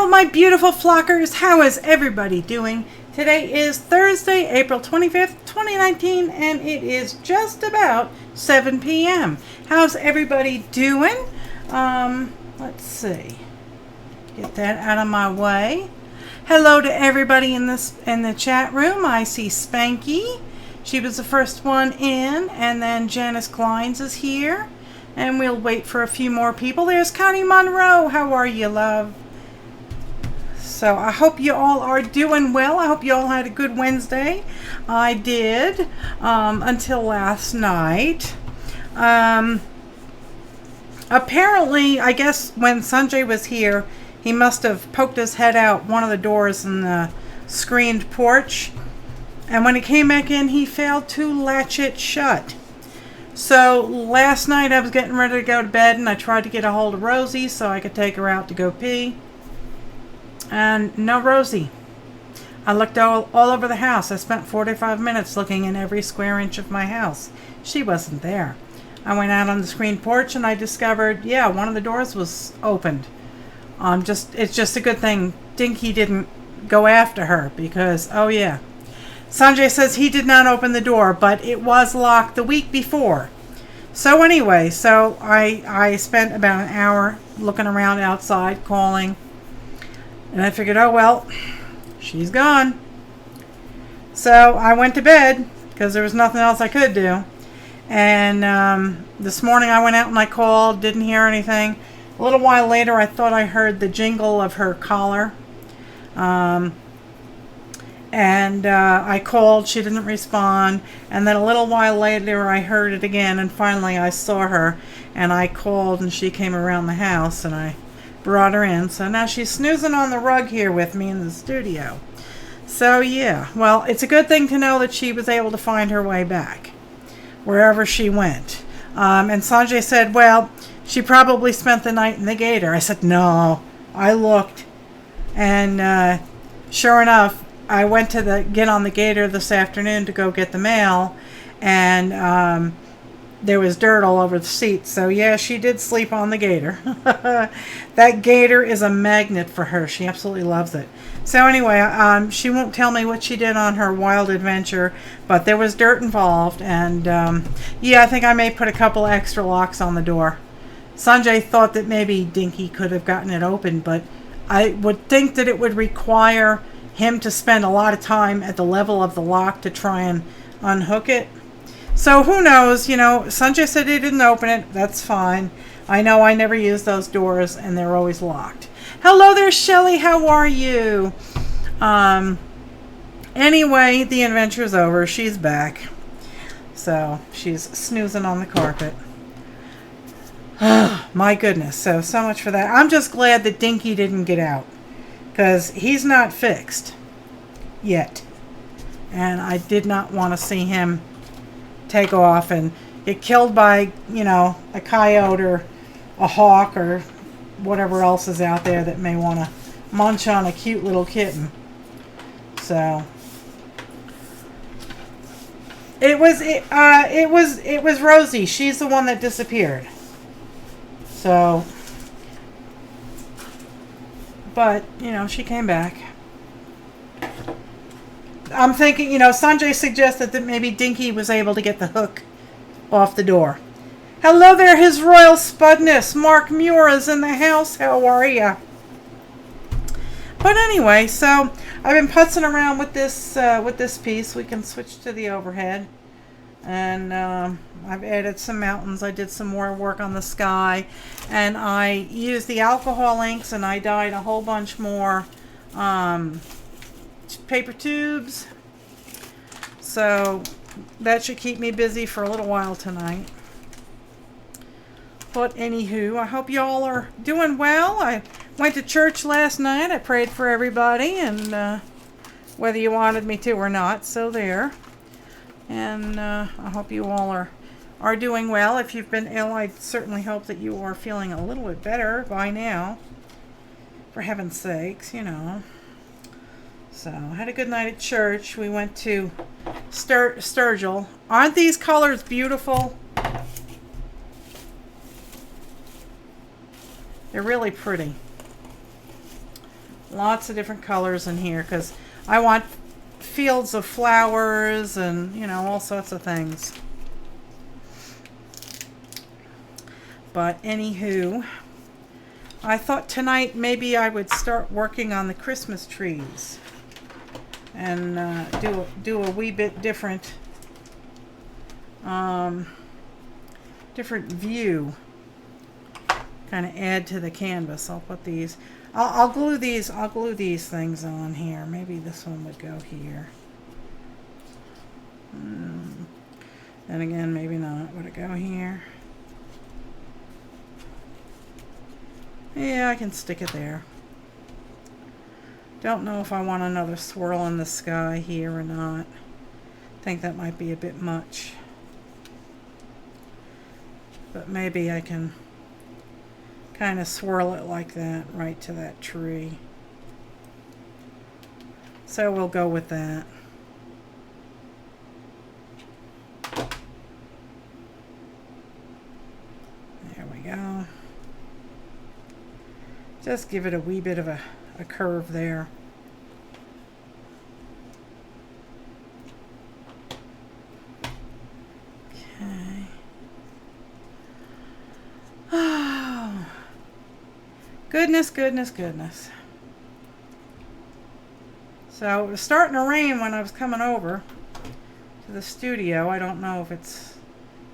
Hello, my beautiful flockers. How is everybody doing? Today is Thursday, April 25th, 2019, and it is just about 7 p.m. How's everybody doing? Let's see. Get that out of my way. Hello to everybody in the chat room. I see Spanky. She was the first one in, and then Janice Kleins is here. And we'll wait for a few more people. There's Connie Monroe. How are you, love? So I hope you all are doing well. I hope you all had a good Wednesday. I did until last night. Apparently, I guess when Sanjay was here, he must have poked his head out one of the doors in the screened porch. And when he came back in, he failed to latch it shut. So last night I was getting ready to go to bed, and I tried to get a hold of Rosie so I could take her out to go pee. And no Rosie. I looked all over the house. I spent 45 minutes looking in every square inch of my house. She wasn't there. I went out on the screen porch and I discovered, yeah, one of the doors was opened. It's just a good thing Dinky didn't go after her because, oh yeah. Sanjay says he did not open the door, but it was locked the week before. So anyway, I spent about an hour looking around outside, calling. And I figured, oh well, she's gone. So I went to bed because there was nothing else I could do. And this morning I went out and I called, didn't hear anything. A little while later I thought I heard the jingle of her collar. And I called, she didn't respond. And then a little while later I heard it again, and finally I saw her. And I called and she came around the house and I brought her in. So now she's snoozing on the rug here with me in the studio. So yeah, well, it's a good thing to know that she was able to find her way back wherever she went. And Sanjay said, well, she probably spent the night in the gator. I said, no, I looked. And sure enough, I went to get on the gator this afternoon to go get the mail. And there was dirt all over the seat. So yeah, she did sleep on the gator. That gator is a magnet for her. She absolutely loves it. So anyway, she won't tell me what she did on her wild adventure, but there was dirt involved. And yeah, I think I may put a couple extra locks on the door. Sanjay thought that maybe Dinky could have gotten it open, but I would think that it would require him to spend a lot of time at the level of the lock to try and unhook it. So who knows, Sanjay said he didn't open it. That's fine. I know I never use those doors and they're always locked. Hello there, Shelly. How are you? Anyway, the adventure's over. She's back. So she's snoozing on the carpet. My goodness. So much for that. I'm just glad that Dinky didn't get out, because he's not fixed yet. And I did not want to see him take off and get killed by, a coyote or a hawk or whatever else is out there that may want to munch on a cute little kitten. So it was Rosie. She's the one that disappeared. So, but she came back. I'm thinking, Sanjay suggested that maybe Dinky was able to get the hook off the door. Hello there, His Royal Spudness. Mark Muir is in the house. How are ya? But anyway, so I've been putzing around with this piece. We can switch to the overhead. And I've added some mountains. I did some more work on the sky. And I used the alcohol inks and I dyed a whole bunch more paper tubes. So that should keep me busy for a little while tonight. But anywho, I hope y'all are doing well. I went to church last night. I prayed for everybody, and whether you wanted me to or not, so there. And I hope you all are doing well. If you've been ill, I certainly hope that you are feeling a little bit better by now. For heaven's sakes, So I had a good night at church. We went to Sturgill. Aren't these colors beautiful? They're really pretty. Lots of different colors in here because I want fields of flowers and, you know, all sorts of things. But anywho, I thought tonight maybe I would start working on the Christmas trees and do a wee bit different different view. Kind of add to the canvas. I'll put these. I'll glue these. I'll glue these things on here. Maybe this one would go here. And again, maybe not. Would it go here? Yeah, I can stick it there. Don't know if I want another swirl in the sky here or not. I think that might be a bit much. But maybe I can kind of swirl it like that right to that tree. So we'll go with that. There we go. Just give it a wee bit of a curve there. Okay. Oh, goodness, goodness, goodness. So it was starting to rain when I was coming over to the studio. I don't know if it's,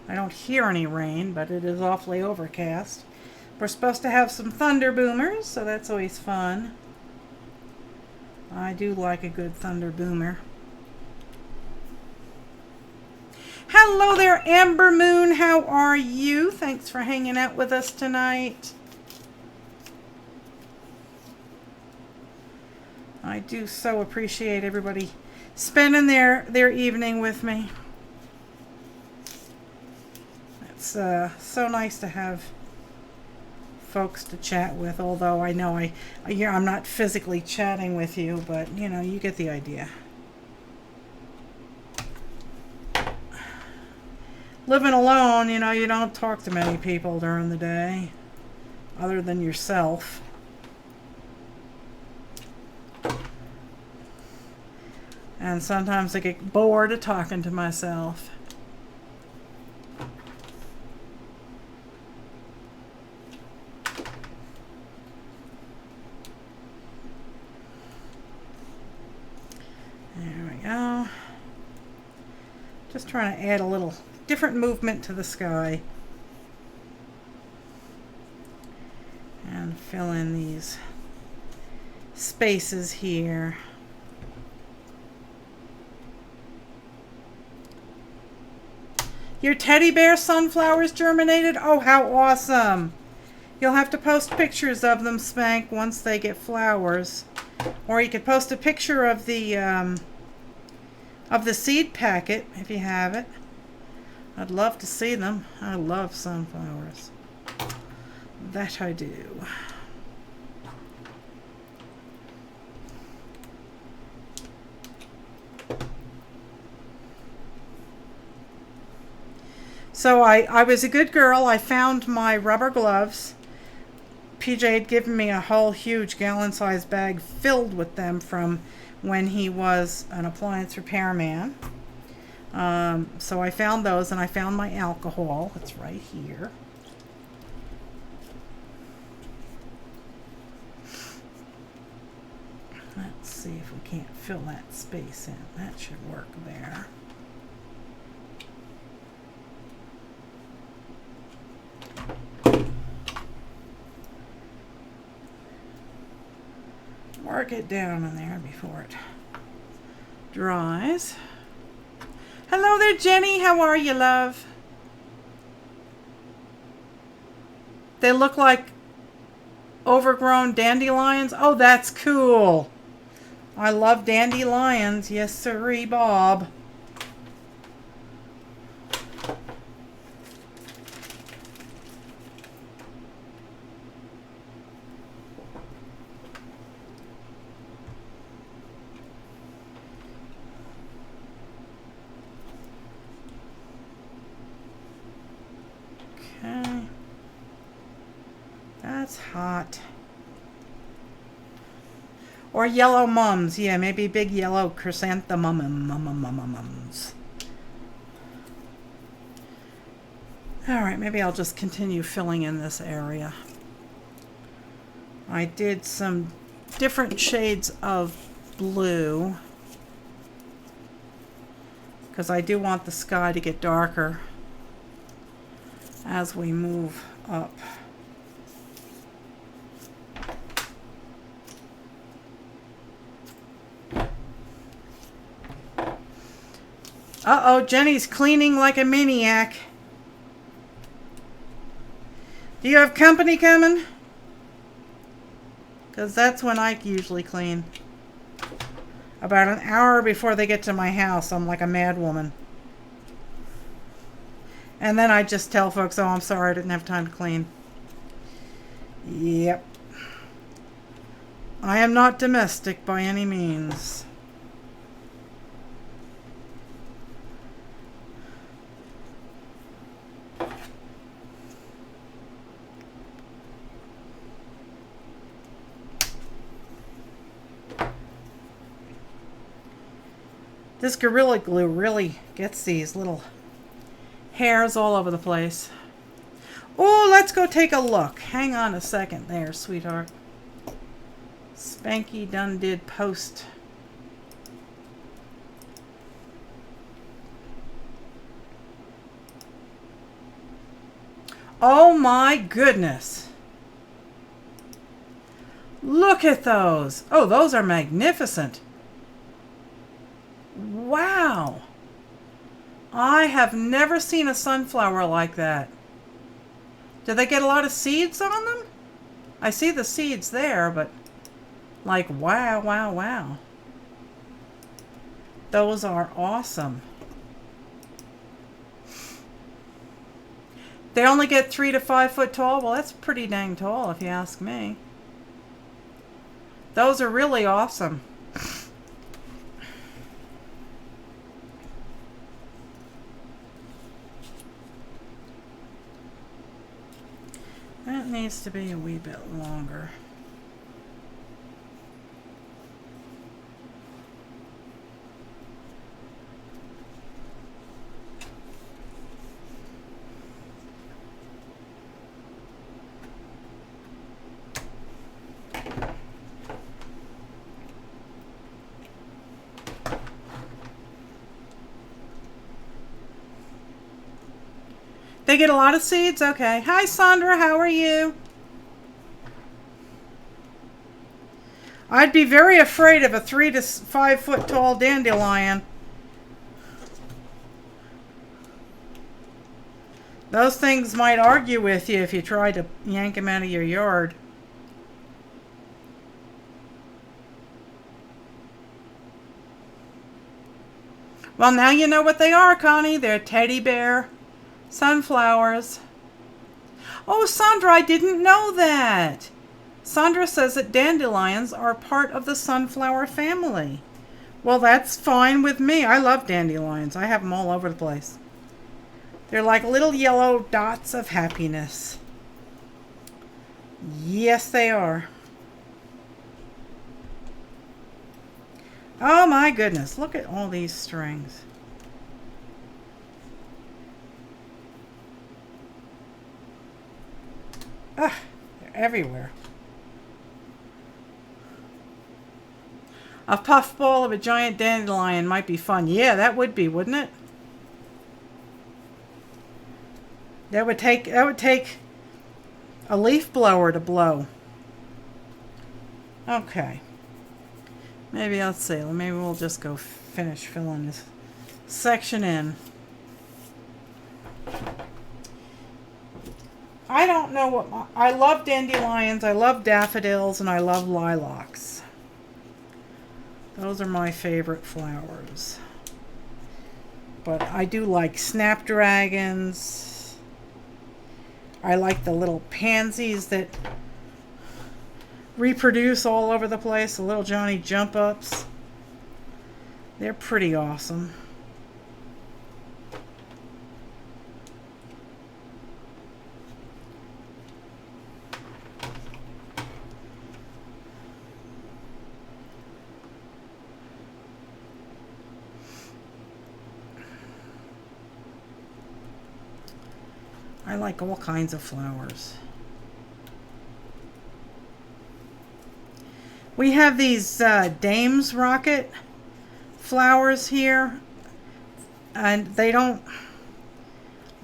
I don't hear any rain, but it is awfully overcast. We're supposed to have some thunder boomers, so that's always fun. I do like a good thunder boomer. Hello there, Amber Moon. How are you? Thanks for hanging out with us tonight. I do so appreciate everybody spending their evening with me. It's so nice to have folks to chat with, although I know I'm not physically chatting with you, but you know, you get the idea. Living alone, you know, you don't talk to many people during the day other than yourself. And sometimes I get bored of talking to myself. There we go. Just trying to add a little different movement to the sky. And fill in these spaces here. Your teddy bear sunflowers germinated? Oh, how awesome. You'll have to post pictures of them, Spank, once they get flowers. Or you could post a picture of the seed packet if you have it. I'd love to see them. I love sunflowers. That I do. So I was a good girl. I found my rubber gloves. PJ had given me a whole huge gallon-sized bag filled with them from when he was an appliance repairman. So I found those, and I found my alcohol. It's right here. Let's see if we can't fill that space in. That should work there. Work it down in there before it dries. Hello there, Jenny. How are you, love? They look like overgrown dandelions. Oh, that's cool. I love dandelions. Yes, sirree, Bob. Okay. That's hot. Or yellow mums. Yeah, maybe big yellow chrysanthemums. Alright, maybe I'll just continue filling in this area. I did some different shades of blue because I do want the sky to get darker as we move up. Uh-oh, Jenny's cleaning like a maniac. Do you have company coming? Because that's when I usually clean. About an hour before they get to my house, I'm like a mad woman. And then I just tell folks, oh, I'm sorry, I didn't have time to clean. Yep. I am not domestic by any means. This Gorilla Glue really gets these little hairs all over the place. Oh, let's go take a look. Hang on a second there, sweetheart. Spanky done did post. Oh my goodness. Look at those. Oh, those are magnificent. Wow. I have never seen a sunflower like that. Do they get a lot of seeds on them? I see the seeds there, but like, wow, wow, wow. Those are awesome. They only get 3 to 5 foot tall. Well, that's pretty dang tall if you ask me. Those are really awesome. That needs to be a wee bit longer. They get a lot of seeds? Okay. Hi, Sandra. How are you? I'd be very afraid of a 3 to 5 foot tall dandelion. Those things might argue with you if you try to yank them out of your yard. Well, now you know what they are, Connie. They're teddy bear sunflowers. Oh, Sandra, I didn't know that. Sandra says that dandelions are part of the sunflower family. Well, that's fine with me. I love dandelions. I have them all over the place. They're like little yellow dots of happiness. Yes, they are. Oh my goodness, look at all these strings. Ah, they're everywhere. A puffball of a giant dandelion might be fun. Yeah, that would be, wouldn't it? That would take a leaf blower to blow. Okay. Maybe let's see. Maybe we'll just go finish filling this section in. I don't know what I love dandelions, I love daffodils, and I love lilacs. Those are my favorite flowers. But I do like snapdragons. I like the little pansies that reproduce all over the place, the little Johnny jump ups. They're pretty awesome. I like all kinds of flowers. We have these Dame's Rocket flowers here, and I don't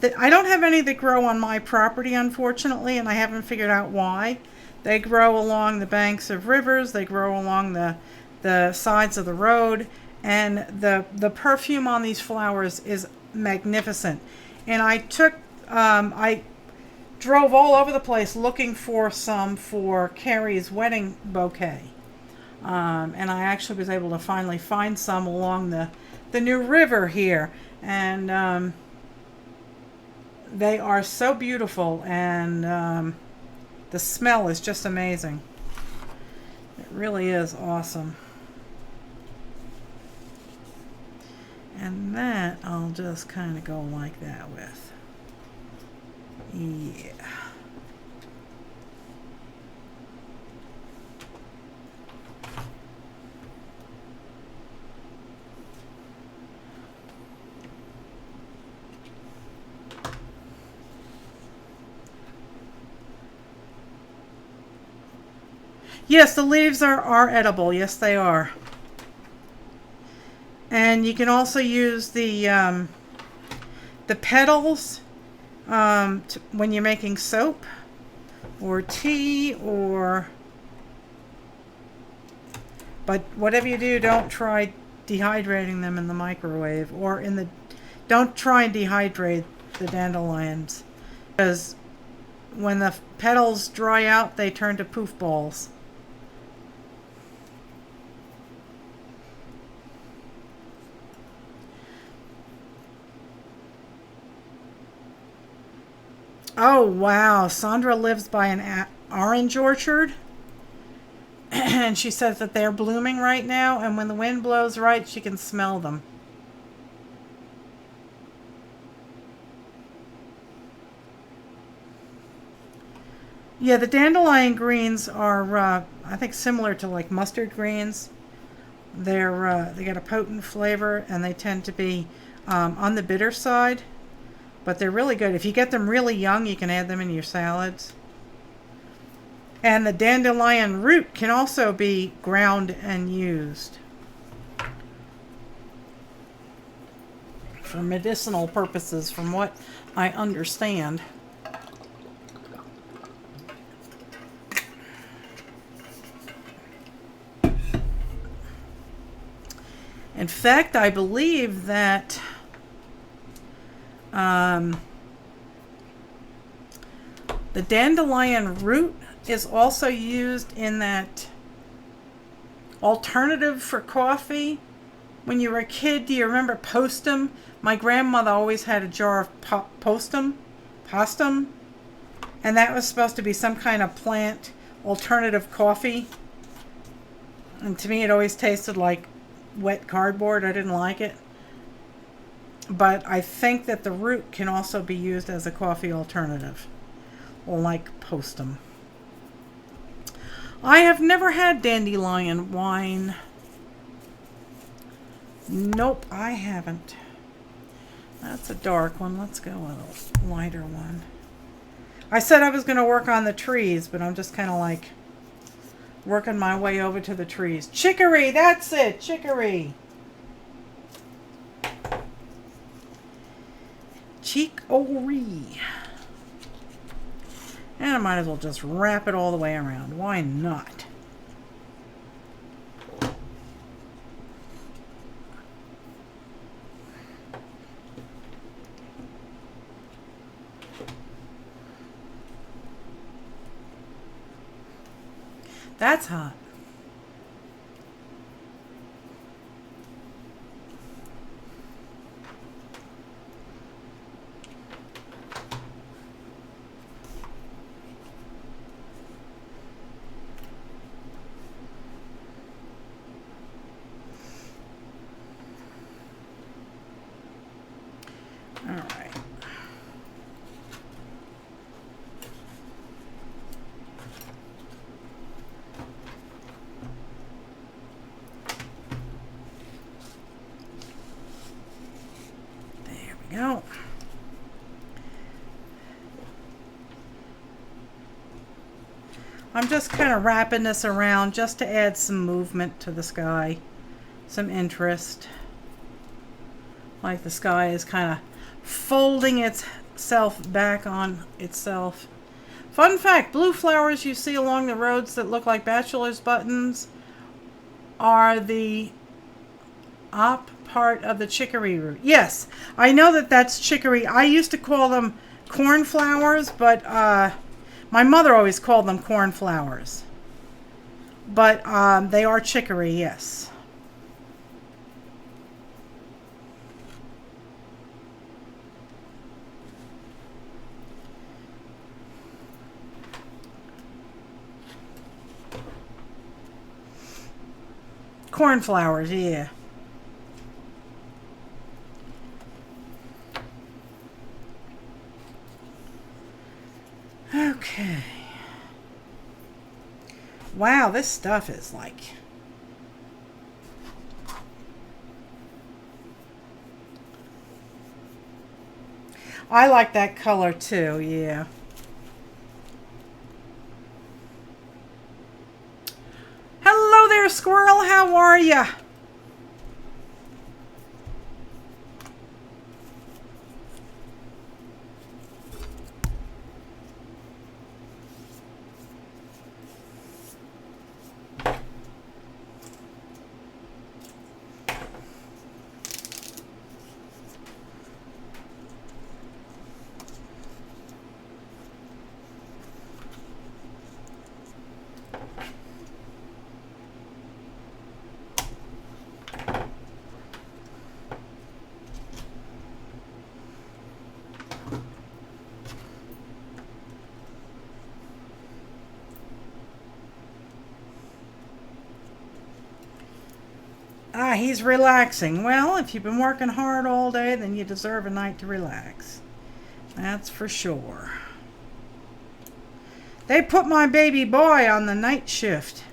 have any that grow on my property, unfortunately, and I haven't figured out why. They grow along the banks of rivers, they grow along the sides of the road, and the perfume on these flowers is magnificent. And I drove all over the place looking for some for Carrie's wedding bouquet. And I actually was able to finally find some along the new river here. And they are so beautiful, and the smell is just amazing. It really is awesome. And that I'll just kind of go like that with. Yeah. Yes, the leaves are edible. Yes, they are. And you can also use the petals when you're making soap or tea, but whatever you do, don't try dehydrating them in the microwave, or don't try and dehydrate the dandelions, because when the petals dry out, they turn to poof balls. Oh, wow. Sandra lives by an orange orchard. And she says that they're blooming right now. And when the wind blows right, she can smell them. Yeah, the dandelion greens are, I think, similar to like mustard greens. They got a potent flavor, and they tend to be on the bitter side. But they're really good. If you get them really young, you can add them in your salads. And the dandelion root can also be ground and used for medicinal purposes, from what I understand. In fact, I believe that the dandelion root is also used in that alternative for coffee. When you were a kid, do you remember postum? My grandmother always had a jar of postum, and that was supposed to be some kind of plant alternative coffee. And to me, it always tasted like wet cardboard. I didn't like it. But I think that the root can also be used as a coffee alternative, like postum. I have never had dandelion wine. Nope, I haven't. That's a dark one. Let's go with a lighter one. I said I was going to work on the trees, but I'm just kind of like working my way over to the trees. Chicory, that's it, chicory. Chicory. And I might as well just wrap it all the way around. Why not? That's hot. All right. There we go. I'm just kind of wrapping this around just to add some movement to the sky, some interest. Like the sky is kind of folding itself back on itself. Fun fact, blue flowers you see along the roads that look like bachelor's buttons are the op part of the chicory root. Yes, I know that that's chicory. I used to call them cornflowers, but my mother always called them cornflowers. But they are chicory, yes. Cornflowers, yeah. Okay. Wow, this stuff is like... I like that color too, yeah. Hello there, squirrel. How are ya? Ah, he's relaxing. Well, if you've been working hard all day, then you deserve a night to relax. That's for sure. They put my baby boy on the night shift,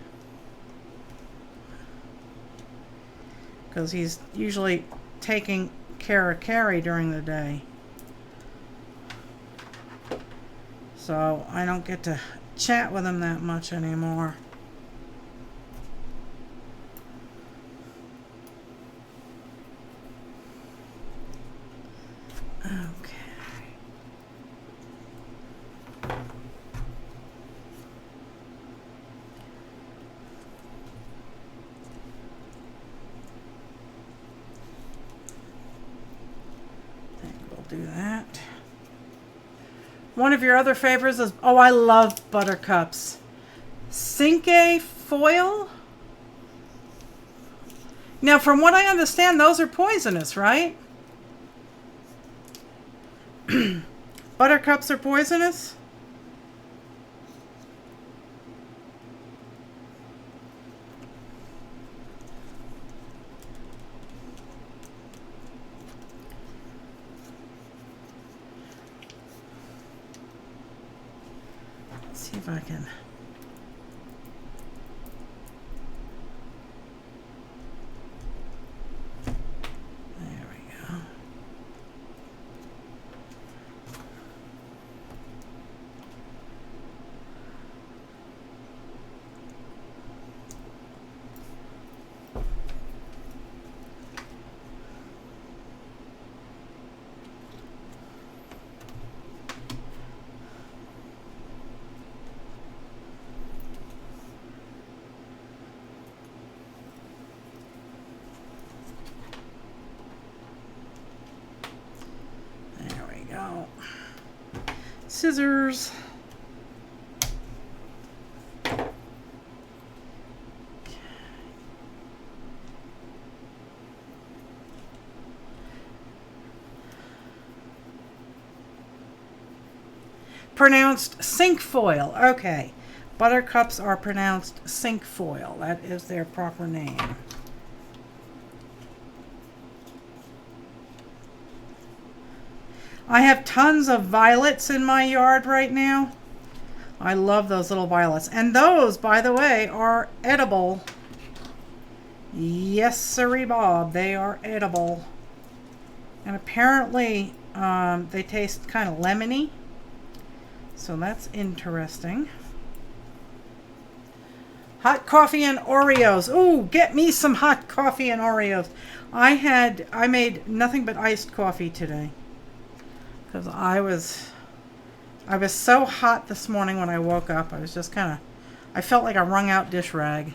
because he's usually taking care of Carrie during the day. So I don't get to chat with him that much anymore. Do that. One of your other favorites is, oh, I love buttercups. Cinque foil? Now, from what I understand, those are poisonous, right? Buttercups are poisonous? See if I can. There we go. Scissors. Pronounced cinquefoil. Okay. Buttercups are pronounced cinquefoil. That is their proper name. I have tons of violets in my yard right now. I love those little violets. And those, by the way, are edible. Yes, sirree Bob, they are edible. And apparently they taste kind of lemony. So that's interesting. Hot coffee and Oreos. Ooh, get me some hot coffee and Oreos. I made nothing but iced coffee today. Because I was so hot this morning when I woke up. I was just I felt like a wrung out dish rag.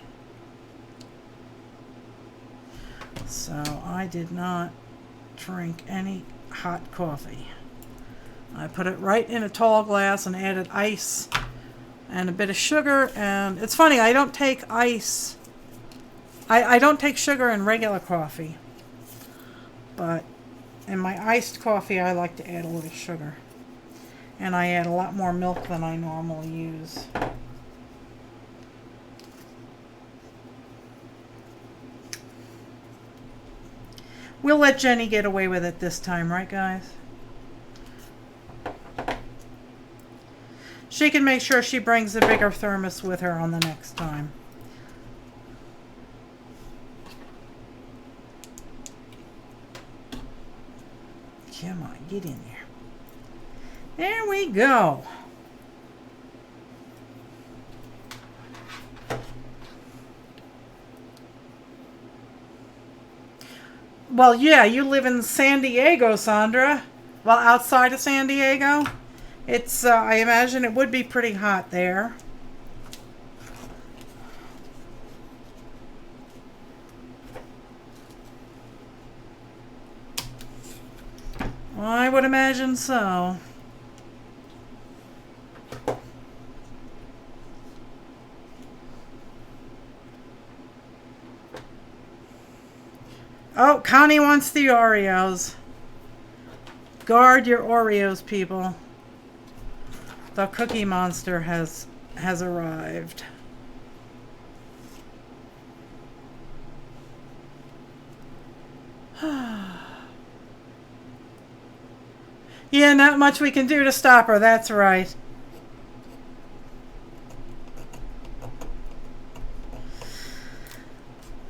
So I did not drink any hot coffee. I put it right in a tall glass and added ice and a bit of sugar. And it's funny, I don't take ice. I don't take sugar in regular coffee. But in my iced coffee, I like to add a little sugar. And I add a lot more milk than I normally use. We'll let Jenny get away with it this time, right, guys? She can make sure she brings a bigger thermos with her on the next time. Come on, get in there. There we go. Well, yeah, you live in San Diego, Sandra. Well, outside of San Diego. It's, I imagine it would be pretty hot there. I would imagine so. Oh, Connie wants the Oreos. Guard your Oreos, people. The Cookie Monster has arrived. Yeah, not much we can do to stop her, that's right.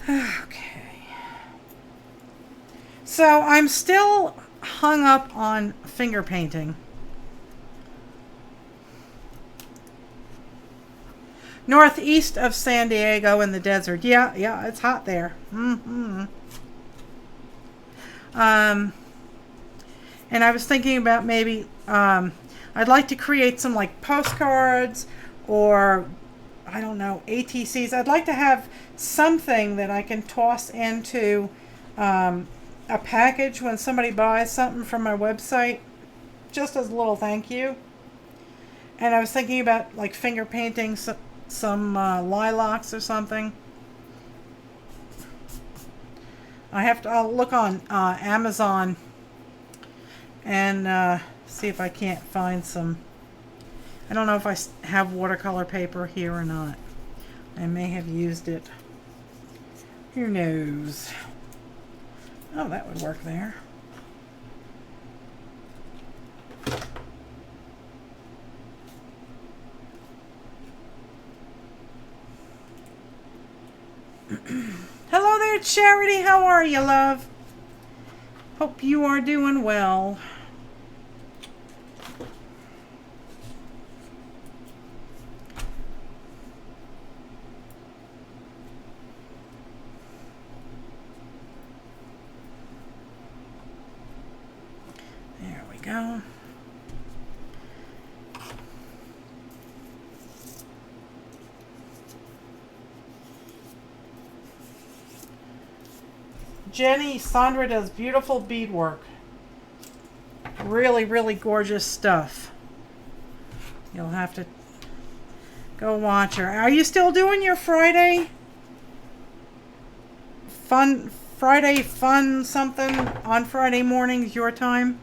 Okay. So I'm still hung up on finger painting. Northeast of San Diego in the desert. Yeah, it's hot there. And I was thinking about maybe, I'd like to create some like postcards or, I don't know, ATCs. I'd like to have something that I can toss into a package when somebody buys something from my website, just as a little thank you. And I was thinking about like finger painting some lilacs or something. I'll look on Amazon and see if I can't find some. I don't know if I have watercolor paper here or not. I may have used it. Who knows? Oh, that would work there. Hello there, Charity. How are you, love? Hope you are doing well. There we go. Jenny, Sandra does beautiful beadwork. Really, really gorgeous stuff. You'll have to go watch her. Are you still doing your Friday fun something on Friday mornings your time?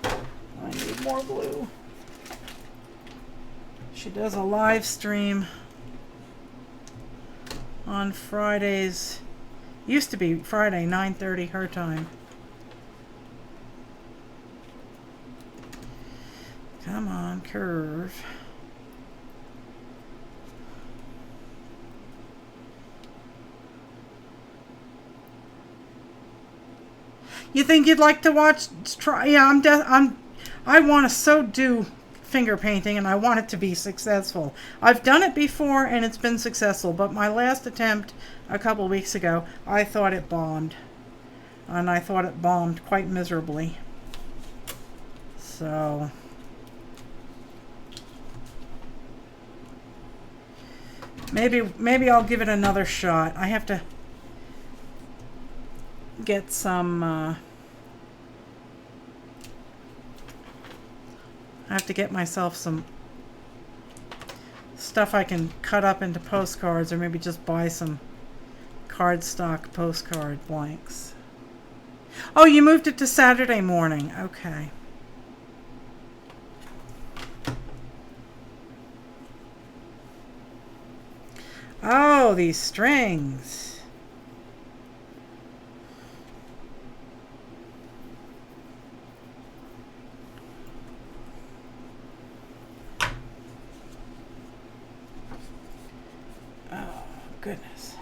I need more glue. She does a live stream on Fridays. Used to be Friday, 9:30 her time. Come on, curve. You think you'd like to watch? Yeah, I want to so do finger painting, and I want it to be successful. I've done it before and it's been successful, but my last attempt a couple weeks ago, I thought it bombed. And I thought it bombed quite miserably. So maybe I'll give it another shot. I have to get some I have to get myself some stuff I can cut up into postcards, or maybe just buy some cardstock postcard blanks. Oh, you moved it to Saturday morning. Okay. Oh, these strings. Oh, goodness.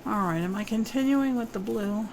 All right, am I continuing with the blue?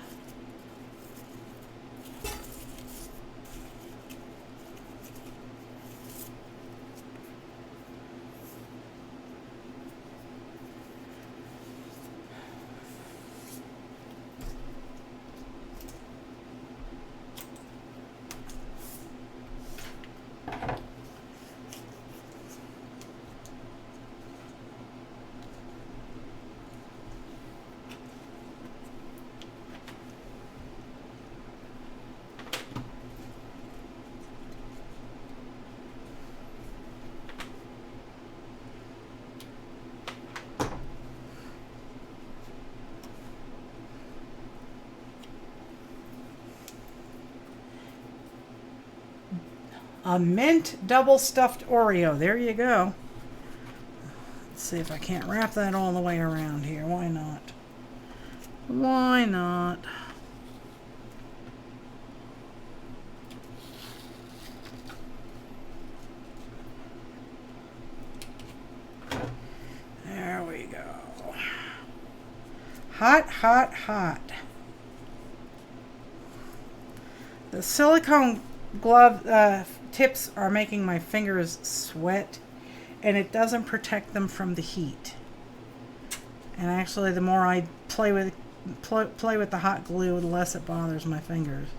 A mint double stuffed Oreo. There you go. Let's see if I can't wrap that all the way around here. Why not? Why not? There we go. Hot, hot, hot. The silicone glove tips are making my fingers sweat, and it doesn't protect them from the heat. And actually, the more I play with the hot glue, the less it bothers my fingers.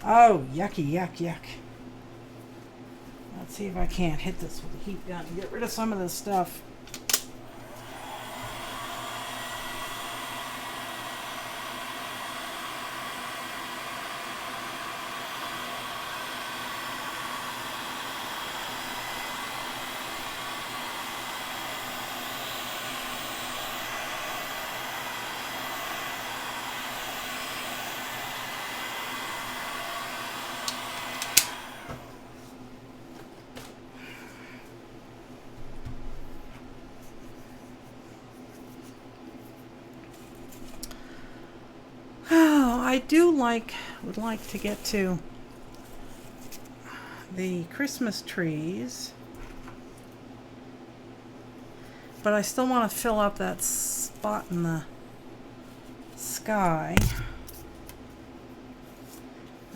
Oh, yucky, yuck, yuck. Let's see if I can't hit this with a heat gun and get rid of some of this stuff. Would like to get to the Christmas trees, but I still want to fill up that spot in the sky.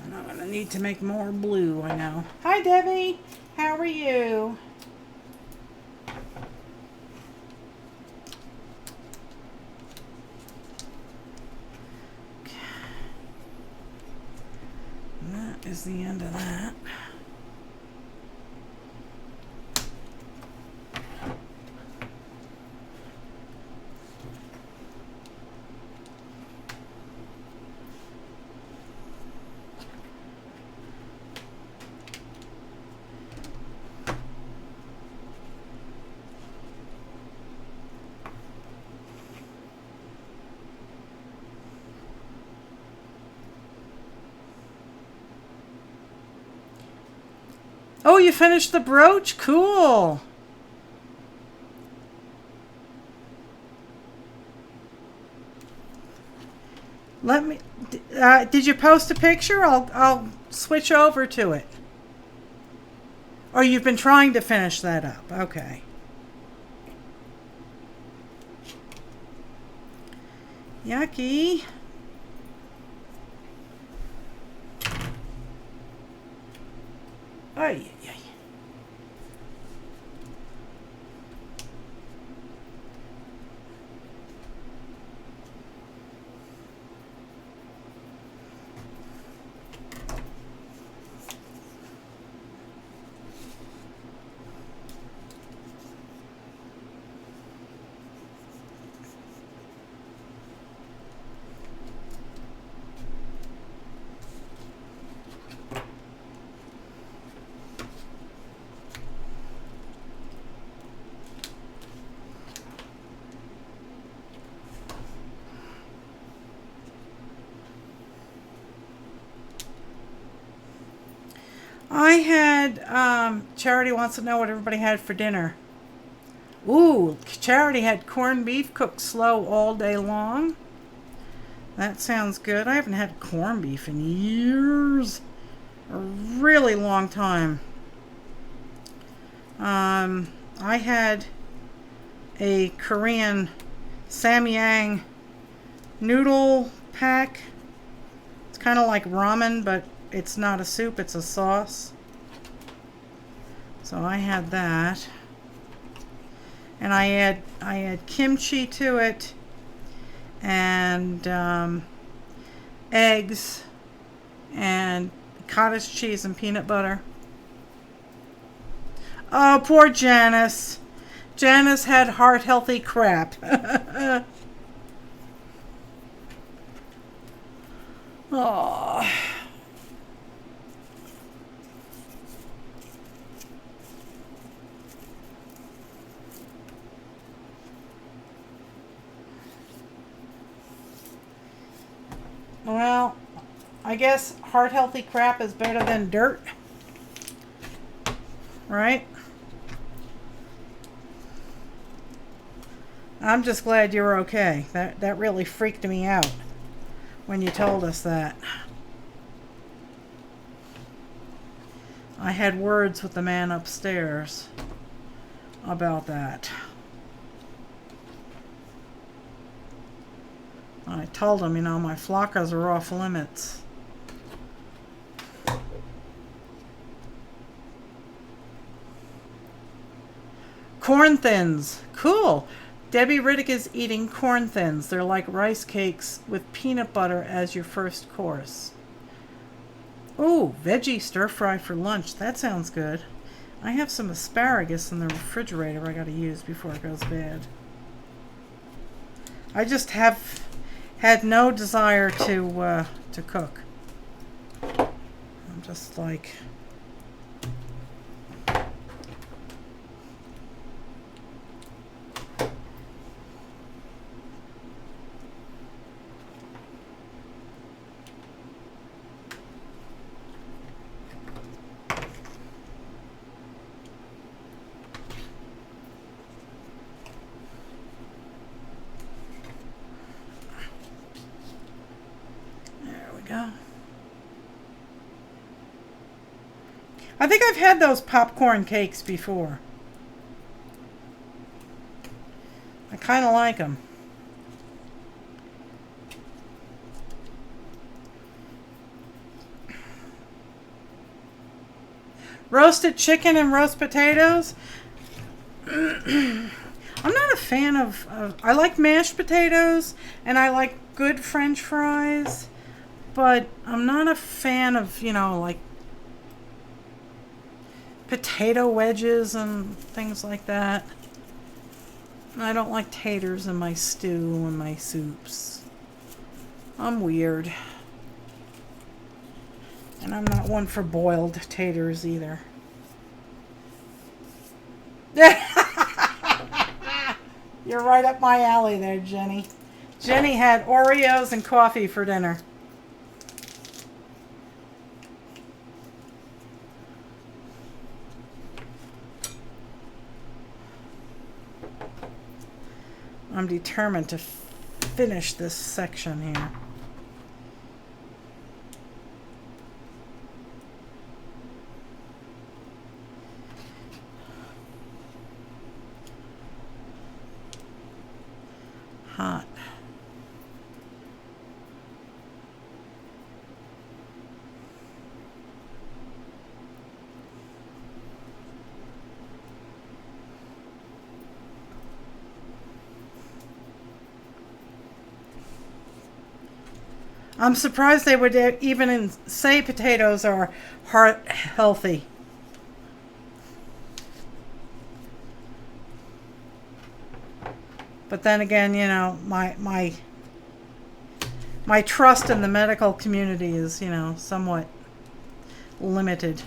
And I'm going to need to make more blue, I know. Hi, Debbie. How are you? Is the end of that. Oh, you finished the brooch? Cool. Let me. Did you post a picture? I'll switch over to it. Or you've been trying to finish that up. Okay. Yucky. Ay, ay. I had, Charity wants to know what everybody had for dinner. Ooh, Charity had corned beef cooked slow all day long. That sounds good. I haven't had corned beef in years. A really long time. I had a Korean samyang noodle pack. It's kind of like ramen, but it's not a soup, it's a sauce. So I had that. And I had kimchi to it, and eggs, and cottage cheese and peanut butter. Oh, poor Janice. Janice had heart-healthy crap. Oh. Well, I guess heart-healthy crap is better than dirt. Right? I'm just glad you're okay. That really freaked me out when you told us that. I had words with the man upstairs about that. I told him, you know, my flockas are off limits. Corn thins. Cool. Debbie Riddick is eating corn thins. They're like rice cakes with peanut butter as your first course. Ooh, veggie stir fry for lunch. That sounds good. I have some asparagus in the refrigerator I gotta use before it goes bad. I just have had no desire to cook. I'm just like... I think I've had those popcorn cakes before. I kind of like them. Roasted chicken and roast potatoes. I'm not a fan of I like mashed potatoes and I like good French fries, but I'm not a fan of, you know, like potato wedges and things like that. I don't like taters in my stew and my soups. I'm weird. And I'm not one for boiled taters either. You're right up my alley there, Jenny. Jenny had Oreos and coffee for dinner. I'm determined to finish this section here. Hot. I'm surprised they would even say potatoes are heart healthy. But then again, you know, my trust in the medical community is, you know, somewhat limited.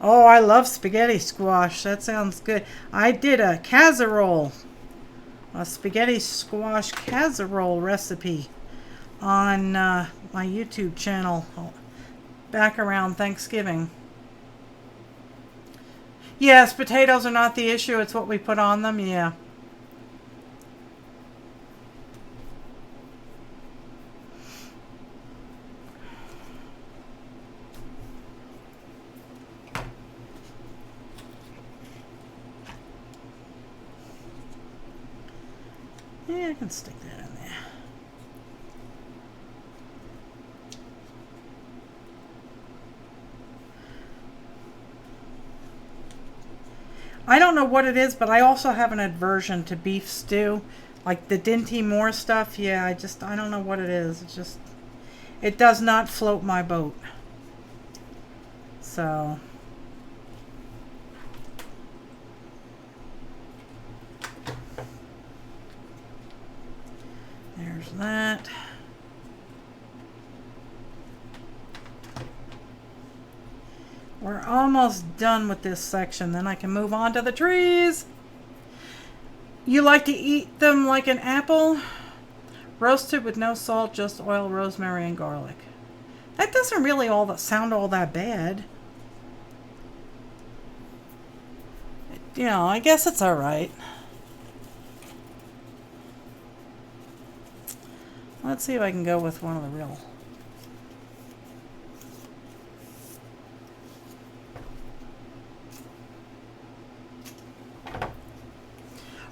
Oh, I love spaghetti squash. That sounds good. I did a casserole, a spaghetti squash casserole recipe on my YouTube channel back around Thanksgiving. Yes, potatoes are not the issue. It's what we put on them. Yeah. Yeah, I can stick that in there. I don't know what it is, but I also have an aversion to beef stew. Like the Dinty Moore stuff. Yeah, I don't know what it is. It does not float my boat. So... there's that. We're almost done with this section. Then I can move on to the trees. You like to eat them like an apple? Roasted with no salt, just oil, rosemary, and garlic. That doesn't really sound all that bad. You know, I guess it's alright. Let's see if I can go with one of the real...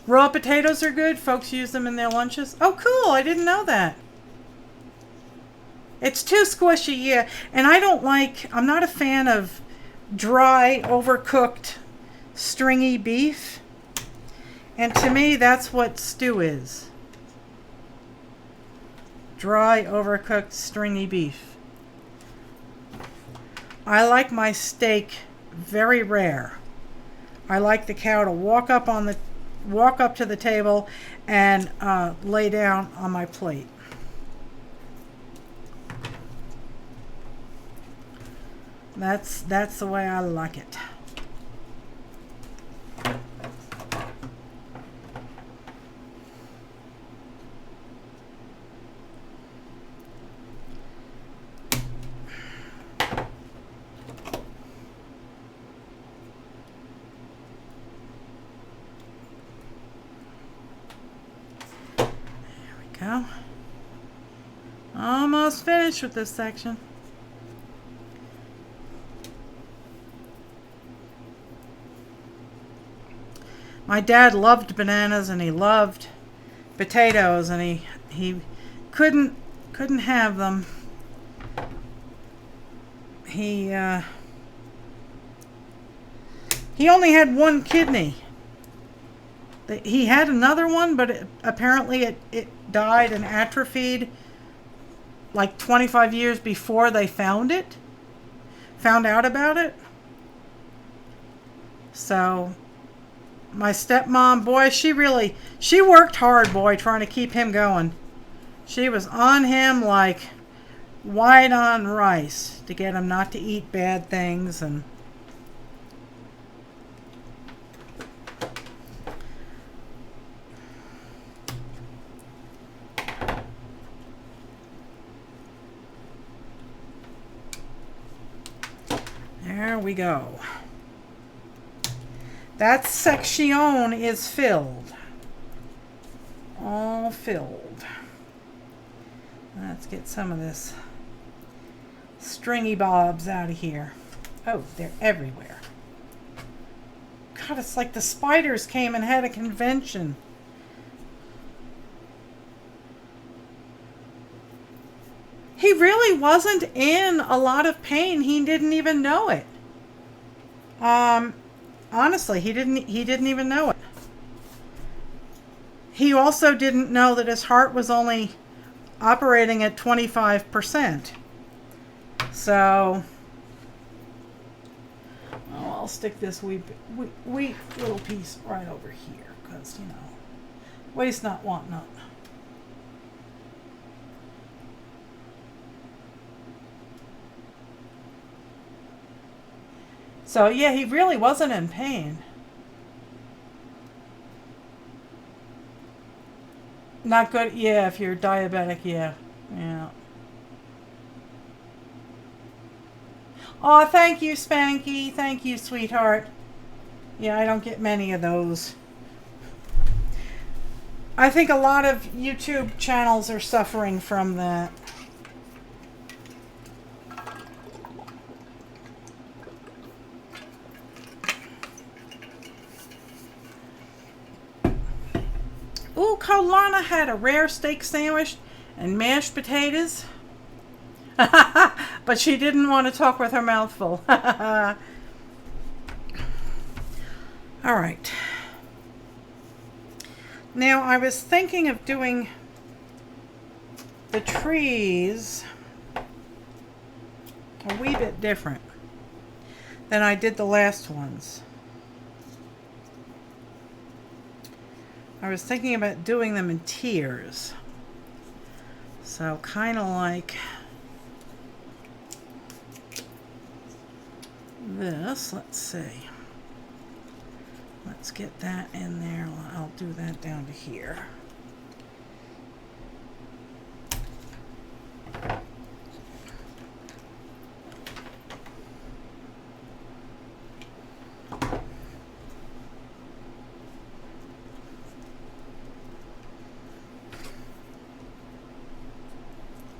Raw potatoes are good. Folks use them in their lunches. Oh, cool. I didn't know that. It's too squishy, yeah. And I'm not a fan of dry, overcooked, stringy beef. And to me, that's what stew is. Dry, overcooked, stringy beef. I like my steak very rare. I like the cow to walk up to the table and lay down on my plate. That's the way I like it. Go. Almost finished with this section. My dad loved bananas and he loved potatoes and he couldn't have them. He only had one kidney. He had another one, but apparently it died and atrophied like 25 years before they found out about it. So my stepmom, boy, she worked hard, boy, trying to keep him going. She was on him like white on rice to get him not to eat bad things. And there we go. That section is filled. All filled. Let's get some of this stringy bobs out of here. Oh, they're everywhere. God, it's like the spiders came and had a convention. He really wasn't in a lot of pain. He didn't even know it. Honestly, he didn't even know it. He also didn't know that his heart was only operating at 25%. So, I'll stick this wee little piece right over here because, you know, waste not, want not. So, yeah, he really wasn't in pain. Not good, yeah, if you're diabetic, yeah. Yeah. Oh, thank you, Spanky. Thank you, sweetheart. Yeah, I don't get many of those. I think a lot of YouTube channels are suffering from that. Ooh, Colana had a rare steak sandwich and mashed potatoes. But she didn't want to talk with her mouth full. All right. Now, I was thinking of doing the trees a wee bit different than I did the last ones. I was thinking about doing them in tiers. So kind of like this. Let's see. Let's get that in there. I'll do that down to here.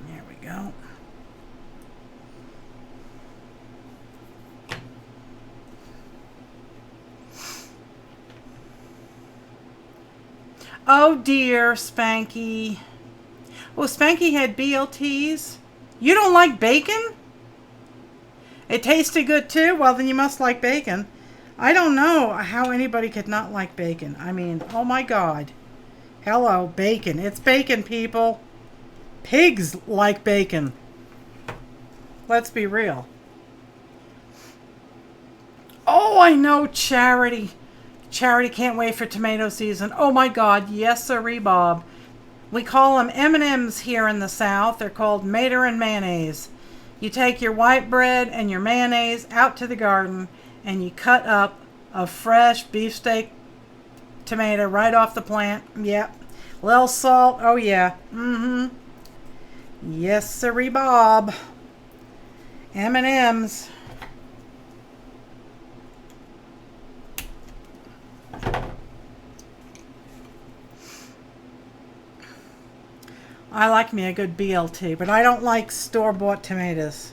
There we go. Oh dear, Spanky. Well, Spanky had BLTs. You don't like bacon? It tasted good too? Well, then you must like bacon. I don't know how anybody could not like bacon. I mean, oh my God. Hello, bacon. It's bacon, people. Pigs like bacon. Let's be real. Oh, I know, Charity. Charity can't wait for tomato season. Oh my God, yes sirree, Bob. We call them M&Ms here in the South. They're called Mater and Mayonnaise. You take your white bread and your mayonnaise out to the garden and you cut up a fresh beefsteak tomato right off the plant. Yep. Little salt. Oh yeah. Mm-hmm. Yes sirree, Bob. M&Ms. I like me a good BLT, but I don't like store-bought tomatoes.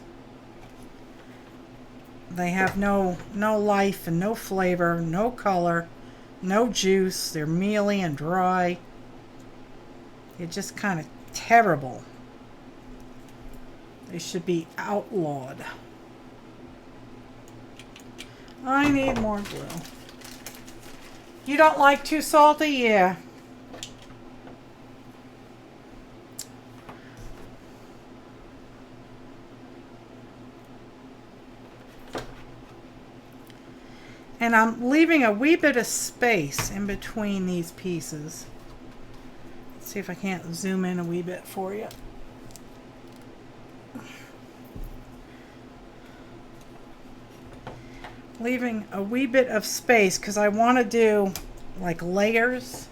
They have no life and no flavor, no color, no juice. They're mealy and dry. They're just kind of terrible. They should be outlawed. I need more glue. You don't like too salty? Yeah. And I'm leaving a wee bit of space in between these pieces. Let's see if I can't zoom in a wee bit for you. Leaving a wee bit of space because I want to do like layers.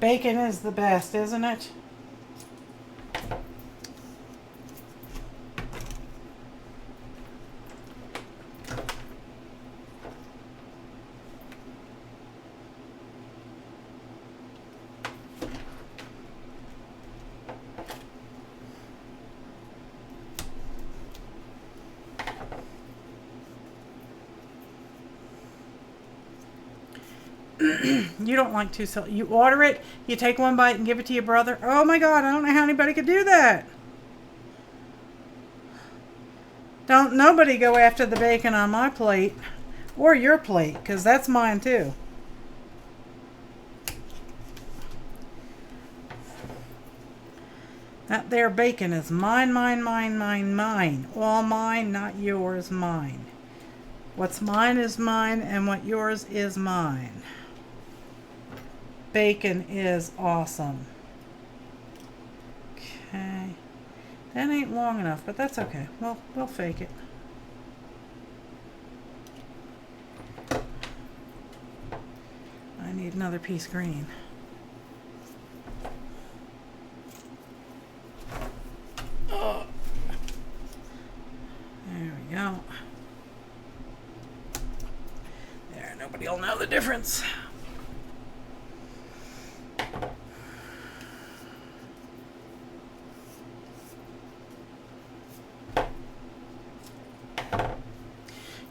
Bacon is the best, isn't it? You don't like to sell. You order it, you take one bite and give it to your brother. Oh my God, I don't know how anybody could do that. Don't nobody go after the bacon on my plate or your plate, because that's mine too. That there bacon is mine, mine, mine, mine, mine. All mine, not yours, mine. What's mine is mine, and what yours is mine. Bacon is awesome. Okay. That ain't long enough, but that's okay. We'll fake it. I need another piece green. Oh. There we go. There, nobody will know the difference.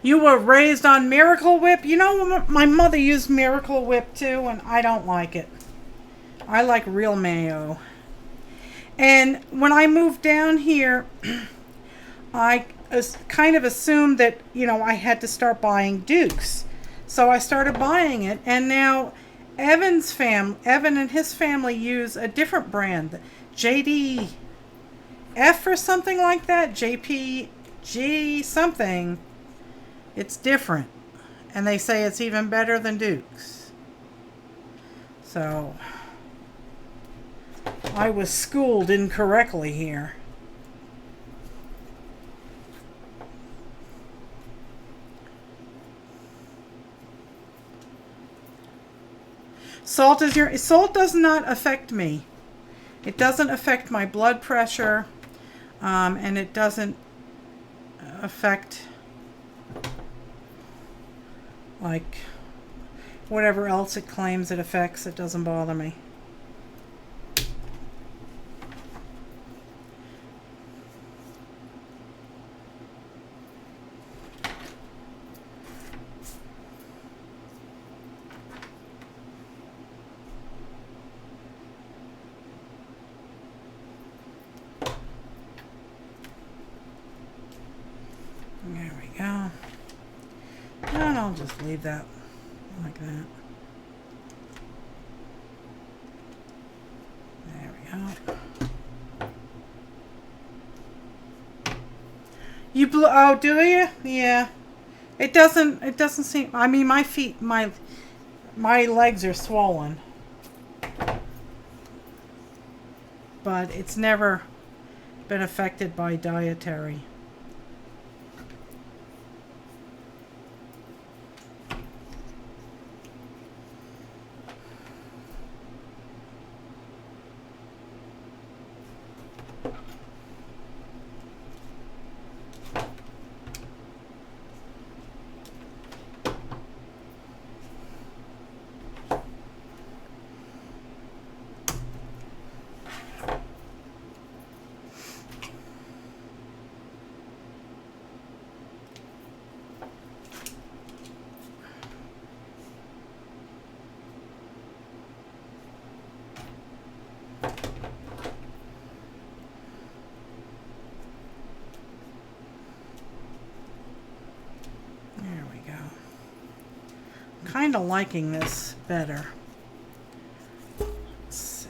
You were raised on Miracle Whip? You know, my mother used Miracle Whip too, and I don't like it. I like real mayo. And when I moved down here, I kind of assumed that, you know, I had to start buying Duke's. So I started buying it, and now Evan and his family use a different brand, JDF or something like that, JPG something. It's different, and they say it's even better than Duke's. So I was schooled incorrectly here. Salt does not affect me. It doesn't affect my blood pressure, and it doesn't affect like whatever else it claims it affects. It doesn't bother me. There we go. And I'll just leave that like that. There we go. You blew, oh, do you? Yeah. It doesn't seem, I mean, my feet, my legs are swollen. But it's never been affected by dietary. Kind of liking this better. Let's see.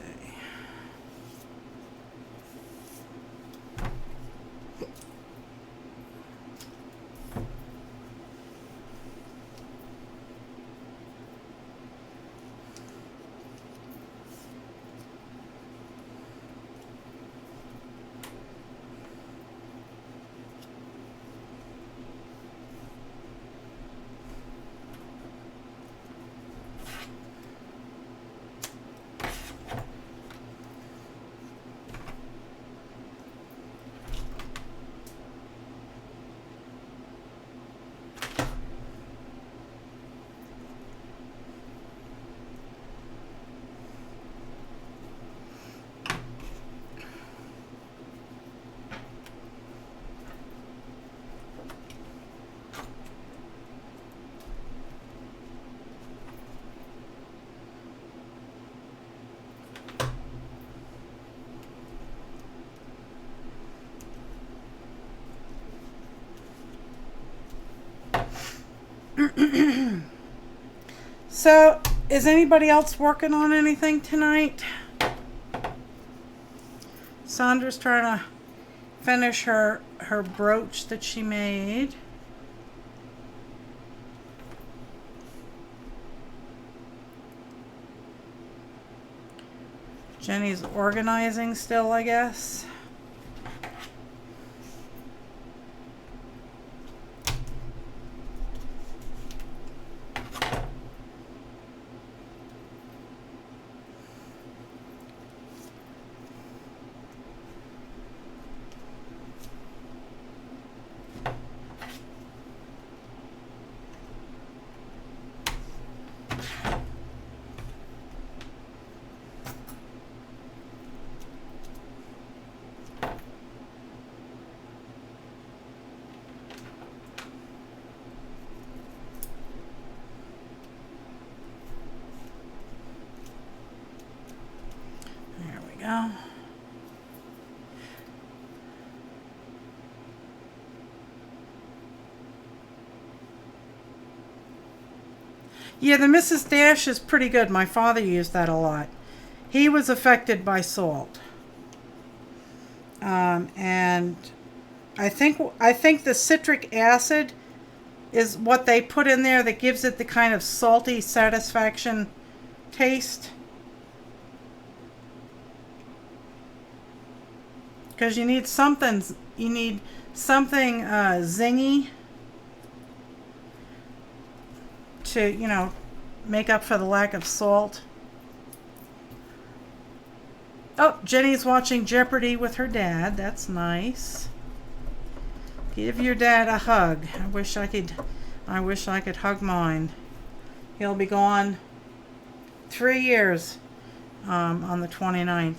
So, is anybody else working on anything tonight? Sandra's trying to finish her brooch that she made. Jenny's organizing still, I guess. Go. Yeah, the Mrs. Dash is pretty good. My father used that a lot. He was affected by salt. And I think the citric acid is what they put in there that gives it the kind of salty satisfaction taste. Because you need something zingy to, you know, make up for the lack of salt. Oh, Jenny's watching Jeopardy with her dad. That's nice. Give your dad a hug. I wish I could hug mine. He'll be gone 3 years on the 29th.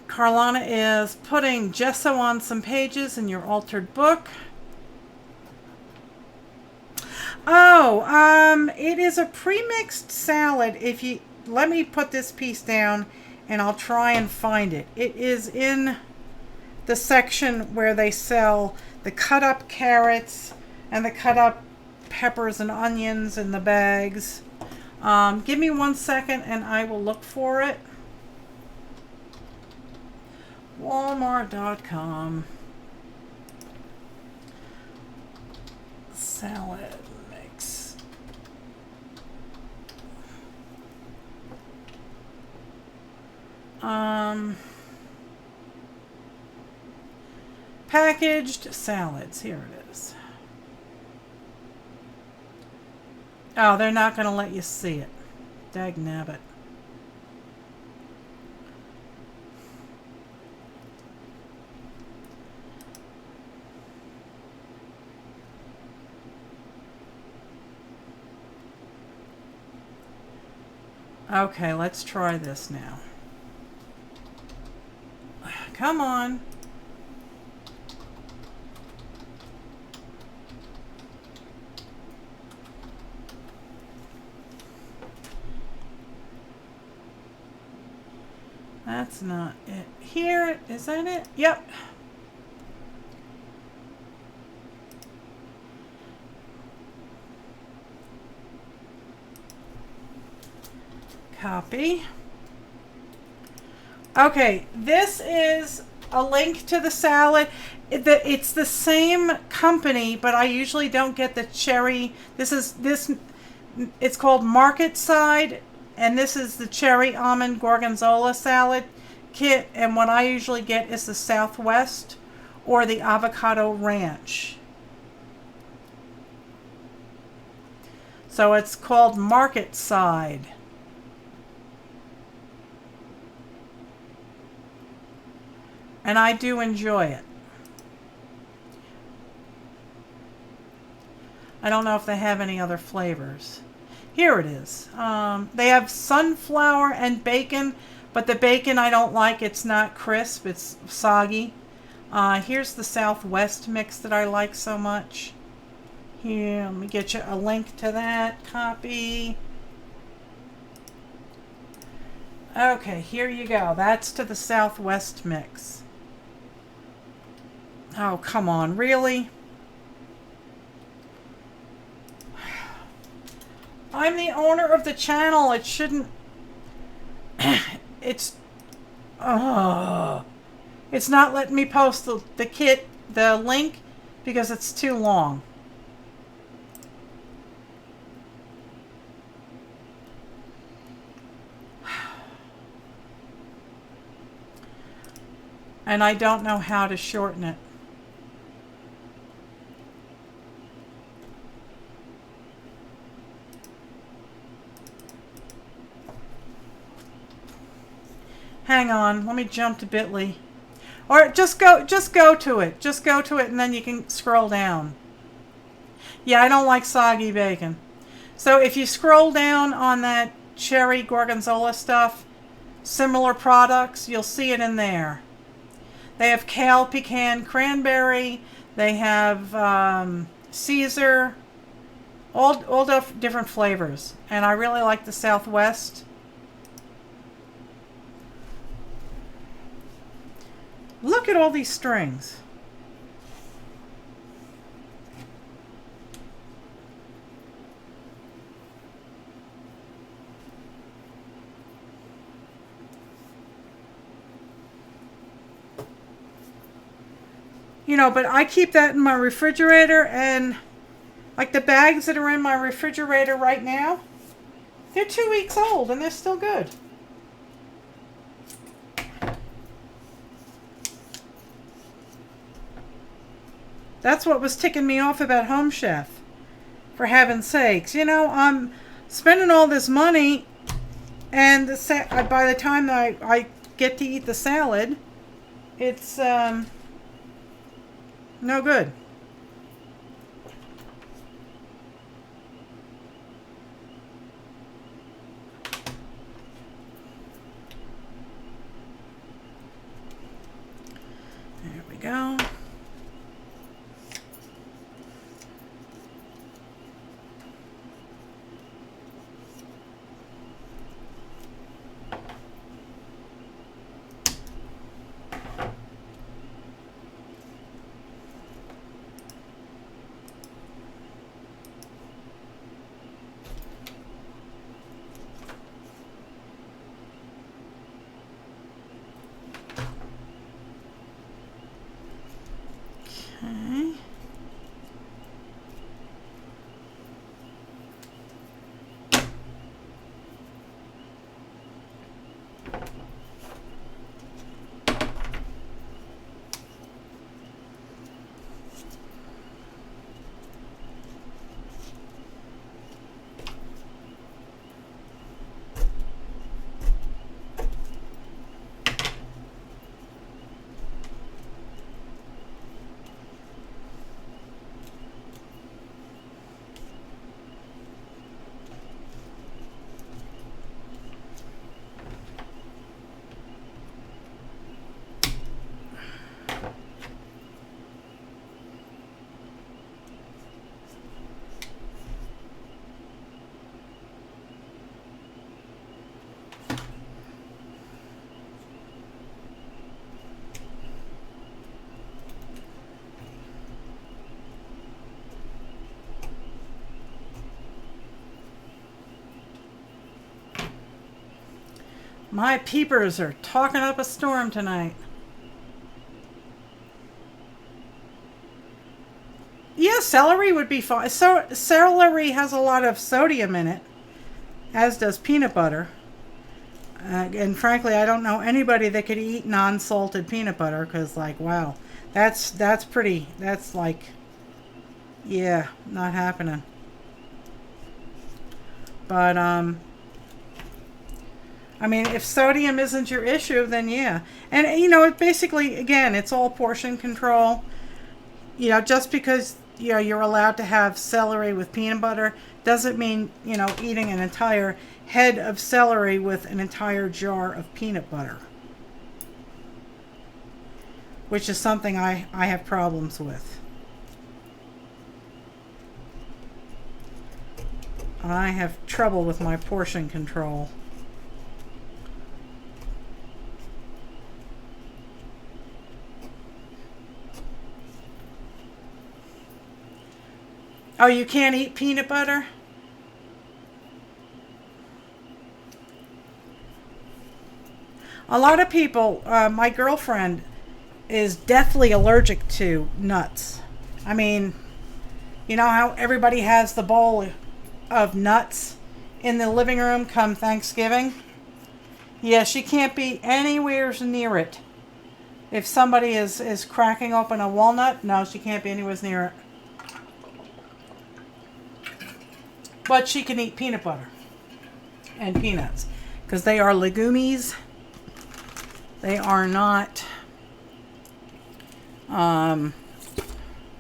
Carlana is putting gesso on some pages in your altered book. Oh, it is a pre-mixed salad. If you let me put this piece down and I'll try and find it. It is in the section where they sell the cut up carrots and the cut up peppers and onions in the bags. Give me 1 second and I will look for it. Walmart.com. Salad mix. Packaged salads. Here it is. Oh, they're not going to let you see it. Dagnabbit. Okay, let's try this now. Come on. That's not it. Here, is that it? Yep. Copy. Okay, this is a link to the salad. It's the same company, but I usually don't get the cherry. It's called Market Side, and this is the cherry almond gorgonzola salad kit, and what I usually get is the Southwest or the avocado ranch. So it's called Market Side. And I do enjoy it. I don't know if they have any other flavors. Here it is. They have sunflower and bacon, but the bacon I don't like. It's not crisp. It's soggy. Here's the Southwest mix that I like so much. Here, let me get you a link to that. Copy. Okay, here you go. That's to the Southwest mix. Oh, come on, really? I'm the owner of the channel. It shouldn't. It's. It's not letting me post the link, because it's too long. And I don't know how to shorten it. Hang on, let me jump to Bitly. Or just go to it. Just go to it and then you can scroll down. Yeah, I don't like soggy bacon. So if you scroll down on that cherry gorgonzola stuff, similar products, you'll see it in there. They have kale, pecan, cranberry. They have Caesar. All different flavors. And I really like the Southwest. Look at all these strings. You know, but I keep that in my refrigerator, and like the bags that are in my refrigerator right now, they're 2 weeks old and they're still good. That's what was ticking me off about Home Chef. For heaven's sakes. You know, I'm spending all this money, and by the time I get to eat the salad, it's no good. There we go. Okay. My peepers are talking up a storm tonight. Yeah, celery would be fine. So celery has a lot of sodium in it, as does peanut butter. And frankly, I don't know anybody that could eat non-salted peanut butter, because, like, wow, that's pretty. That's like, yeah, not happening. But I mean, if sodium isn't your issue, then yeah. And, you know, it basically, again, it's all portion control. You know, just because, you know, you're allowed to have celery with peanut butter doesn't mean, you know, eating an entire head of celery with an entire jar of peanut butter. Which is something I have problems with. I have trouble with my portion control. Oh, you can't eat peanut butter? A lot of people, my girlfriend is deathly allergic to nuts. I mean, you know how everybody has the bowl of nuts in the living room come Thanksgiving? Yeah, she can't be anywhere near it. If somebody is cracking open a walnut, no, she can't be anywhere near it. But she can eat peanut butter and peanuts because they are legumes. They are not,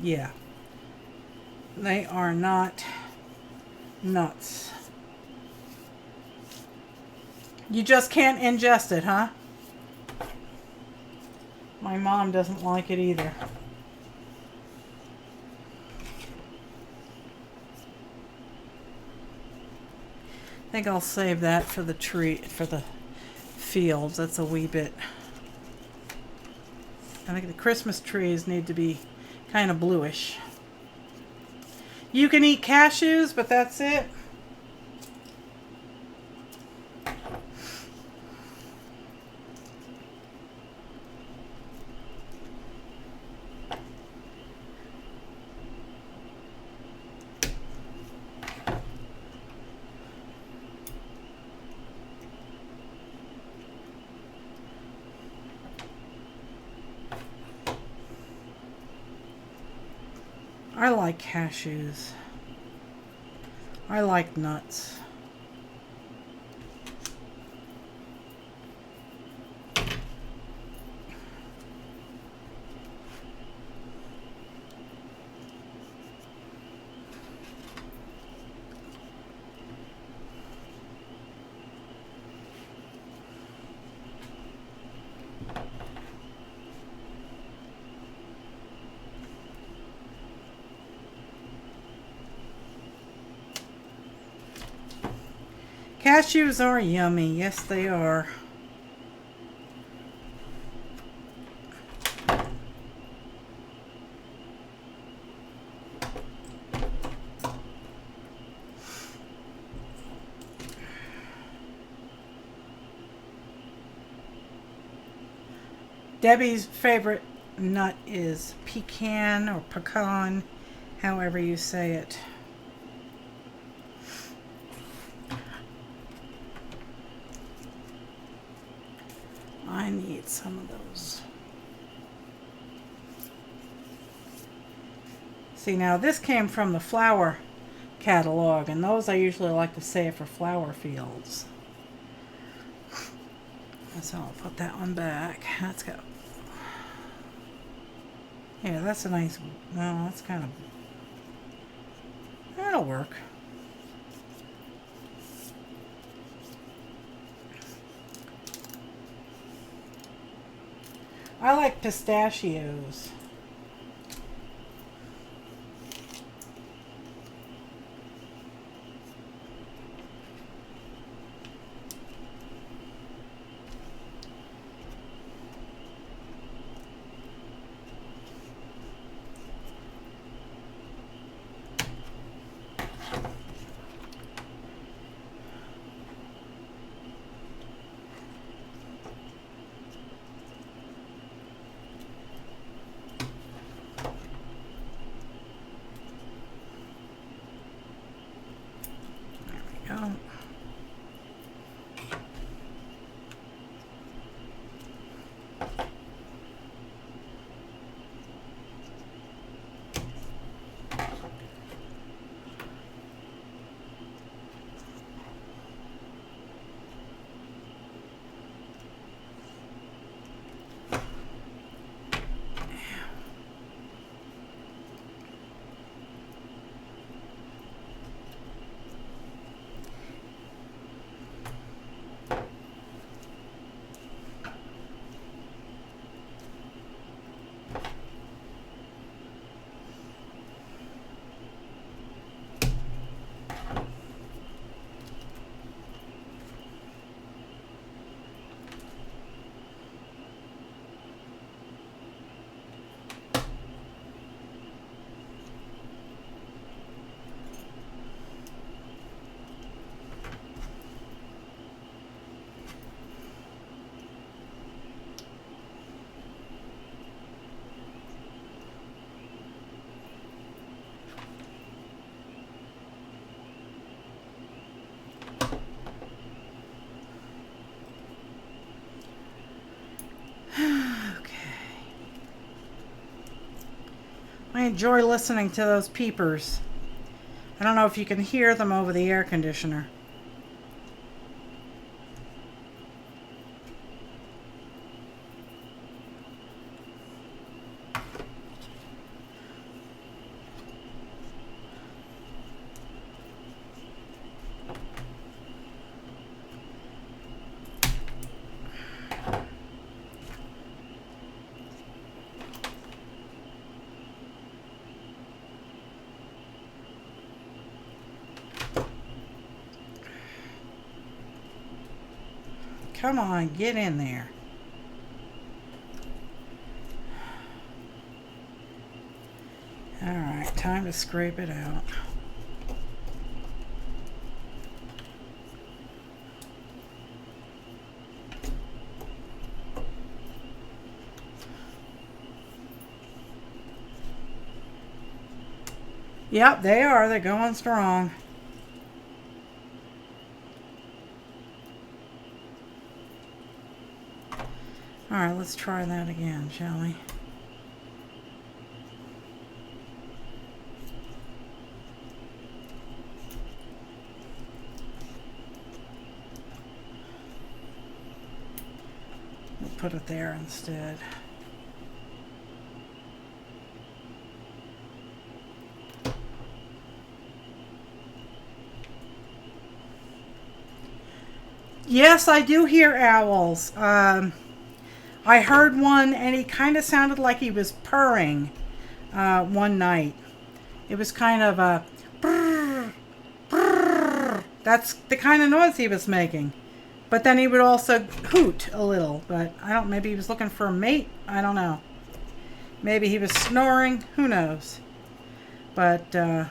yeah, they are not nuts. You just can't ingest it, huh? My mom doesn't like it either. I think I'll save that for the tree, for the fields. That's a wee bit. I think the Christmas trees need to be kind of bluish. You can eat cashews, but that's it. I like cashews. I like nuts. Cashews are yummy. Yes, they are. Debbie's favorite nut is pecan or pecan, however you say it. I need some of those. See, now this came from the flower catalog, and those I usually like to save for flower fields. So I'll put that one back. Let's go. Yeah, that's a nice, well, that's kind of, that'll work. I like pistachios. Go. I enjoy listening to those peepers. I don't know if you can hear them over the air conditioner. Come on, get in there. Alright, time to scrape it out. Yep, they are. They're going strong. Alright, let's try that again, shall we? We'll put it there instead. Yes, I do hear owls. I heard one, and he kind of sounded like he was purring one night. It was kind of a brrr, brrr. That's the kind of noise he was making. But then he would also hoot a little. But I don't. Maybe he was looking for a mate. I don't know. Maybe he was snoring. Who knows? But I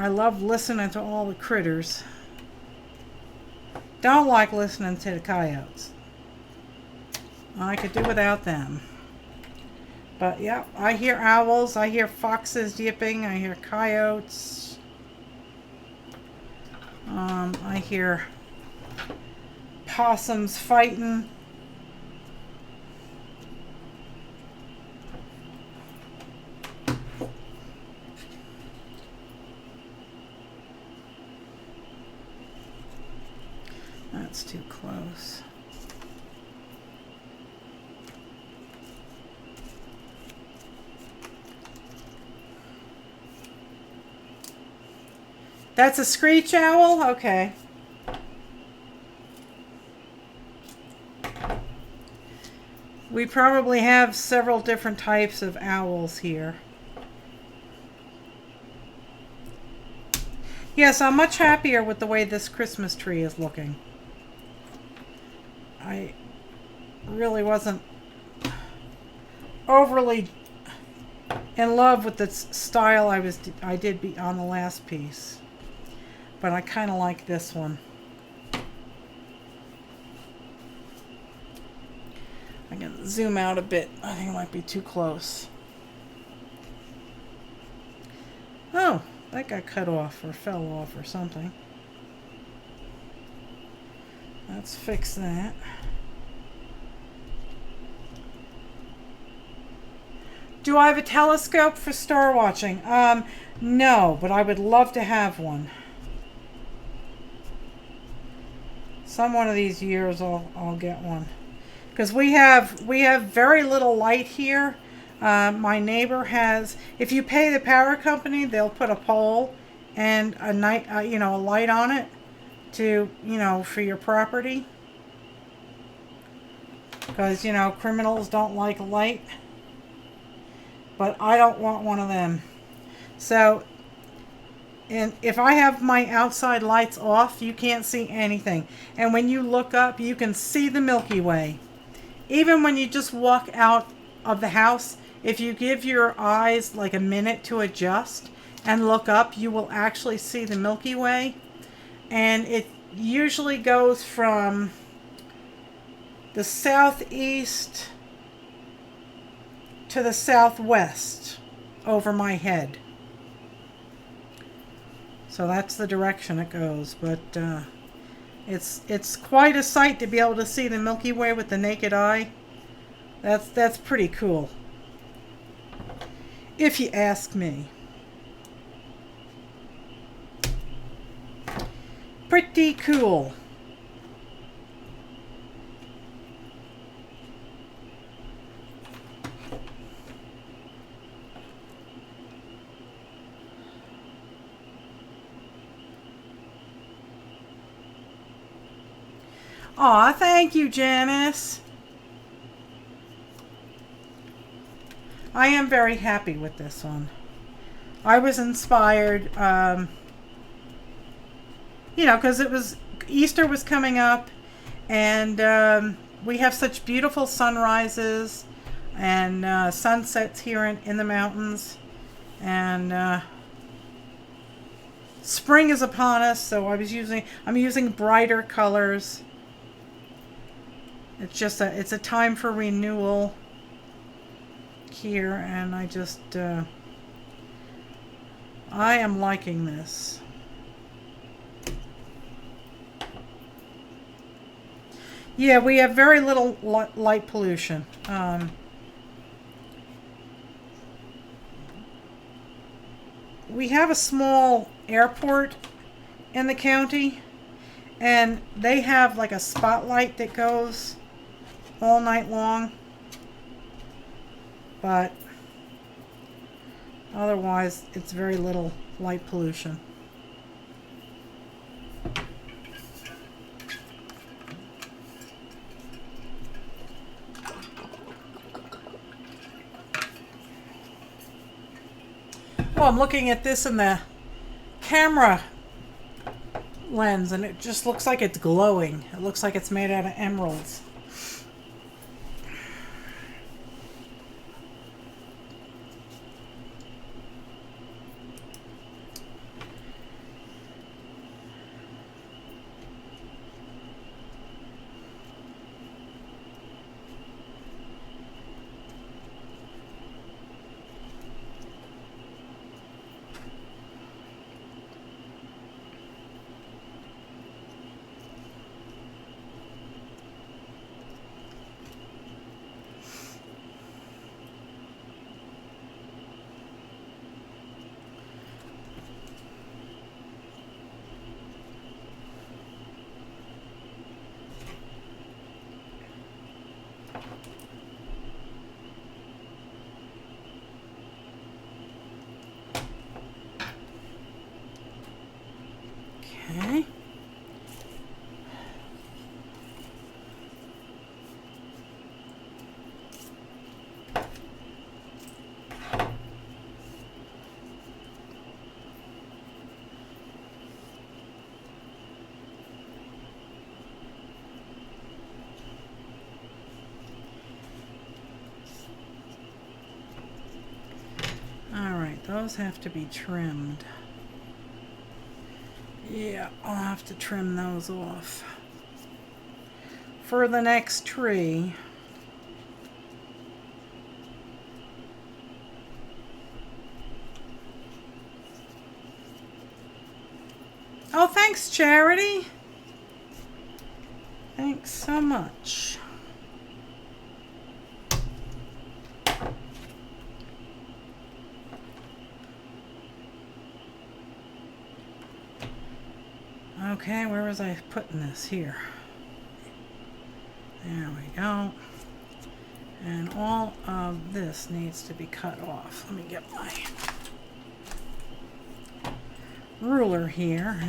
love listening to all the critters. Don't like listening to the coyotes. I could do without them. But yeah, I hear owls, I hear foxes yipping, I hear coyotes. I hear possums fighting. That's too close. That's a screech owl? Okay. We probably have several different types of owls here. Yes, I'm much happier with the way this Christmas tree is looking. I really wasn't overly in love with the style I did on the last piece. But I kind of like this one. I can zoom out a bit. I think it might be too close. Oh, that got cut off or fell off or something. Let's fix that. Do I have a telescope for star watching? No, but I would love to have one. Some one of these years I'll get one. Because we have very little light here. My neighbor has, if you pay the power company, they'll put a pole and a light on it to, for your property. Because, criminals don't like light. But I don't want one of them. So, and if I have my outside lights off, you can't see anything. And when you look up, you can see the Milky Way. Even when you just walk out of the house, if you give your eyes like a minute to adjust and look up, you will actually see the Milky Way. And it usually goes from the southeast to the southwest over my head. So that's the direction it goes. But it's quite a sight to be able to see the Milky Way with the naked eye. That's pretty cool. if you ask me. Pretty cool. Aw, thank you, Janice. I am very happy with this one. I was inspired, you know, because Easter was coming up, and we have such beautiful sunrises and sunsets here in the mountains, and spring is upon us. So I'm using brighter colors. It's a time for renewal here, and I am liking this. Yeah, we have very little light pollution. We have a small airport in the county, and they have like a spotlight that goes all night long, but otherwise it's very little light pollution. Oh, I'm looking at this in the camera lens, and it just looks like it's glowing. It looks like it's made out of emeralds. Okay. All right, those have to be trimmed. Yeah, I'll have to trim those off for the next tree. Oh, thanks, Charity. Thanks so much. Okay, where was I putting this? Here. There we go. And all of this needs to be cut off. Let me get my ruler here.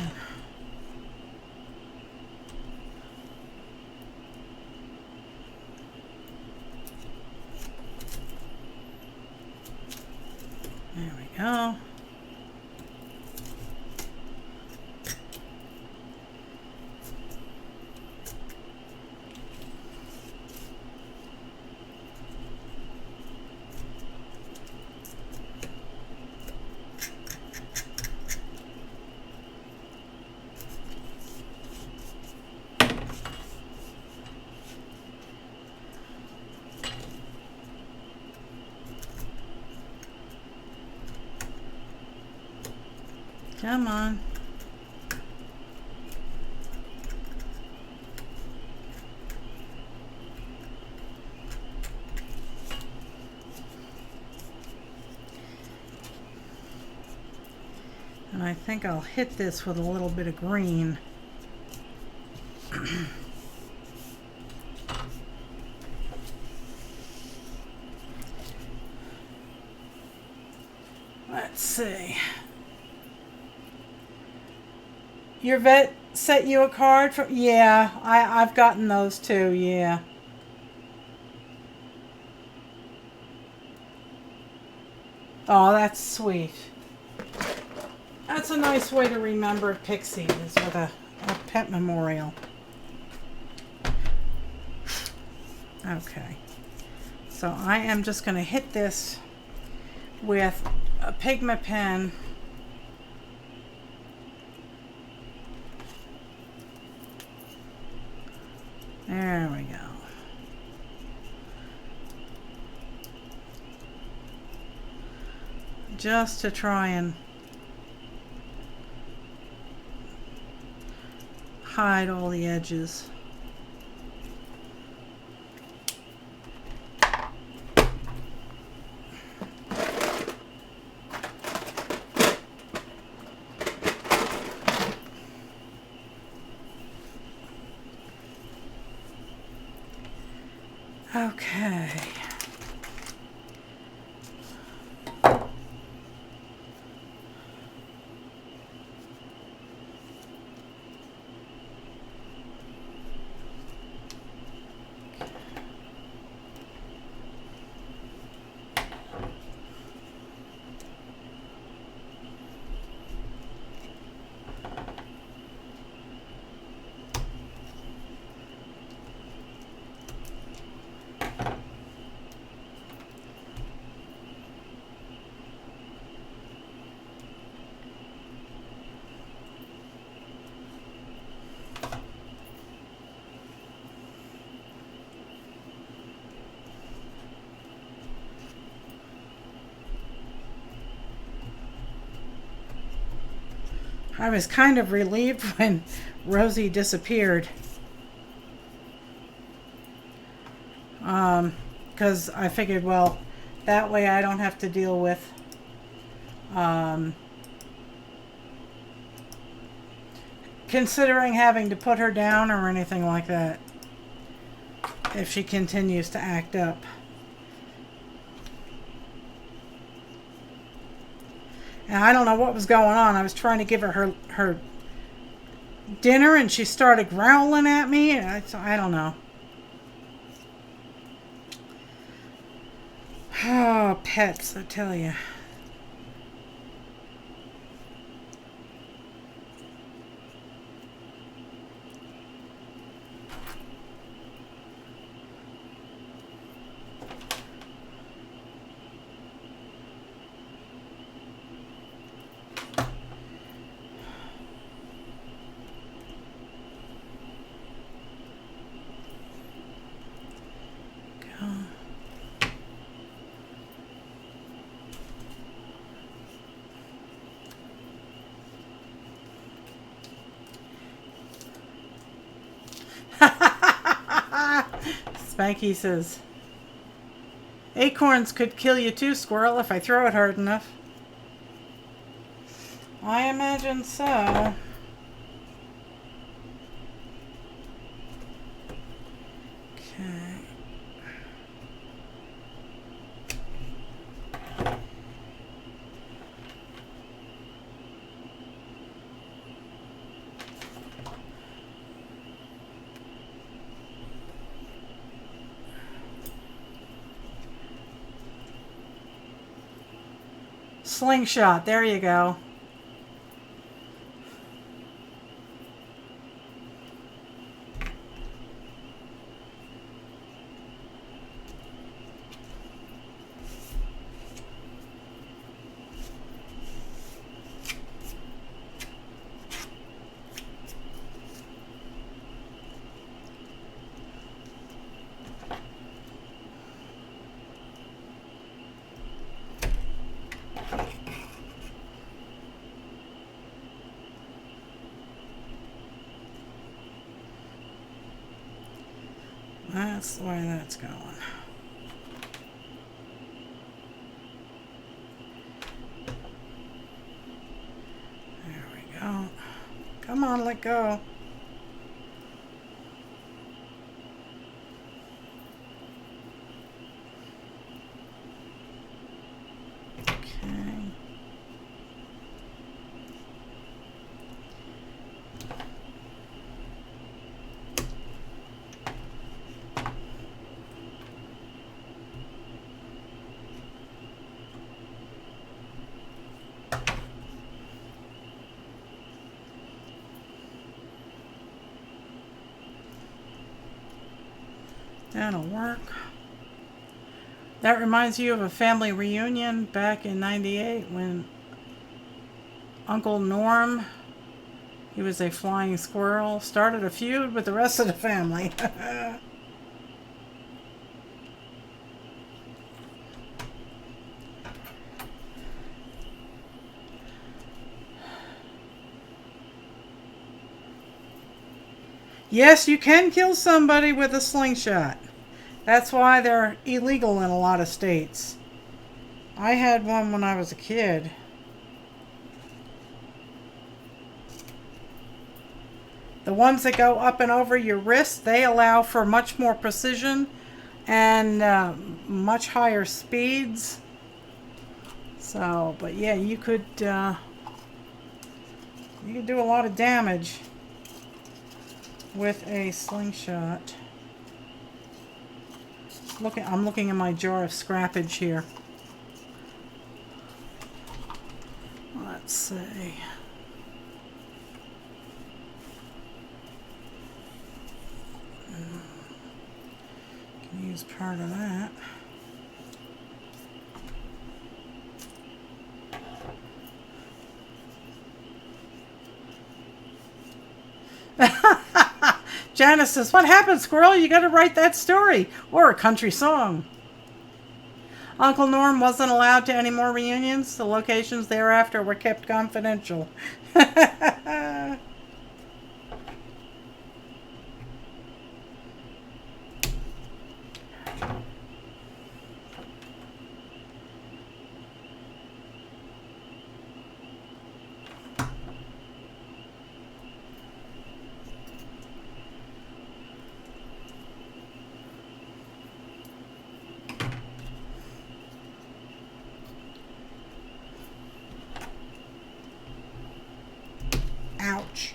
There we go. Come on. And I think I'll hit this with a little bit of green. Let's see. Your vet set you a card for? Yeah, I've gotten those too, yeah. Oh, that's sweet. That's a nice way to remember Pixie, is with a pet memorial. Okay. So I am just going to hit this with a pigment pen. There we go. Just to try and hide all the edges. Okay. I was kind of relieved when Rosie disappeared. Because I figured, well, that way I don't have to deal with considering having to put her down or anything like that if she continues to act up. And I don't know what was going on. I was trying to give her dinner and she started growling at me. I don't know. Oh, pets, I tell you. Spanky says, acorns could kill you too, squirrel, if I throw it hard enough. I imagine so. Okay. Slingshot, there you go. That's the way that's going. Come on, let go. Okay. That'll work. That reminds you of a family reunion back in '98 when Uncle Norm, he was a flying squirrel, started a feud with the rest of the family. Yes, you can kill somebody with a slingshot. That's why they're illegal in a lot of states. I had one when I was a kid. The ones that go up and over your wrist, they allow for much more precision and much higher speeds. So, but yeah, you could do a lot of damage with a slingshot. I'm looking in my jar of scrappage here. Let's see. Can use part of that. Janice says, "What happened, squirrel? You got to write that story or a country song." Uncle Norm wasn't allowed to any more reunions. The locations thereafter were kept confidential. Ouch.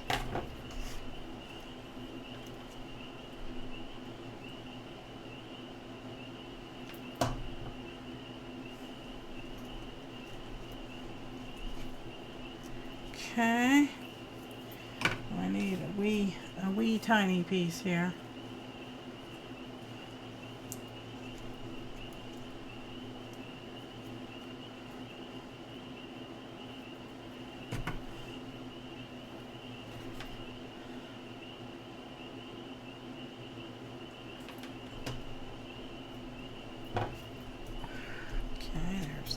Okay. I need a wee tiny piece here.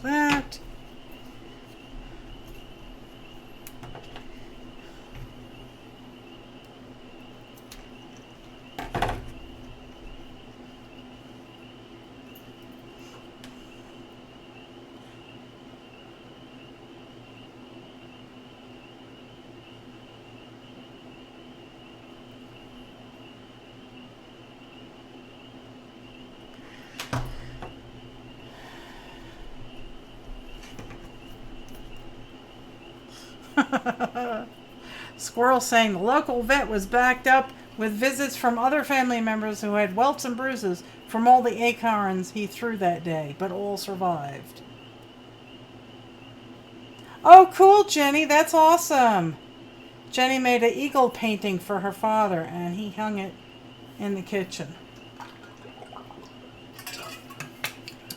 That. Squirrel saying the local vet was backed up with visits from other family members who had welts and bruises from all the acorns he threw that day, but all survived. Oh, cool, Jenny. That's awesome. Jenny made an eagle painting for her father, and he hung it in the kitchen.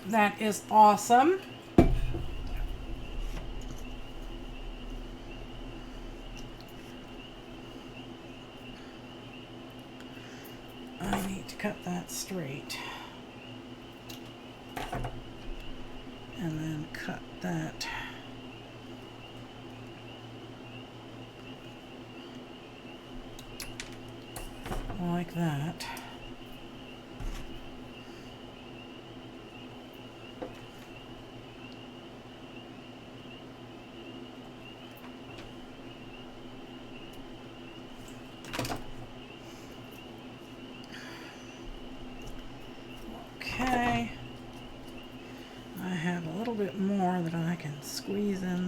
That is awesome. I need to cut that straight. And then cut that. Like that.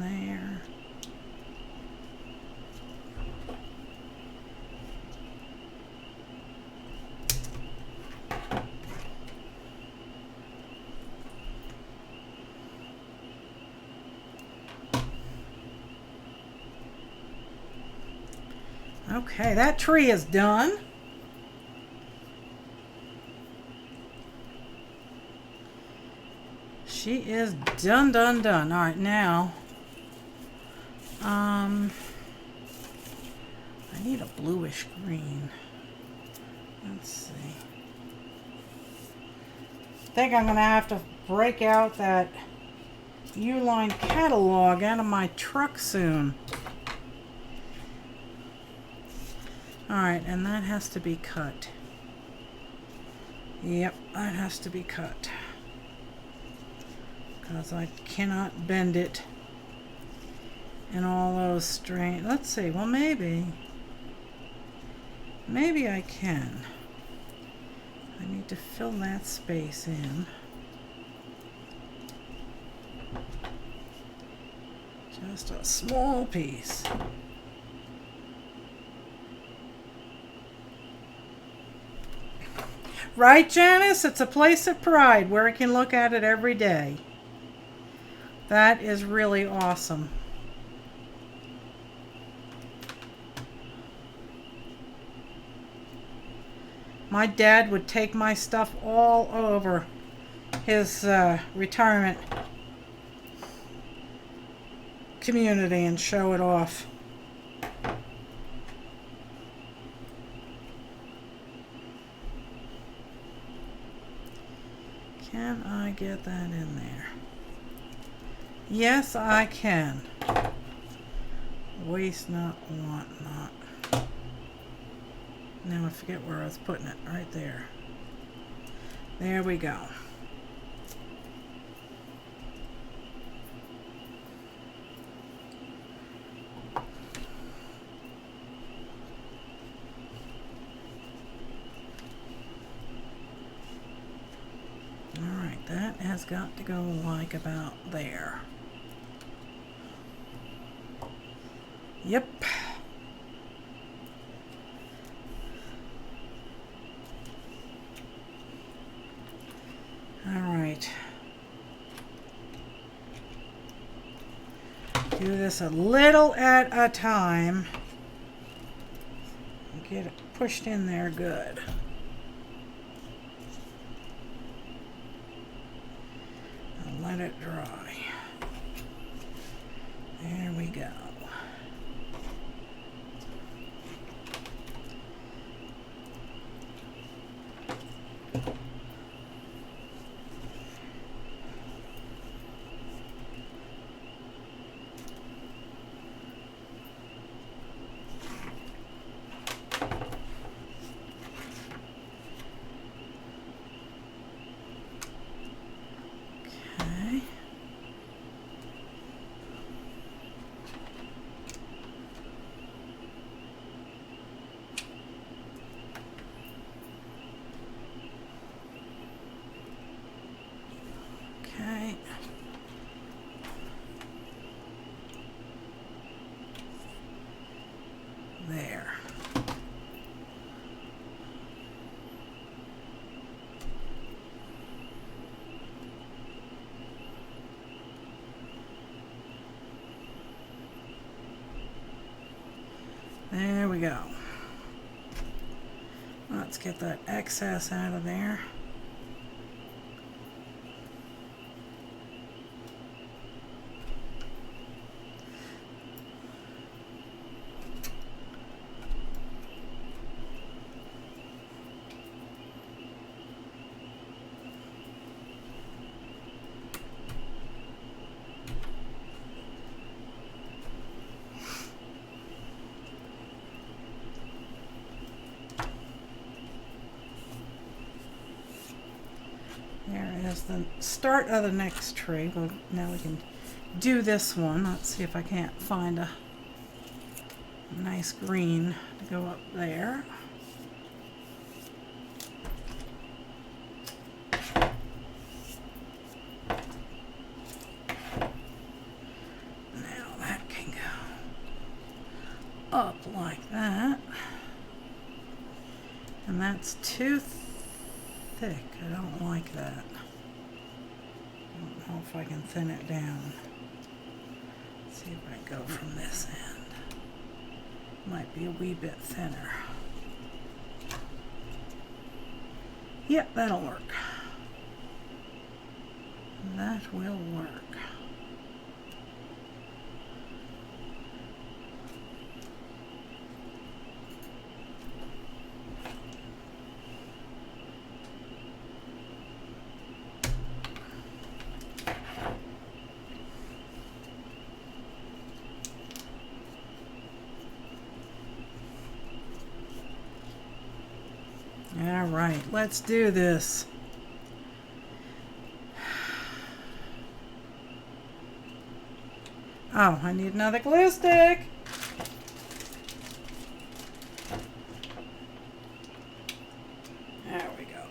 in there. Okay, that tree is done. She is done. All right, now, I need a bluish green. Let's see. I think I'm gonna have to break out that Uline catalog out of my truck soon. All right, and that has to be cut. Yep, that has to be cut. Because I cannot bend it in all those straight. Let's see, well maybe I can. I need to fill that space in. Just a small piece. Right, Janice? It's a place of pride where I can look at it every day. That is really awesome. My dad would take my stuff all over his retirement community and show it off. Can I get that in there? Yes, I can. Waste not, want not. Now I forget where I was putting it. Right there. There we go. Alright, that has got to go like about there. Yep. Alright. Do this a little at a time. Get it pushed in there good. And let it dry. There we go. There. There we go. Let's get that excess out of there. Is the start of the next tree. Well, now we can do this one. Let's see if I can't find a nice green to go up there. up like that. And that's too thick. I don't like that. I don't know if I can thin it down. Let's see if I go from this end. Might be a wee bit thinner. Yep, that'll work. That will work. All right, let's do this. Oh, I need another glue stick. There we go.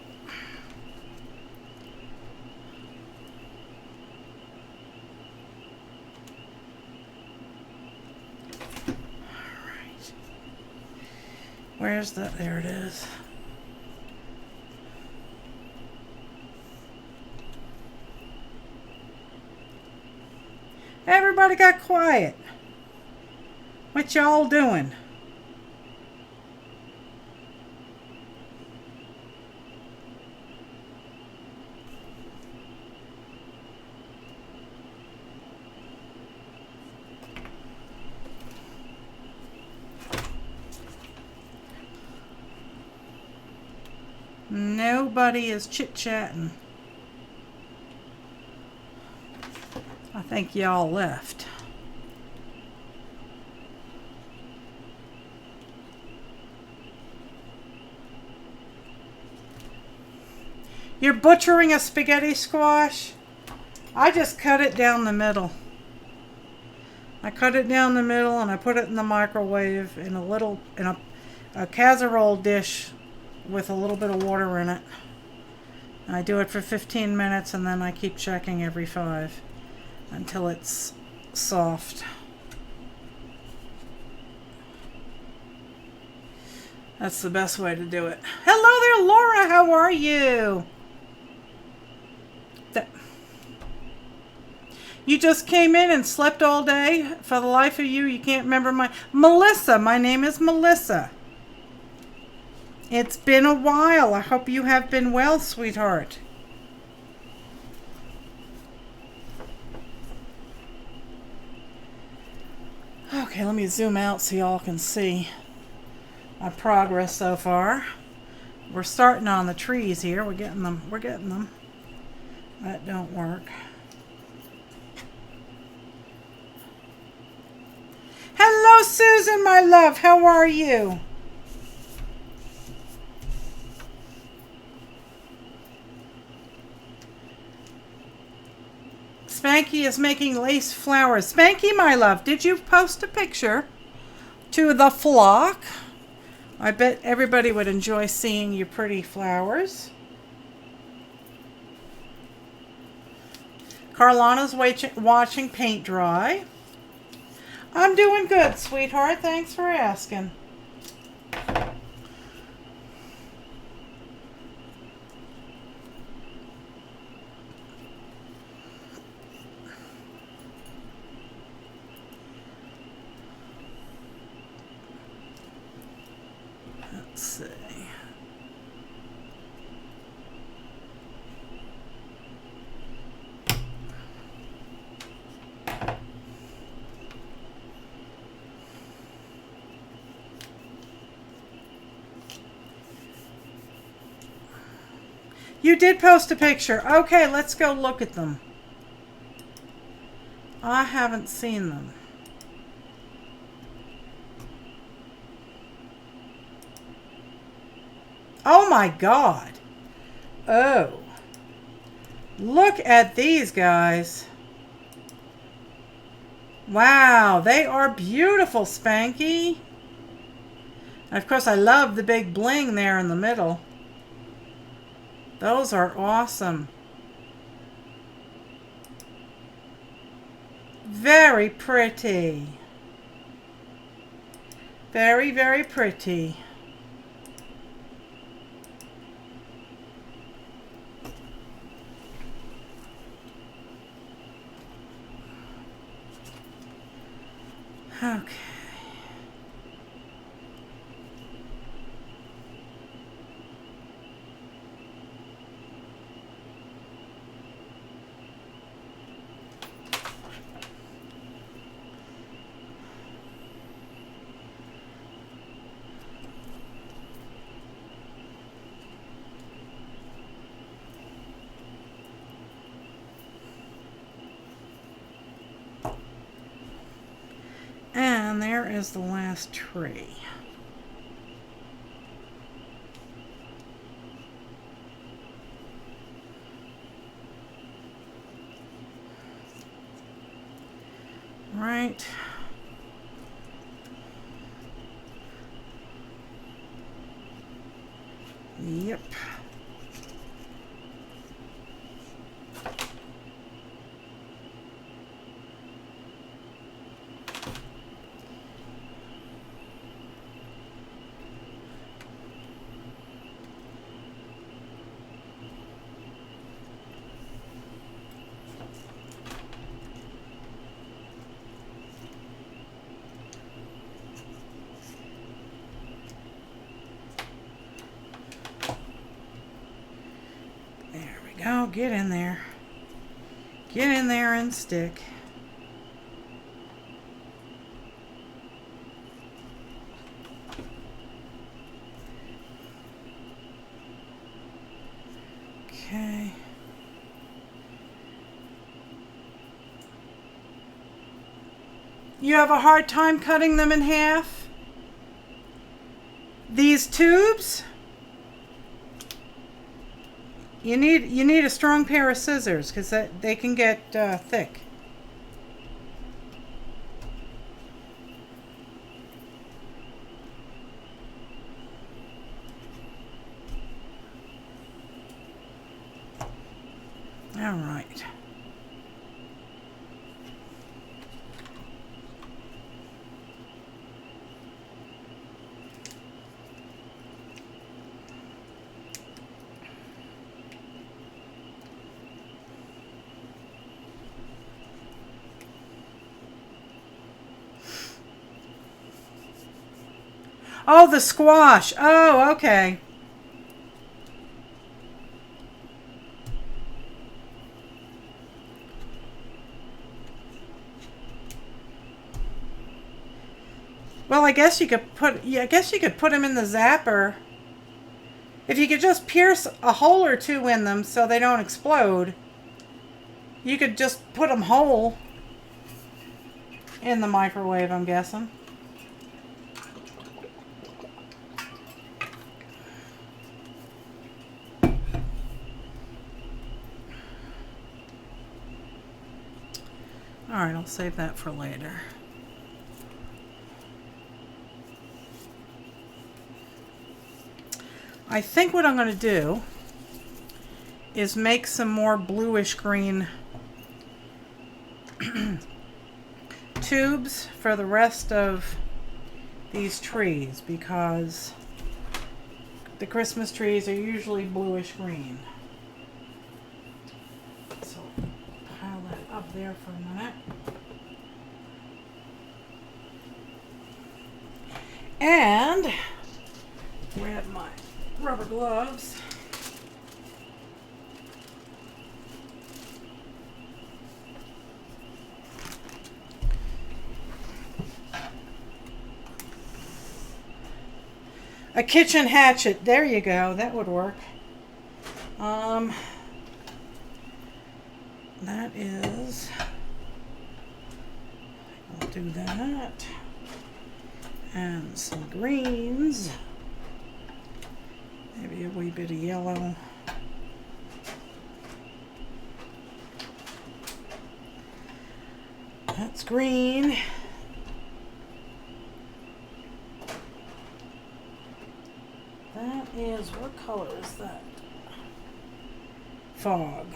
All right. Where's the, there it is. Everybody got quiet. What y'all doing? Nobody is chit-chatting. I think y'all left. You're butchering a spaghetti squash? I just cut it down the middle. I cut it down the middle and I put it in the microwave in a casserole dish with a little bit of water in it. I do it for 15 minutes and then I keep checking every 5 until it's soft. That's the best way to do it. Hello there, Laura. How are you? You just came in and slept all day? For the life of you, you can't remember my... Melissa. My name is Melissa. It's been a while. I hope you have been well, sweetheart. Okay, let me zoom out so y'all can see my progress so far. We're starting on the trees here. We're getting them. We're getting them. That don't work. Hello, Susan, my love. How are you? Spanky is making lace flowers. Spanky, my love, did you post a picture to the flock? I bet everybody would enjoy seeing your pretty flowers. Carlana's watching paint dry. I'm doing good, sweetheart. Thanks for asking. Let's see. You did post a picture. Okay, let's go look at them. I haven't seen them. Oh my God. Oh. Look at these guys. Wow, they are beautiful, Spanky. And of course, I love the big bling there in the middle. Those are awesome. Very pretty. Very, very pretty. Okay. And there is the last tree. Right. Yep. There we go. Get in there. Get in there and stick. Okay. You have a hard time cutting them in half? These tubes? You need a strong pair of scissors because they can get thick. All right. Oh, the squash. Oh, okay. Well, I guess you could put them in the zapper. If you could just pierce a hole or two in them so they don't explode, you could just put them whole in the microwave, I'm guessing. All right, I'll save that for later. I think what I'm going to do is make some more bluish green tubes for the rest of these trees because the Christmas trees are usually bluish green. So pile that up there for a minute. And grab my rubber gloves. A kitchen hatchet. There you go. That would work. That is... I'll do that. And some greens. Maybe a wee bit of yellow. That's green. That is, what color is that? Fog.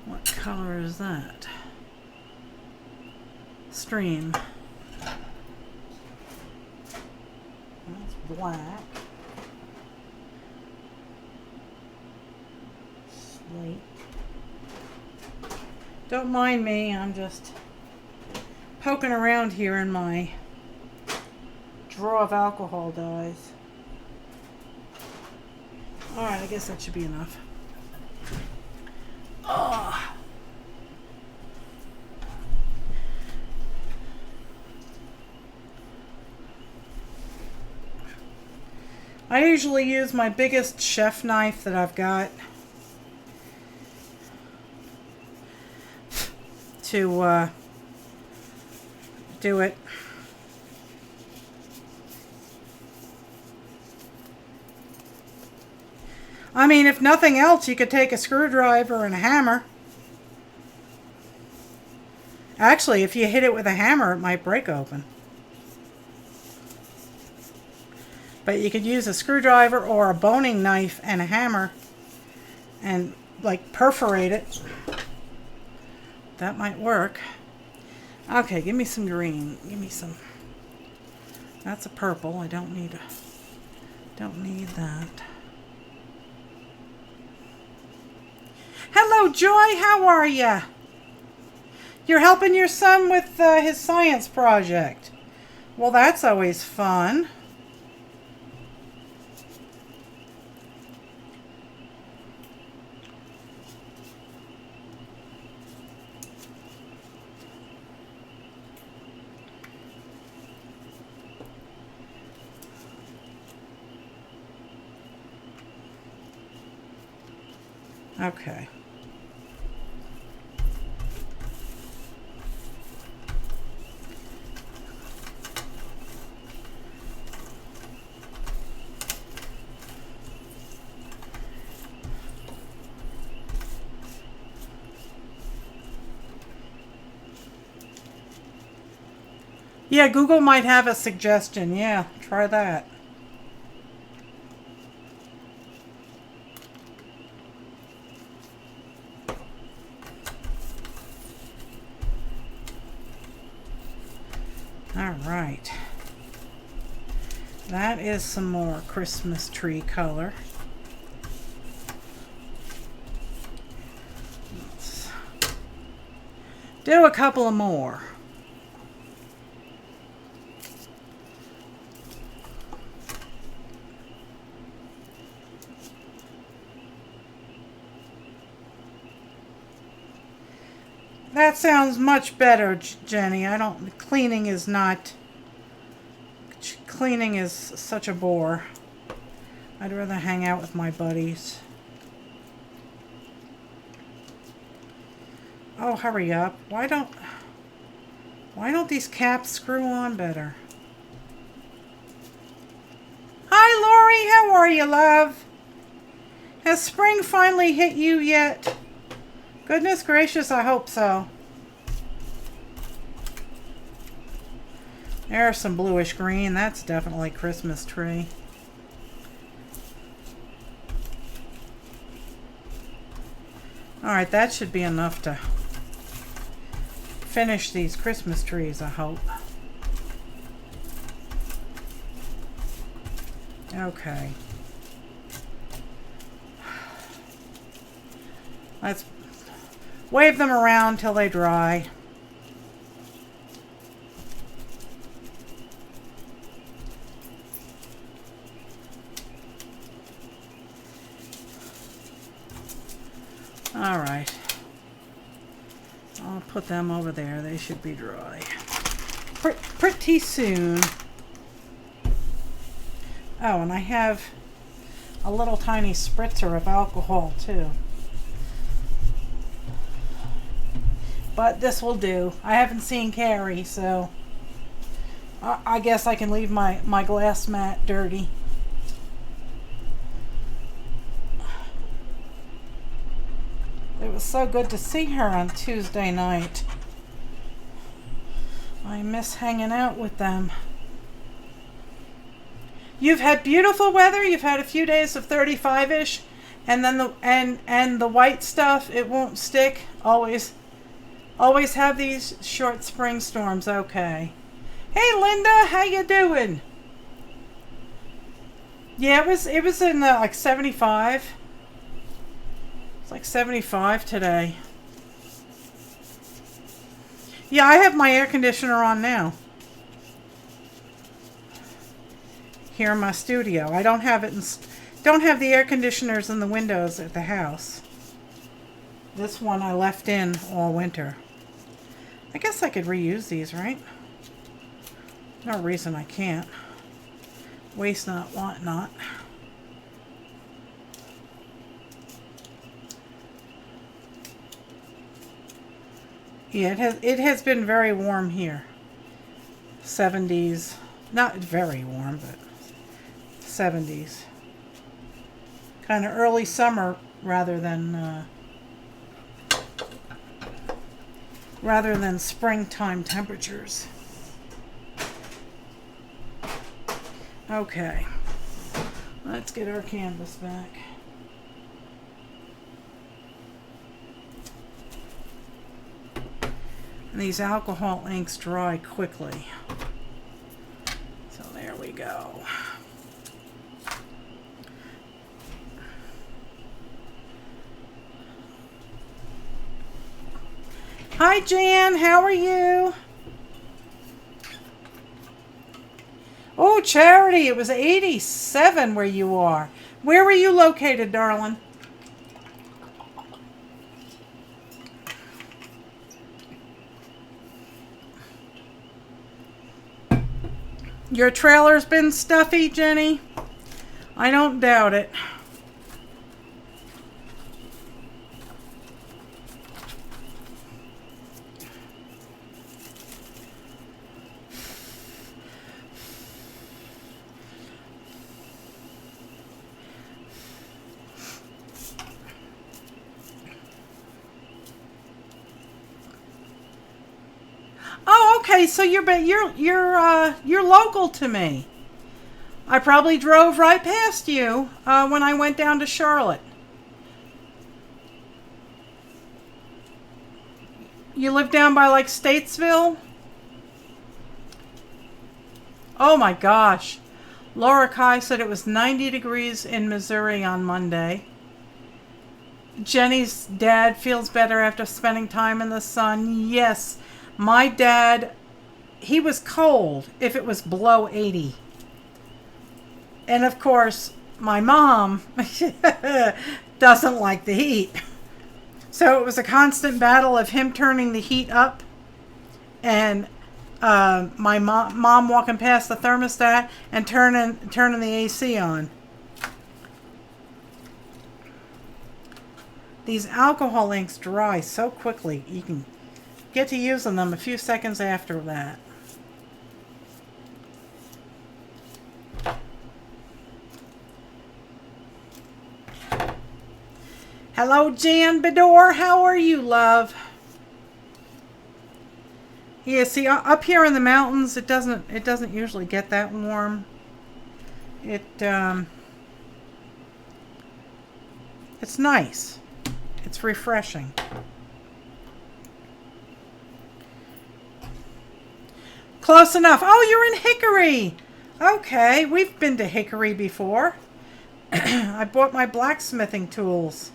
What color is that? stream. That's black. Slate. Don't mind me, I'm just poking around here in my drawer of alcohol dyes. Alright, I guess that should be enough. Oh. I usually use my biggest chef knife that I've got to do it. I mean, if nothing else, you could take a screwdriver and a hammer. Actually, if you hit it with a hammer, it might break open. But you could use a screwdriver or a boning knife and a hammer and like perforate it. That might work. Okay, give me some green. Give me some. That's a purple. I don't need that. Hello, Joy. How are ya? You're helping your son with his science project. Well, that's always fun. Okay. Yeah, Google might have a suggestion. Yeah, try that. All right. That is some more Christmas tree color. Let's do a couple of more. That sounds much better, Jenny. Cleaning is such a bore. I'd rather hang out with my buddies. Oh, hurry up. Why don't these caps screw on better? Hi, Lori. How are you, love? Has spring finally hit you yet? Goodness gracious, I hope so. There's some bluish green. That's definitely Christmas tree. Alright, that should be enough to finish these Christmas trees, I hope. Okay. Let's wave them around till they dry. All right. I'll put them over there. They should be dry pretty soon. Oh, and I have a little tiny spritzer of alcohol too. But this will do. I haven't seen Carrie, so I guess I can leave my glass mat dirty. It was so good to see her on Tuesday night. I miss hanging out with them. You've had beautiful weather. You've had a few days of 35-ish, and then the white stuff, it won't stick. Always Always have these short spring storms. Okay. Hey Linda, how you doing? Yeah, it was in like 75. It's like 75 today. Yeah, I have my air conditioner on now. Here in my studio. I don't have the air conditioners in the windows at the house. This one I left in all winter. I guess I could reuse these, right? No reason I can't. Waste not, want not. Yeah, it has been very warm here. 70s. Not very warm, but 70s. Kind of early summer rather than springtime temperatures. Okay. Let's get our canvas back. And these alcohol inks dry quickly. So there we go. Hi Jan, how are you? Oh, Charity, it was 87 where you are. Where were you located, darling? Your trailer's been stuffy, Jenny? I don't doubt it. Oh, okay. So you're local to me. I probably drove right past you when I went down to Charlotte. You live down by like Statesville? Oh my gosh. Laura Kai said it was 90 degrees in Missouri on Monday. Jenny's dad feels better after spending time in the sun. Yes, my dad, he was cold if it was below 80. And of course, my mom doesn't like the heat. So it was a constant battle of him turning the heat up and my mom walking past the thermostat and turning the AC on. These alcohol inks dry so quickly. You can get to using them a few seconds after that. Hello, Jan Bedore. How are you, love? Yeah, see, up here in the mountains, it doesn't usually get that warm. It's nice. It's refreshing. Close enough. Oh, you're in Hickory. Okay, we've been to Hickory before. I bought my blacksmithing tools.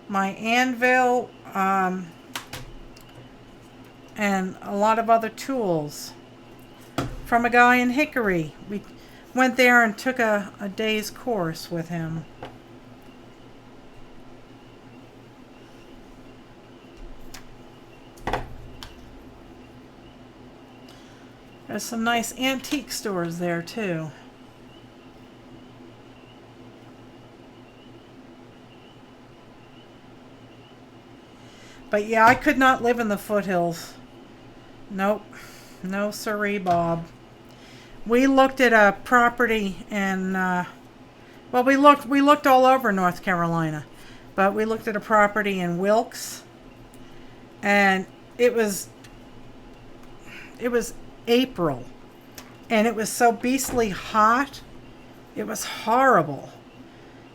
My anvil, and a lot of other tools from a guy in Hickory. We went there and took a day's course with him. There's some nice antique stores there too. But yeah, I could not live in the foothills. Nope. No siree, Bob. We looked at a property in, well, we looked all over North Carolina. But we looked at a property in Wilkes. And it was April. And it was so beastly hot. It was horrible.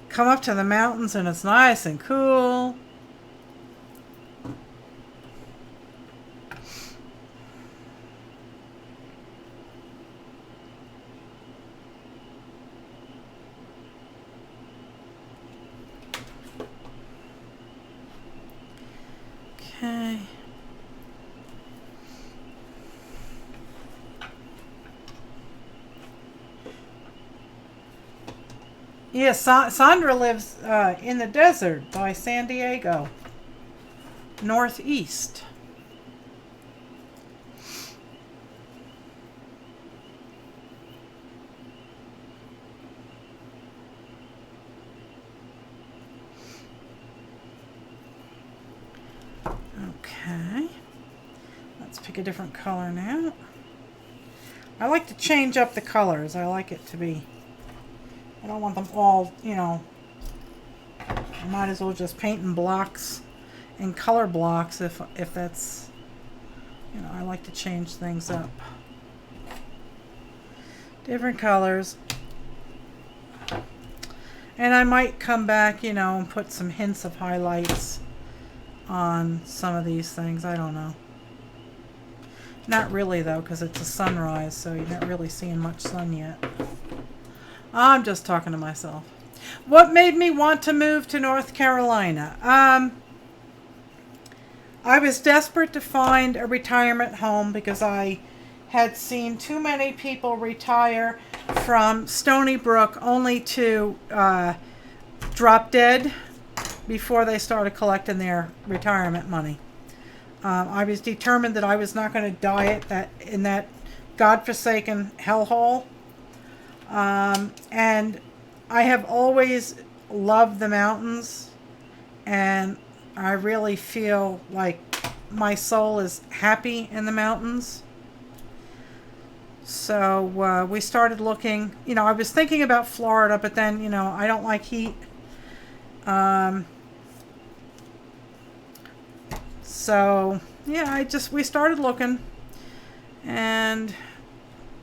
Come up to the mountains and it's nice and cool. Okay. Yes, Sandra lives in the desert by San Diego, northeast. Okay. Let's pick a different color now. I like to change up the colors. I like it to be, I don't want them all, you know, I might as well just paint in blocks and color blocks if that's, you know, I like to change things up. Different colors. And I might come back, you know, and put some hints of highlights on some of these things. I don't know. Not really, though, because it's a sunrise, so you're not really seeing much sun yet. I'm just talking to myself. What made me want to move to North Carolina? I was desperate to find a retirement home because I had seen too many people retire from Stony Brook only to drop dead before they started collecting their retirement money. I was determined that I was not going to die in that godforsaken hellhole. And I have always loved the mountains, and I really feel like my soul is happy in the mountains. So we started looking, you know, I was thinking about Florida, but then, you know, I don't like heat. So yeah, we started looking, and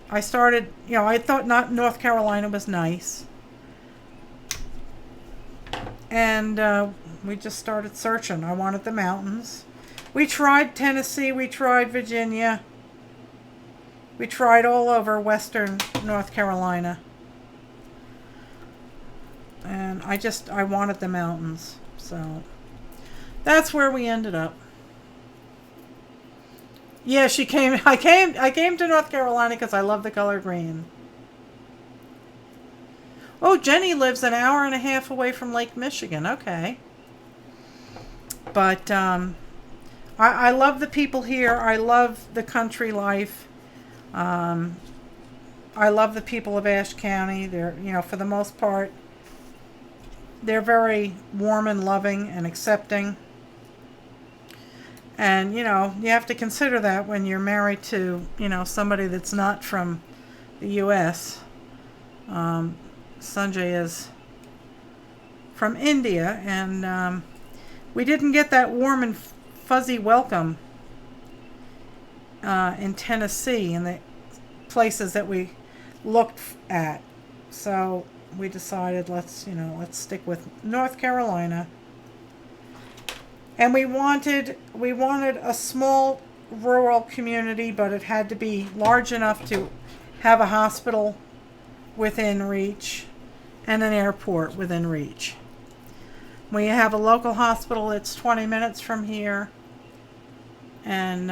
I started, you know, I thought North Carolina was nice, and we just started searching. I wanted the mountains. We tried Tennessee, we tried Virginia, we tried all over western North Carolina, and I wanted the mountains, so that's where we ended up. Yeah, I came to North Carolina because I love the color green. Oh, Jenny lives an hour and a half away from Lake Michigan. Okay. But I love the people here. I love the country life. I love the people of Ashe County. They're, you know, for the most part, they're very warm and loving and accepting. And, you know, you have to consider that when you're married to, you know, somebody that's not from the U.S. Sanjay is from India, and we didn't get that warm and fuzzy welcome in Tennessee in the places that we looked at. So we decided let's stick with North Carolina. And we wanted a small rural community, but it had to be large enough to have a hospital within reach and an airport within reach. We have a local hospital that's 20 minutes from here. And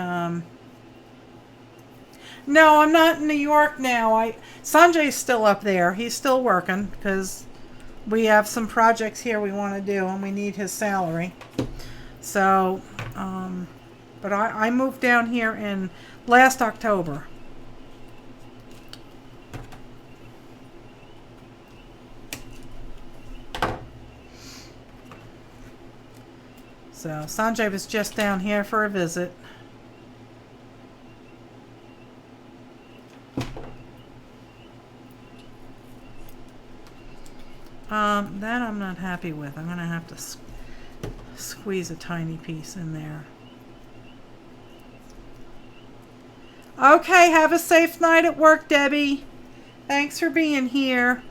no, I'm not in New York now. Sanjay's still up there. He's still working because we have some projects here we want to do, and we need his salary. So, but I moved down here in last October. So Sanjay was just down here for a visit. That I'm not happy with. I'm going to have to squeeze a tiny piece in there. Okay, have a safe night at work, Debbie. Thanks for being here.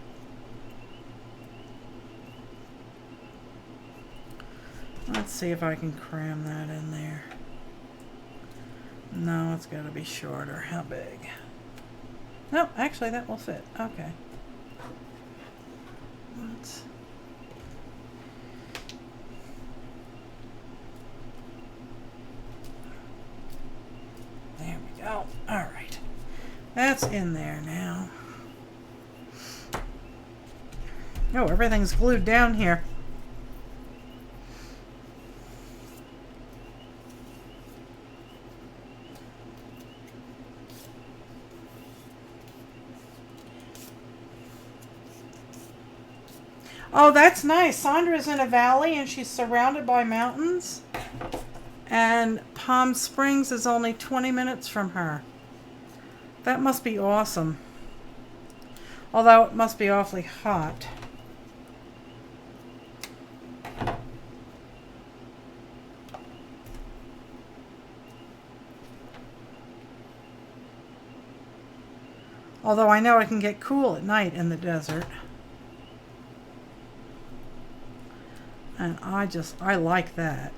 Let's see if I can cram that in there. No, it's got to be shorter. How big? No, actually that will fit. Okay. That's in there now. Oh, everything's glued down here. Oh, that's nice. Sandra's in a valley and she's surrounded by mountains. And Palm Springs is only 20 minutes from her. That must be awesome. Although it must be awfully hot. Although I know it can get cool at night in the desert. And I like that.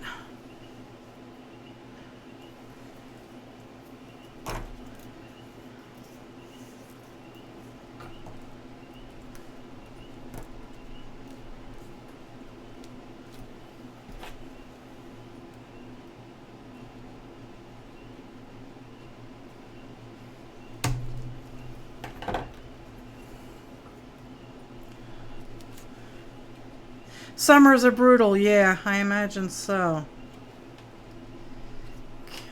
Summers are brutal, yeah, I imagine so.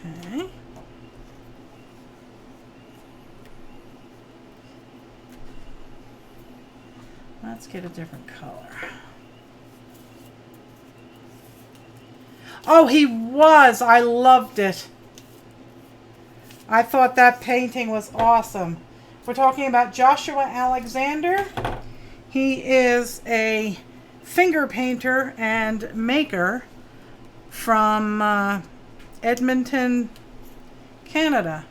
Okay. Let's get a different color. Oh, he was! I loved it. I thought that painting was awesome. We're talking about Joshua Alexander. He is a finger painter and maker from Edmonton, Canada.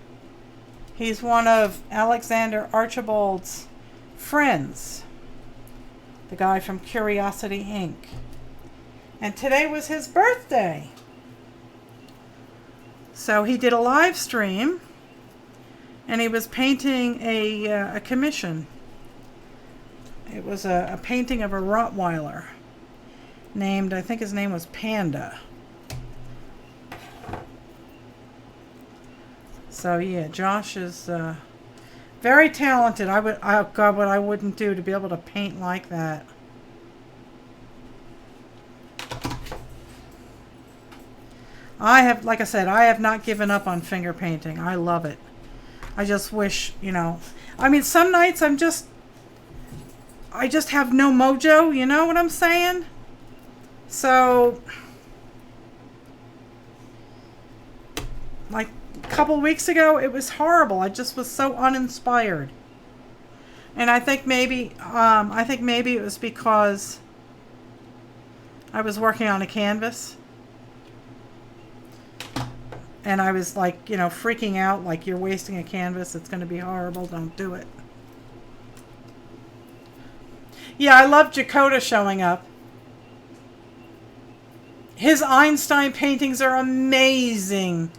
He's one of Alexander Archibald's friends, the guy from Curiosity Inc. And today was his birthday. So he did a live stream and he was painting a commission. It was a painting of a Rottweiler named, I think his name was Panda. So yeah, Josh is very talented. Oh God, what I wouldn't do to be able to paint like that. I have, like I said, I have not given up on finger painting. I love it. I just wish, you know, I mean, some nights I just have no mojo, you know what I'm saying? So, like a couple weeks ago, it was horrible. I just was so uninspired. And I think maybe it was because I was working on a canvas. And I was like, you know, freaking out, like, you're wasting a canvas. It's going to be horrible. Don't do it. Yeah, I love Jakota showing up. His Einstein paintings are amazing.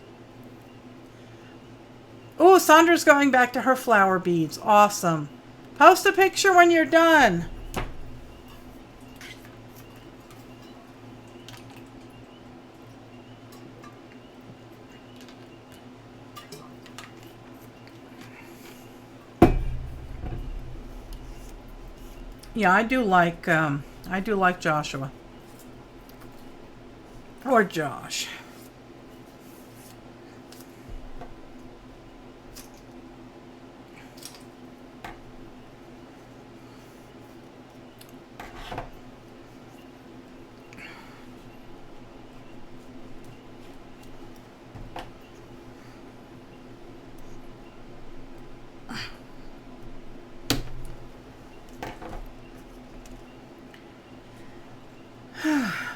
Oh, Sandra's going back to her flower beads. Awesome. Post a picture when you're done. Yeah, I do like Joshua. Or Josh.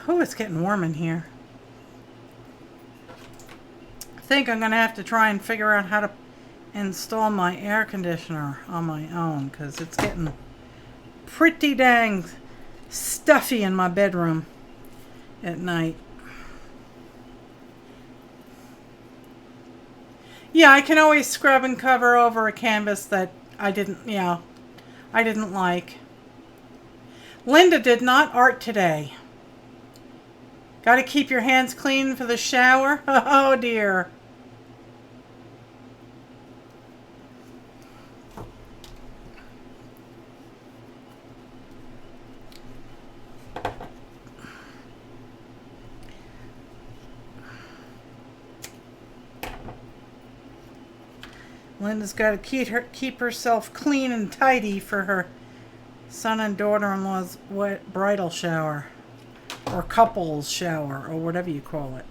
Oh, it's getting warm in here. I think I'm going to have to try and figure out how to install my air conditioner on my own, because it's getting pretty dang stuffy in my bedroom at night. Yeah, I can always scrub and cover over a canvas that I didn't like. Linda did not art today. Got to keep your hands clean for the shower? Oh dear. Linda's got to keep herself clean and tidy for her son and daughter-in-law's bridal shower. Or couples shower, or whatever you call it.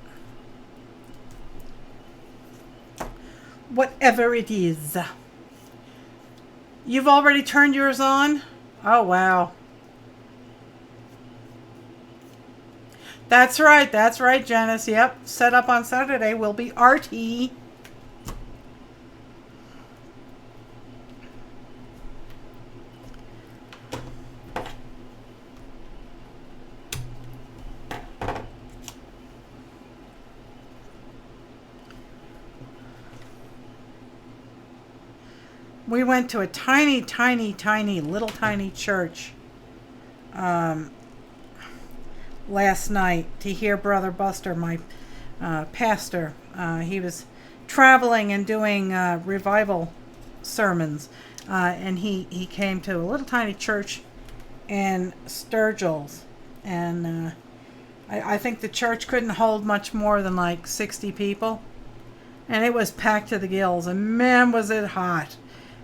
Whatever it is. You've already turned yours on? Oh, wow. That's right, Janice. Yep, set up on Saturday will be arty. We went to a tiny little church last night to hear Brother Buster, my pastor. He was traveling and doing revival sermons, and he came to a little tiny church in Sturgill's, and I think the church couldn't hold much more than like 60 people, and it was packed to the gills, and man was it hot.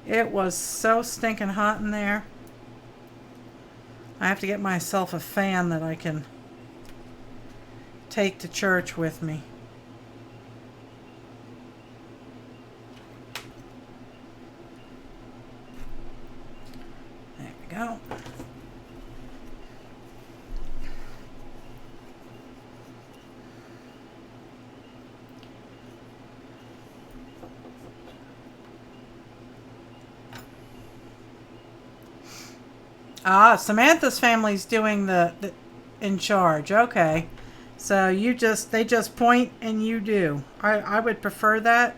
It was so stinking hot in there. I have to get myself a fan that I can take to church with me. There we go. Ah, Samantha's family's doing the in charge. Okay. So they just point and you do. I would prefer that.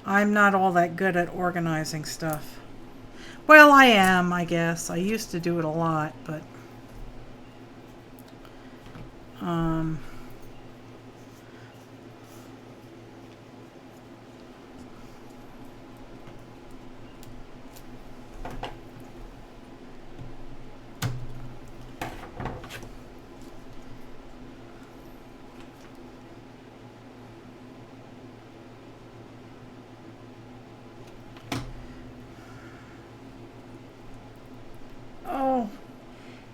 I'm not all that good at organizing stuff. Well, I am, I guess. I used to do it a lot, but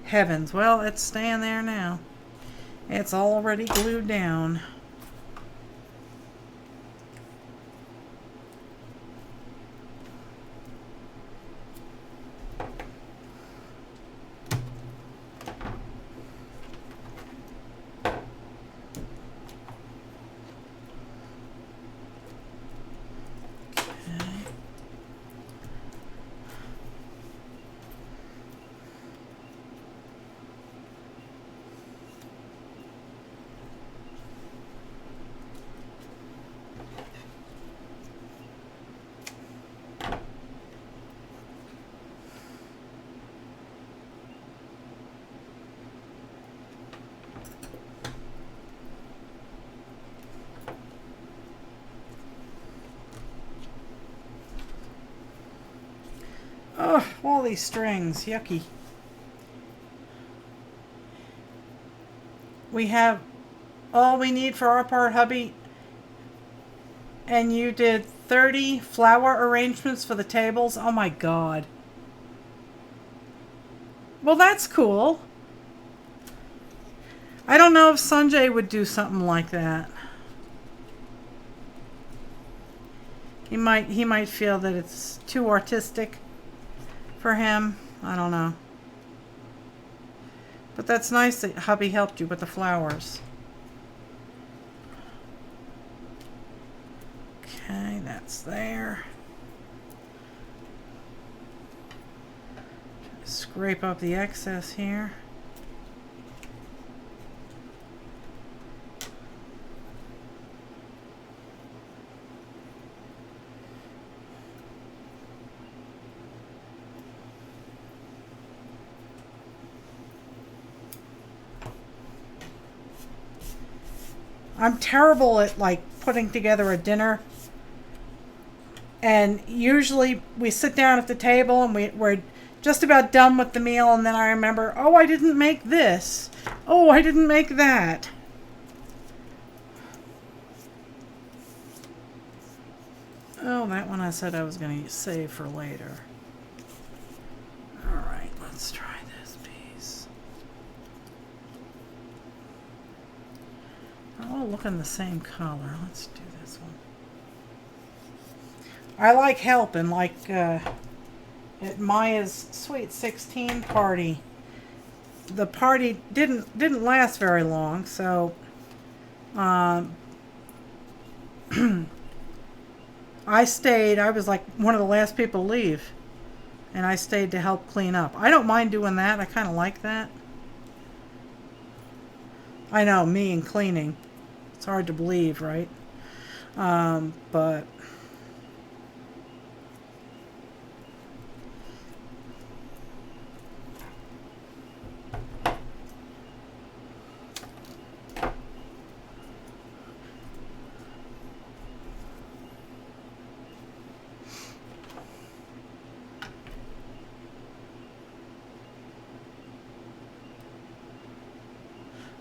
heavens. Well, it's staying there now. It's already glued down. Oh, all these strings. Yucky. We have all we need for our part, hubby. And you did 30 flower arrangements for the tables? Oh my god. Well, that's cool. I don't know if Sanjay would do something like that. He might feel that it's too artistic for him. I don't know. But that's nice that hubby helped you with the flowers. Okay, that's there. Scrape up the excess here. I'm terrible at like putting together a dinner, and usually we sit down at the table and we're just about done with the meal, and then I remember, oh, I didn't make this. Oh, I didn't make that. Oh, that one I said I was going to save for later. All right, let's try this piece. They're all looking the same color. Let's do this one. I like helping, like at Maya's Sweet 16 party. The party didn't last very long, so I stayed. I was like one of the last people to leave, and I stayed to help clean up. I don't mind doing that. I kind of like that. I know, me and cleaning. It's hard to believe, right? But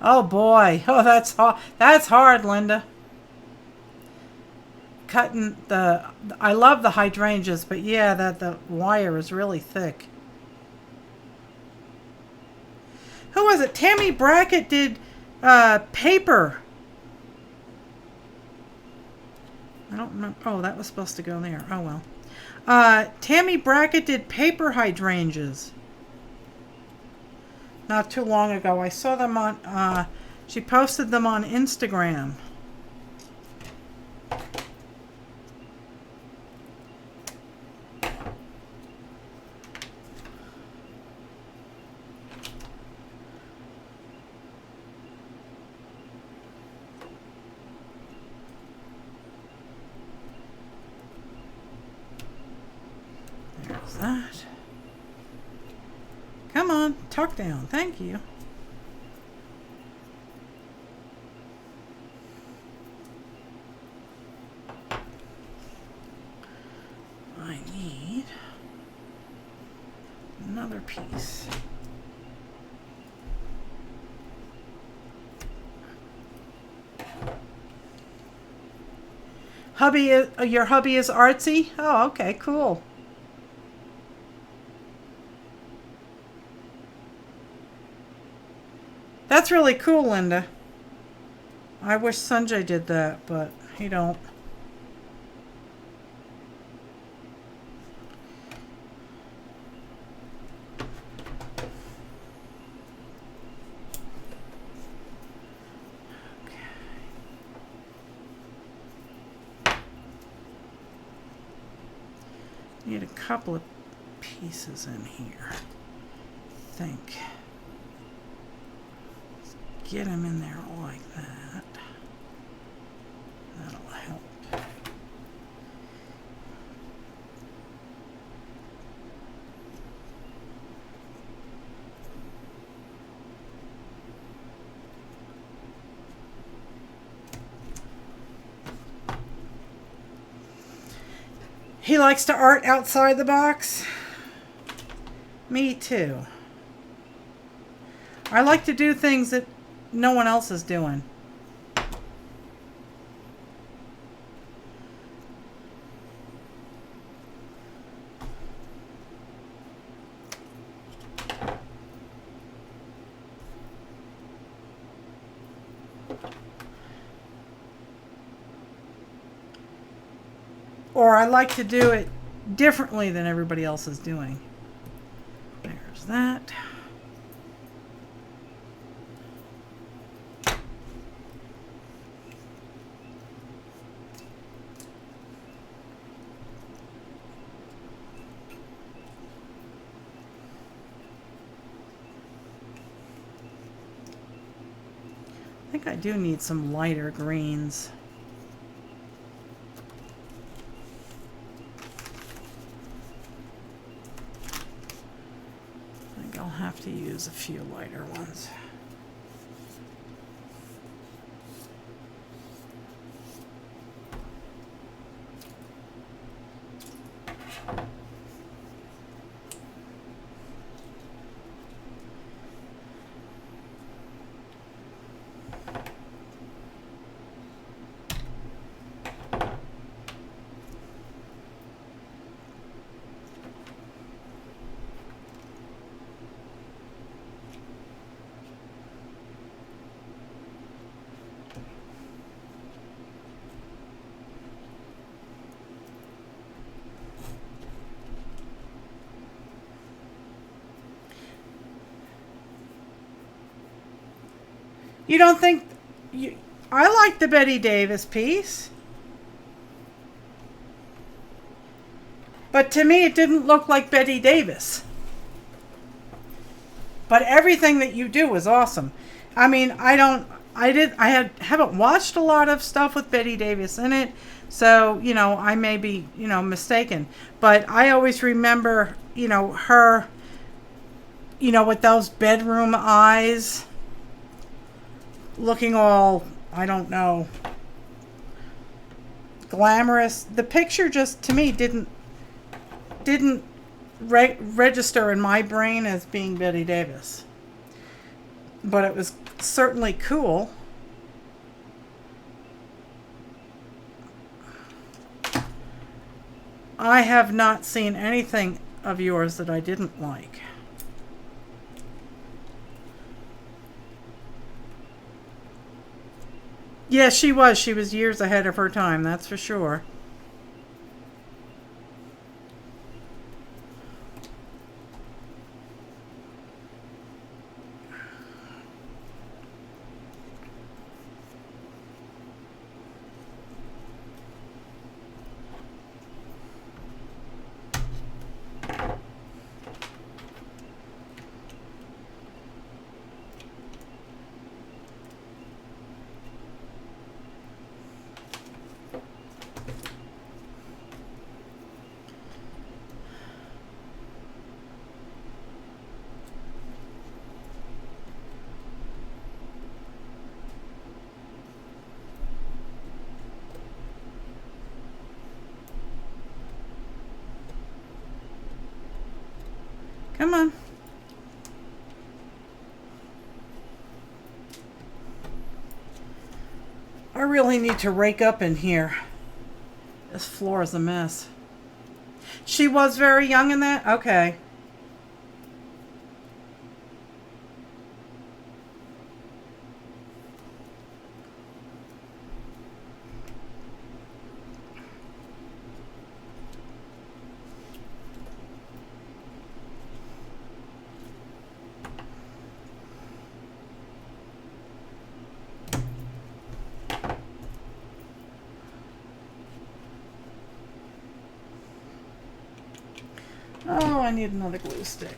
oh boy, oh that's hard. That's hard, Linda. Cutting the, I love the hydrangeas, but yeah, that the wire is really thick. Who was it? Tammy Brackett did paper. I don't remember. Oh, that was supposed to go there. Oh well. Tammy Brackett did paper hydrangeas not too long ago. I saw them on, she posted them on Instagram. There's that. Come on, tuck down. Thank you. I need another piece. Hubby, your hubby is artsy? Oh, okay, cool. That's really cool, Linda. I wish Sanjay did that, but he don't. Need a couple of pieces in here, I think. Get them in there like that. That'll help. He likes to art outside the box. Me too. I like to do things that no one else is doing. Or I like to do it differently than everybody else is doing. There's that. I think I do need some lighter greens. I think I'll have to use a few lighter ones. You don't think... I like the Betty Davis piece. But to me, it didn't look like Betty Davis. But everything that you do is awesome. I mean, haven't watched a lot of stuff with Betty Davis in it, so, you know, I may be, you know, mistaken. But I always remember, you know, her, you know, with those bedroom eyes, looking all, I don't know, glamorous. The picture just, to me, didn't register in my brain as being Betty Davis. But it was certainly cool. I have not seen anything of yours that I didn't like. Yeah, she was. She was years ahead of her time, that's for sure. Come on. I really need to rake up in here. This floor is a mess. She was very young in that? Okay. Oh, I need another glue stick.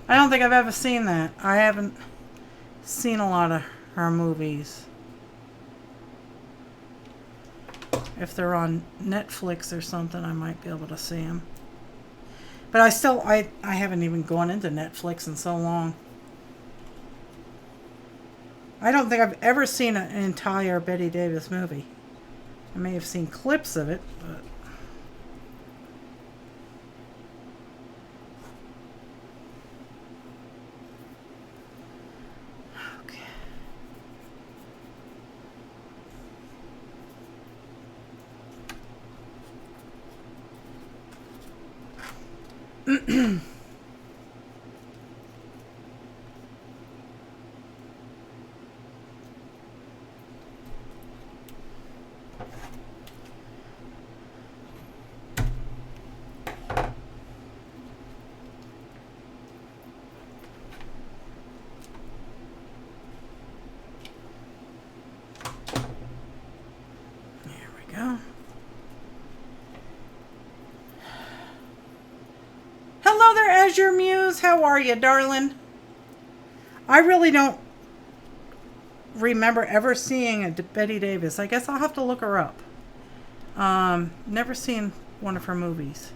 I don't think I've ever seen that. I haven't seen a lot of her movies. If they're on Netflix or something, I might be able to see them. But I haven't even gone into Netflix in so long. I don't think I've ever seen an entire Betty Davis movie. I may have seen clips of it, but... Okay. Hello there, Azure Muse. How are you, darling? I really don't remember ever seeing a Betty Davis. I guess I'll have to look her up. Never seen one of her movies.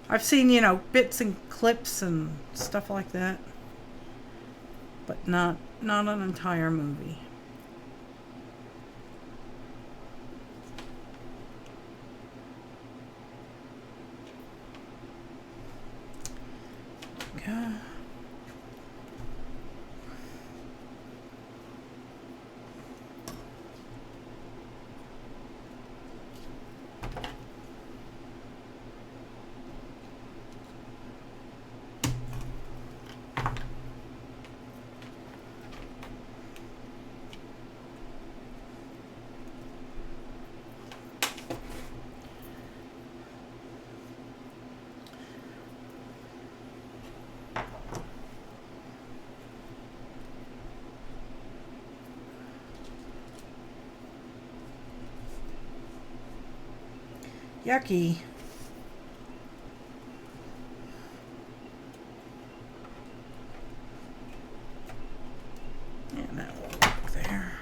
I've seen, you know, bits and clips and stuff like that, but not an entire movie. Okay. Yucky. And that will work there.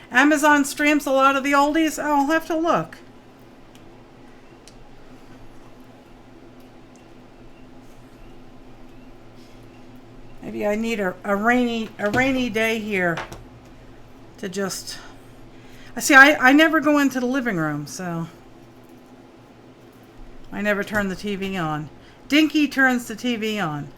Amazon streams a lot of the oldies? Oh, I'll have to look. Maybe I need a rainy day here to just... See, I never go into the living room, so I never turn the TV on. Dinky turns the TV on.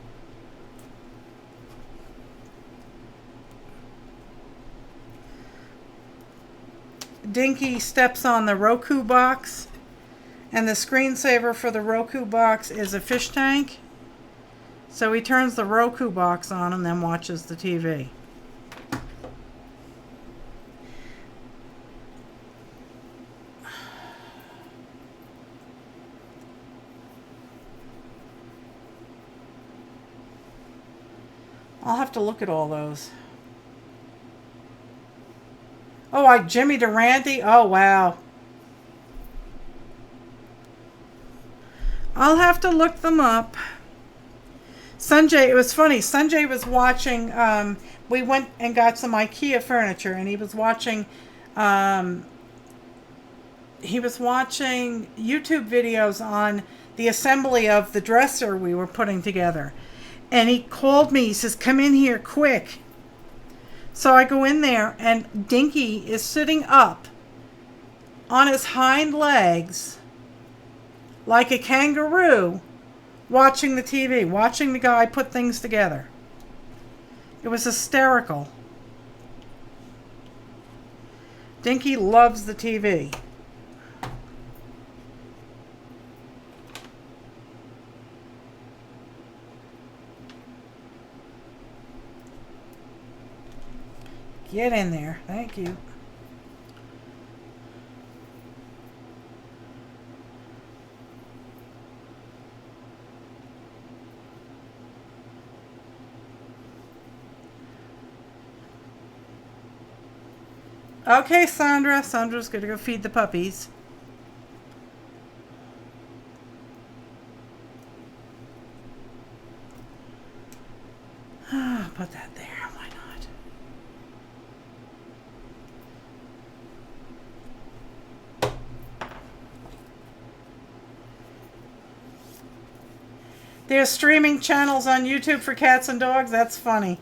Dinky steps on the Roku box, and the screensaver for the Roku box is a fish tank. So he turns the Roku box on and then watches the TV. I'll have to look at all those. Oh, like Jimmy Durante? Oh, wow. I'll have to look them up. Sanjay, it was funny. Sanjay was watching, we went and got some IKEA furniture, and he was watching YouTube videos on the assembly of the dresser we were putting together. And he called me. He says, "Come in here quick." So I go in there, and Dinky is sitting up on his hind legs like a kangaroo, watching the TV, watching the guy put things together. It was hysterical. Dinky loves the TV. Get in there. Thank you. Okay, Sandra. Sandra's going to go feed the puppies. Put that there. Why not? There's streaming channels on YouTube for cats and dogs. That's funny.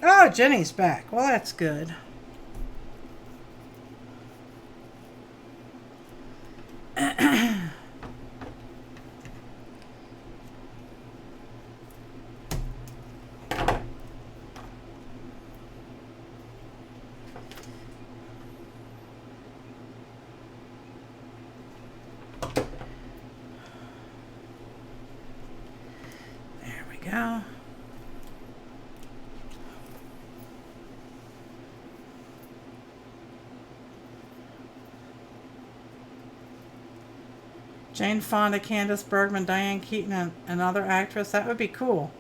Oh, Jenny's back. Well, that's good. There we go. Jane Fonda, Candace Bergman, Diane Keaton, and another actress. That would be cool.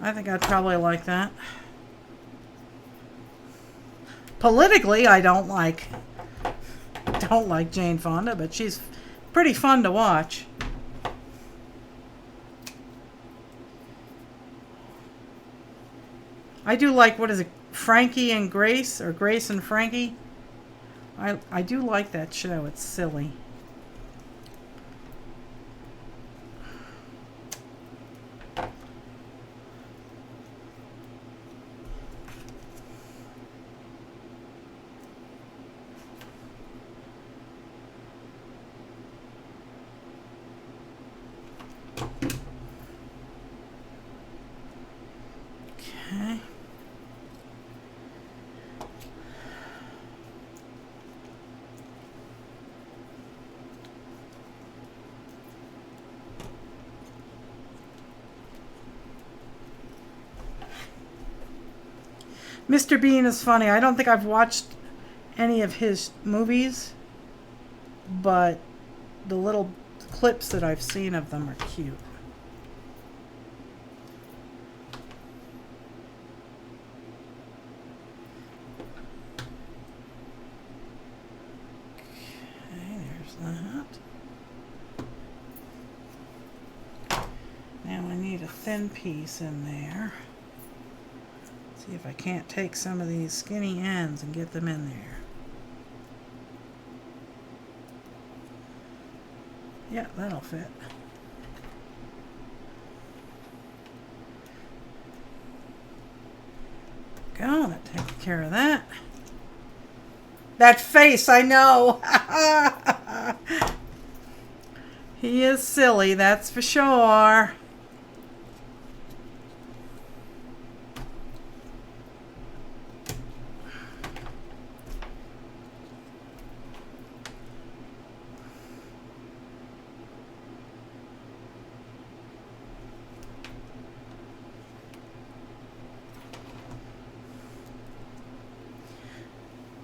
I think I'd probably like that. Politically, I don't like Jane Fonda, but she's pretty fun to watch. I do like, what is it, Frankie and Grace, or Grace and Frankie? I do like that show. It's silly. Okay. Mr. Bean is funny. I don't think I've watched any of his movies, but the little clips that I've seen of them are cute. Okay, there's that. Now I need a thin piece in there. See if I can't take some of these skinny ends and get them in there. Yeah, that'll fit. Go, that takes care of that. That face, I know. He is silly, that's for sure.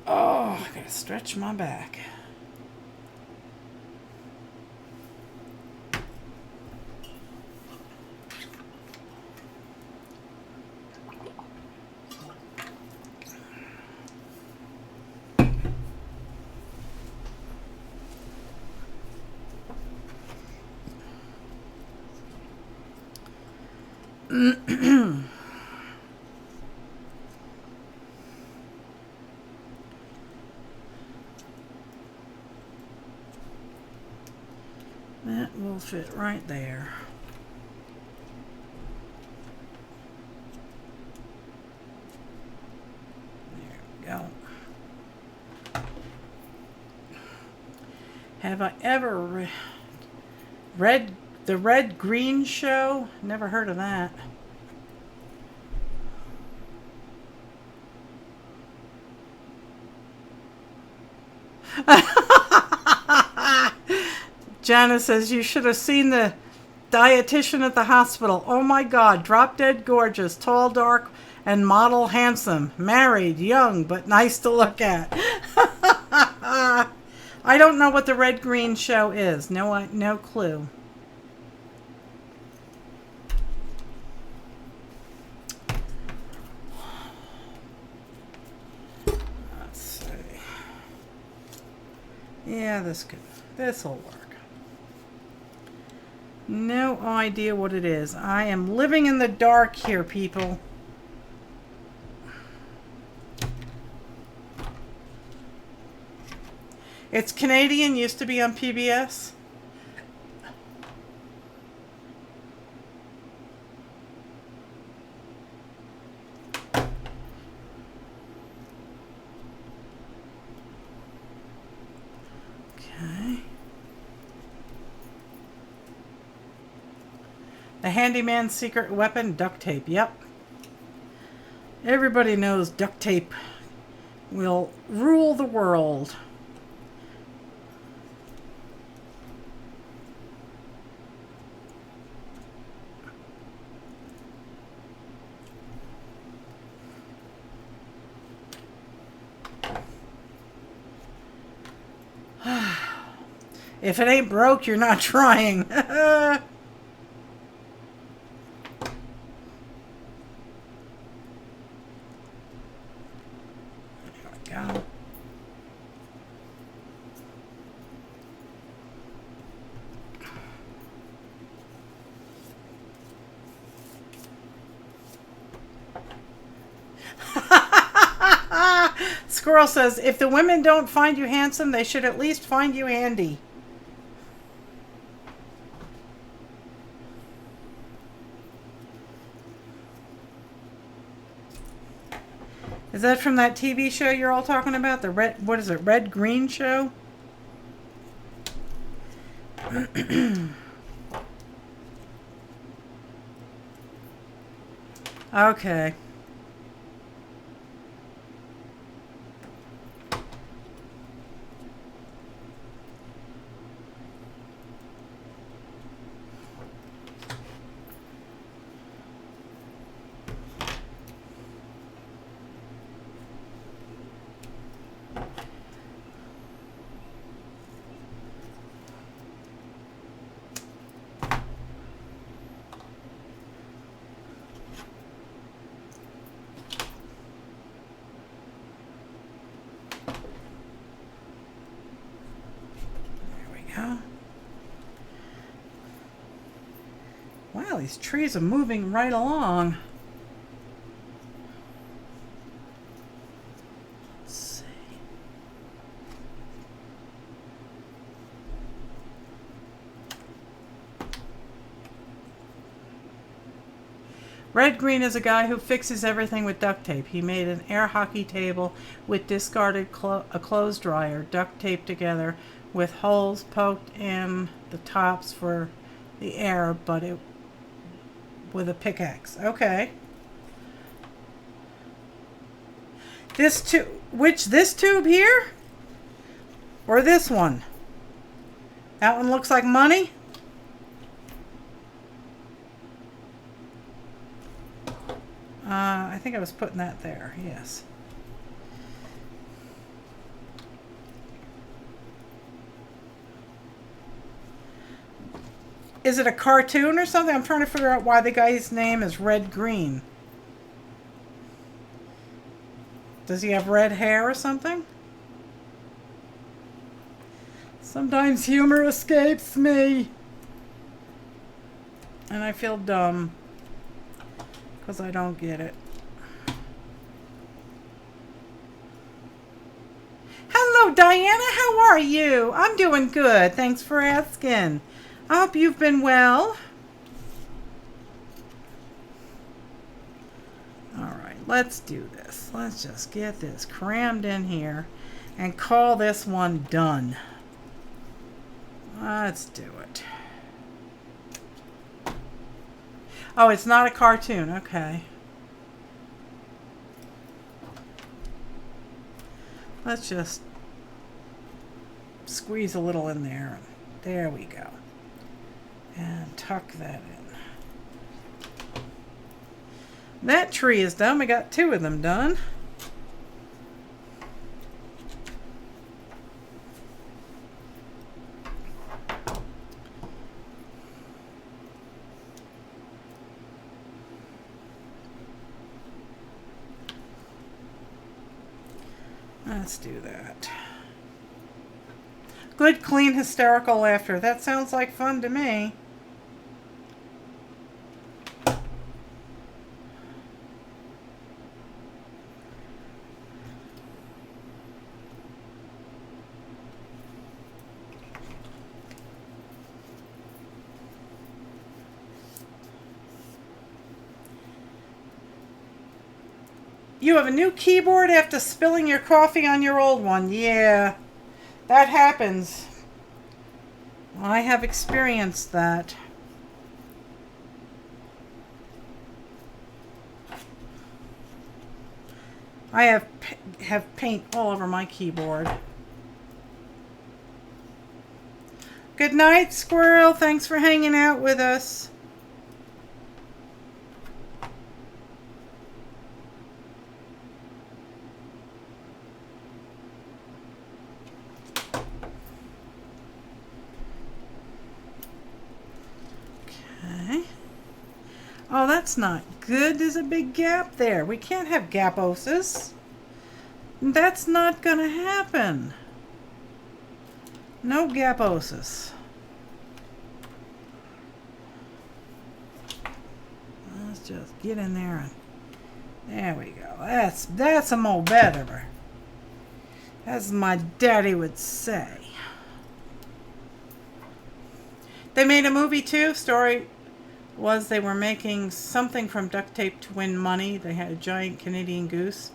Oh, I gotta stretch my back. That will fit right there. There we go. Have I ever read the Red Green Show? Never heard of that. Janice says, you should have seen the dietitian at the hospital. Oh my God, drop dead gorgeous, tall, dark, and model handsome. Married, young, but nice to look at. I don't know what the Red Green Show is. No clue. Let's see. Yeah, this'll work. No idea what it is. I am living in the dark here, people. It's Canadian, used to be on PBS. Okay. The handyman's secret weapon, duct tape. Yep. Everybody knows duct tape will rule the world. If it ain't broke, you're not trying. There we go. Squirrel says, if the women don't find you handsome, they should at least find you handy. Is that from that TV show you're all talking about? The red, what is it, Red Green Show? Okay. these trees are moving right along. Let's see. Red Green is a guy who fixes everything with duct tape. He made an air hockey table with discarded a clothes dryer, duct taped together with holes poked in the tops for the air, but it with a pickaxe. Okay. This tube here? Or this one? That one looks like money? I think I was putting that there, yes. Is it a cartoon or something? I'm trying to figure out why the guy's name is Red Green. Does he have red hair or something? Sometimes humor escapes me. And I feel dumb. Because I don't get it. Hello, Diana. How are you? I'm doing good. Thanks for asking. I hope you've been well. All right, let's do this. Let's just get this crammed in here and call this one done. Let's do it. Oh, it's not a cartoon. Okay. Let's just squeeze a little in there. There we go. And tuck that in. That tree is done. We got 2 of them done. Let's do that. Good, clean, hysterical laughter. That sounds like fun to me. You have a new keyboard after spilling your coffee on your old one. Yeah, that happens. I have experienced that. I have paint all over my keyboard. Good night, Squirrel. Thanks for hanging out with us. Oh, that's not good. There's a big gap there. We can't have gaposis. That's not going to happen. No gaposis. Let's just get in there and there we go. That's a mo better. As my daddy would say. They made a movie too. Story was they were making something from duct tape to win money. They had a giant Canadian goose.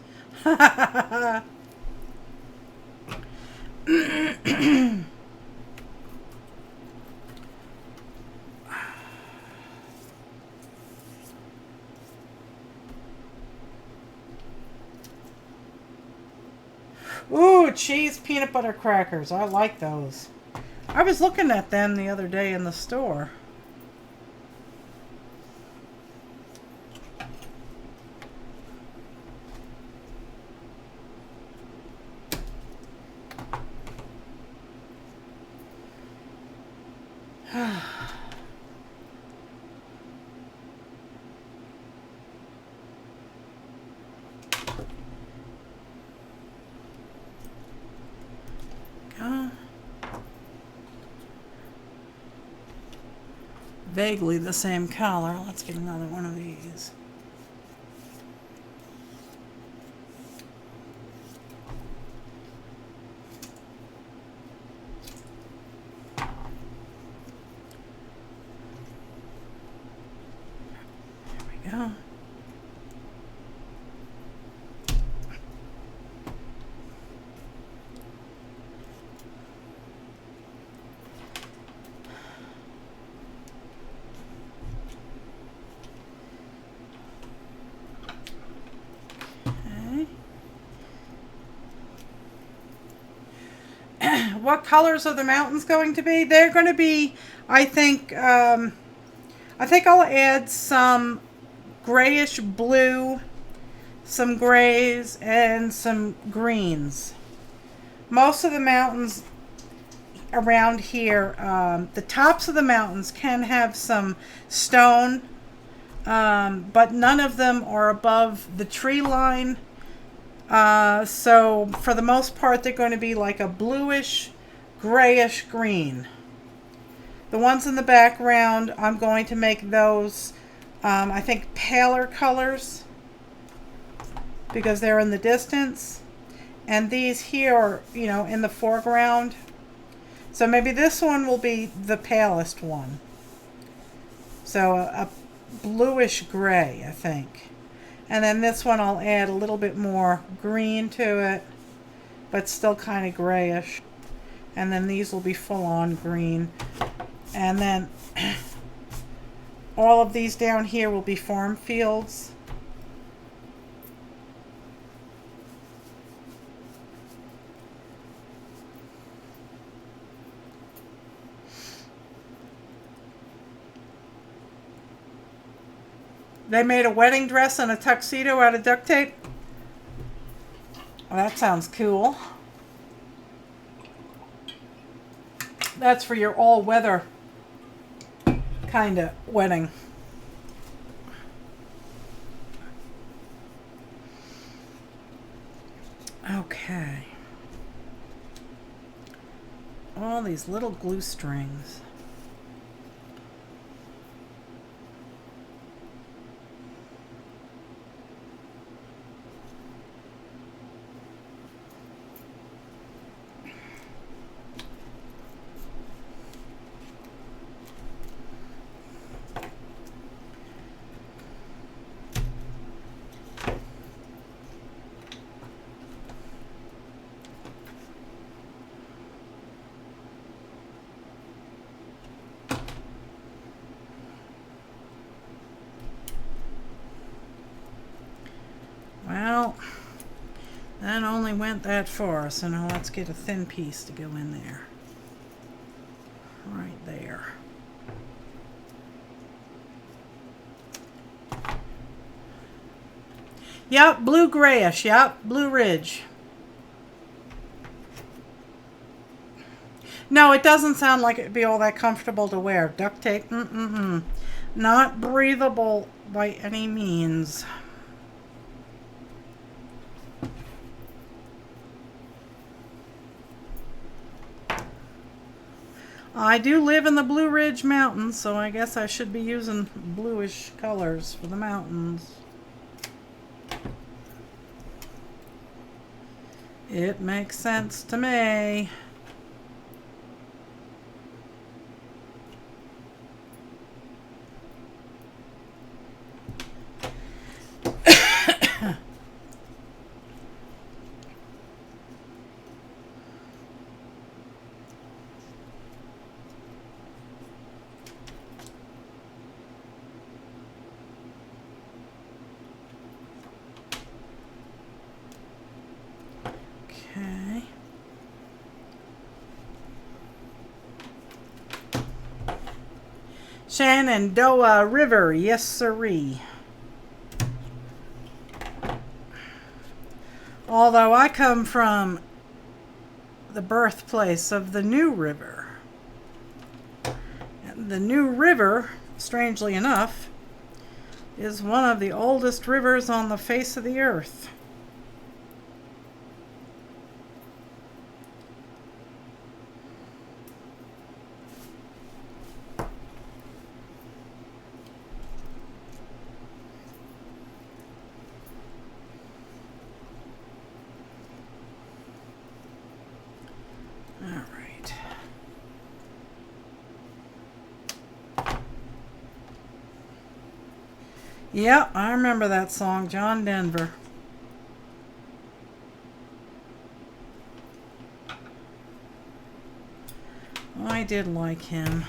Ooh, cheese peanut butter crackers. I like those. I was looking at them the other day in the store. vaguely the same color. Let's get another one of these. There we go. What colors are the mountains going to be? They're going to be, I think I'll add some grayish blue, some grays, and some greens. Most of the mountains around here, the tops of the mountains can have some stone, but none of them are above the tree line. So for the most part, they're going to be like a bluish, grayish green. The ones in the background, I'm going to make those, I think, paler colors because they're in the distance. And these here are, you know, in the foreground. So maybe this one will be the palest one. So a bluish gray, I think. And then this one I'll add a little bit more green to it, but still kind of grayish. And then these will be full-on green. And then all of these down here will be farm fields. They made a wedding dress and a tuxedo out of duct tape. Well, that sounds cool. That's for your all-weather kind of wedding. Okay. All these little glue strings. Well, that only went that far, so now let's get a thin piece to go in there. Right there. Yep, blue grayish, yep, Blue Ridge. No, it doesn't sound like it'd be all that comfortable to wear. Duct tape, not breathable by any means. I do live in the Blue Ridge Mountains, so I guess I should be using bluish colors for the mountains. It makes sense to me. Okay. Shenandoah River, yes sirree. Although I come from the birthplace of the New River. And the New River, strangely enough, is one of the oldest rivers on the face of the earth. Yeah, I remember that song, John Denver. I did like him.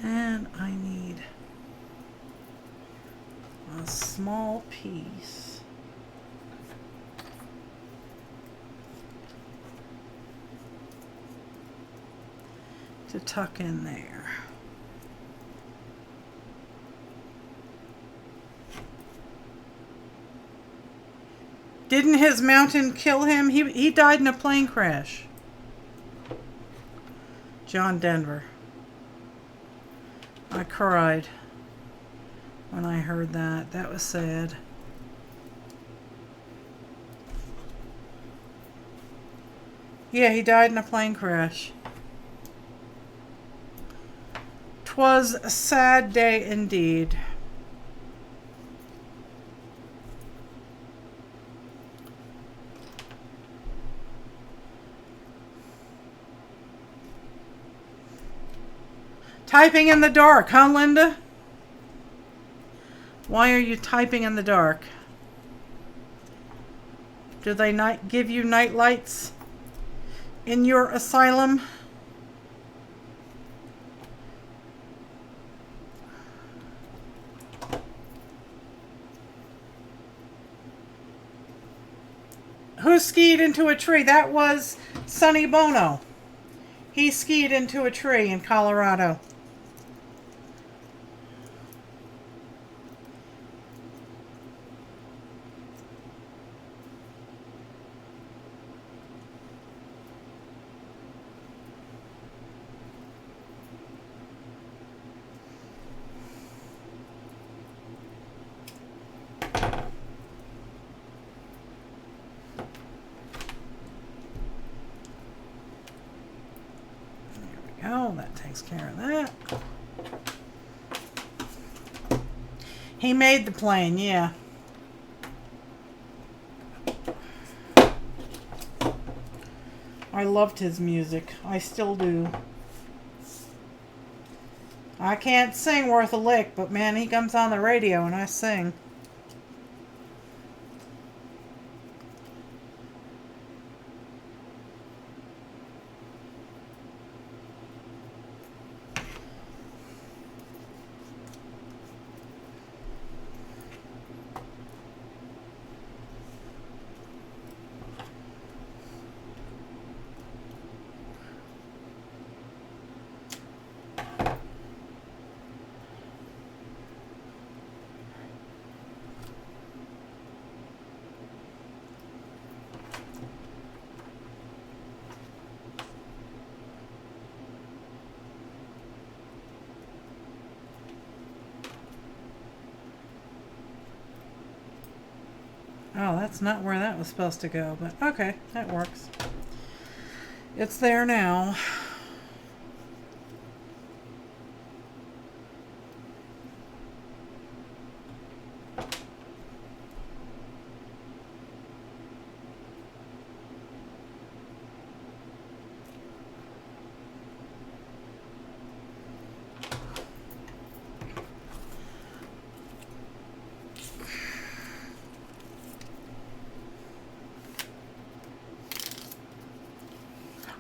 And I need a small piece to tuck in there. Didn't his mountain kill him? He died in a plane crash. John Denver. I cried when I heard that. That was sad. Yeah, he died in a plane crash. 'Twas a sad day indeed. Typing in the dark, huh, Linda? Why are you typing in the dark? Do they not give you night lights in your asylum? Who skied into a tree? That was Sonny Bono. He skied into a tree in Colorado. Oh, that takes care of that. He made the plane, yeah. I loved his music. I still do. I can't sing worth a lick, but man, he comes on the radio and I sing. Oh, that's not where that was supposed to go, but okay, that works. It's there now.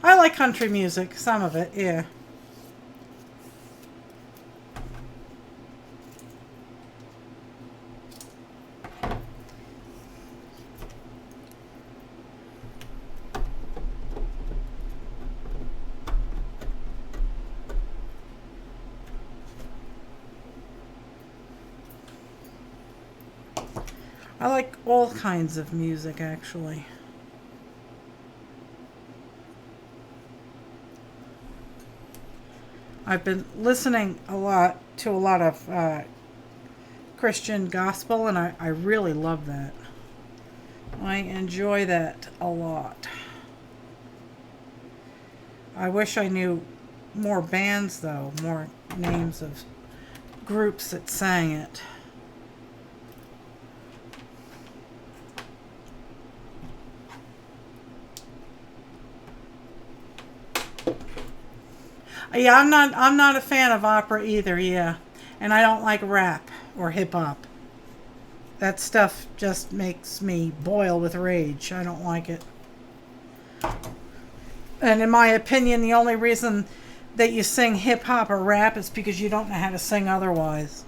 I like country music, some of it, yeah. I like all kinds of music, actually. I've been listening a lot to a lot of Christian gospel, and I really love that. I enjoy that a lot. I wish I knew more bands, though, more names of groups that sang it. Yeah, I'm not a fan of opera either, yeah. And I don't like rap or hip hop. That stuff just makes me boil with rage. I don't like it. And in my opinion, the only reason that you sing hip hop or rap is because you don't know how to sing otherwise.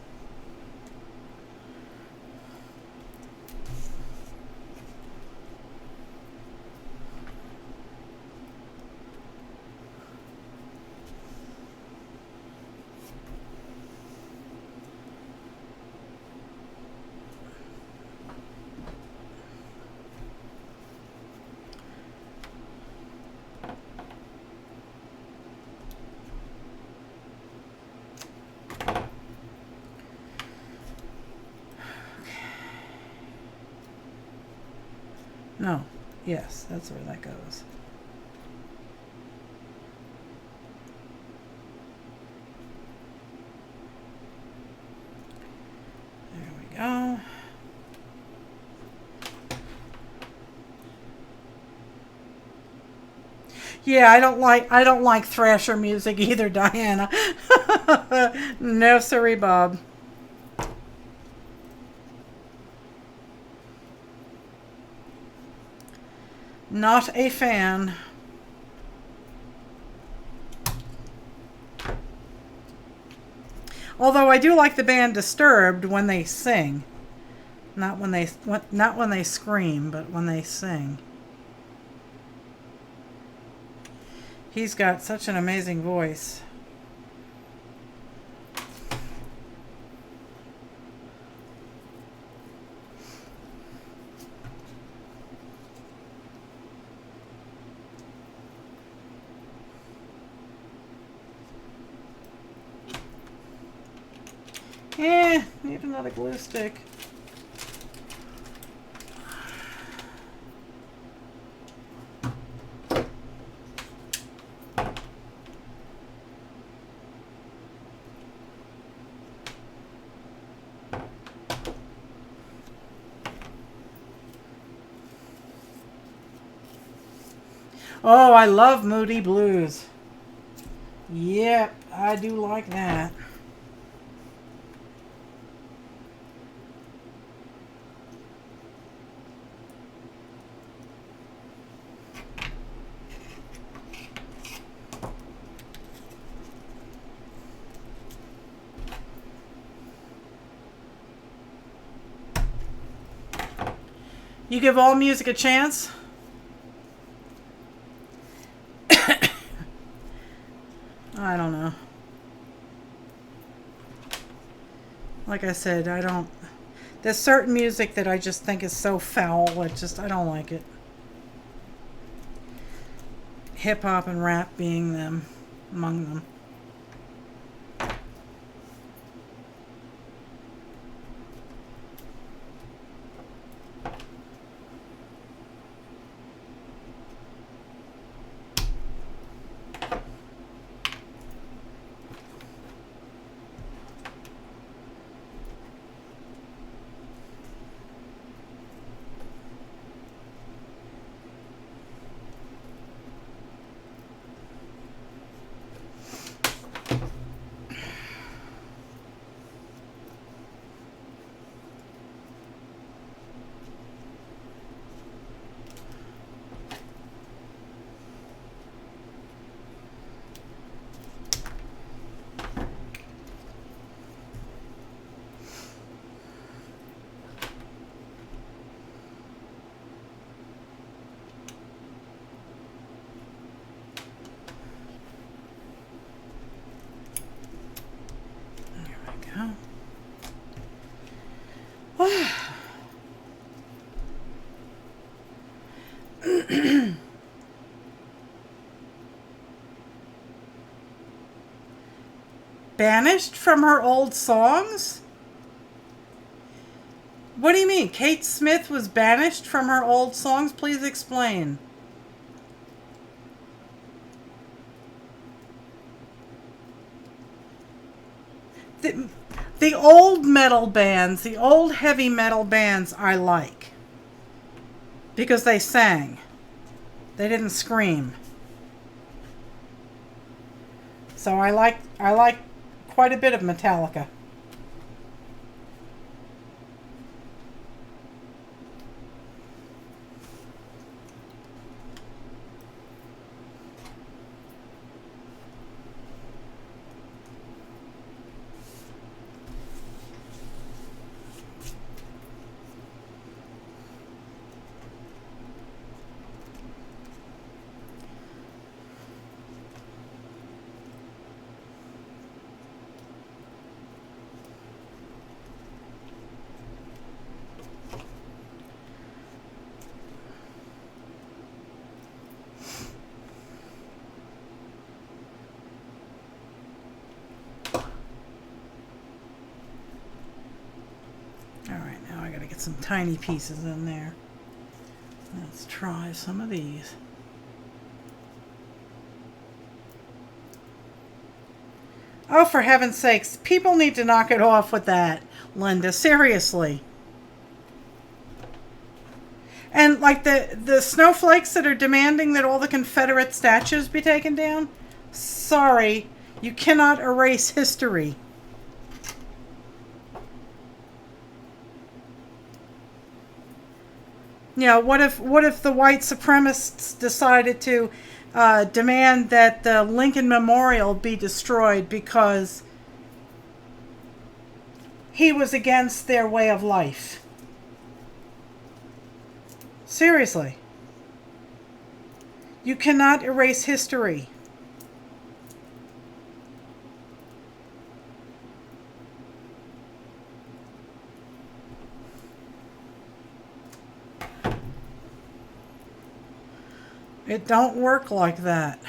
No. Yes, that's where that goes. There we go. Yeah, I don't like thrasher music either, Diana. No, sorry, Bob. Not a fan. Although I do like the band Disturbed when they sing. Not when they scream, but when they sing. He's got such an amazing voice. Need another glue stick. Oh, I love Moody Blues. Yep, I do like that. You give all music a chance? I don't know. Like I said, I don't... There's certain music that I just think is so foul. I don't like it. Hip hop and rap being among them. Banished from her old songs? What do you mean? Kate Smith was banished from her old songs? Please explain. the old metal bands, the old heavy metal bands I like. Because they sang. They didn't scream. So I like quite a bit of Metallica. Some tiny pieces in there. Let's try some of these. Oh, for heaven's sakes, people need to knock it off with that, Linda. Seriously. And like the snowflakes that are demanding that all the Confederate statues be taken down? Sorry, you cannot erase history. You know, what if the white supremacists decided to demand that the Lincoln Memorial be destroyed because he was against their way of life? Seriously. You cannot erase history. It don't work like that.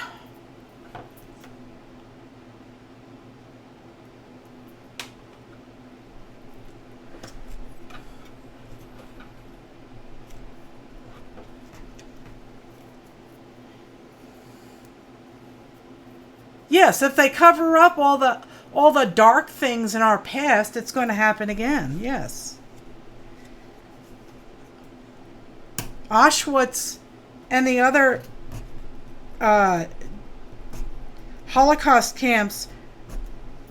Yes, if they cover up all the dark things in our past, it's going to happen again. Yes. Auschwitz and the other Holocaust camps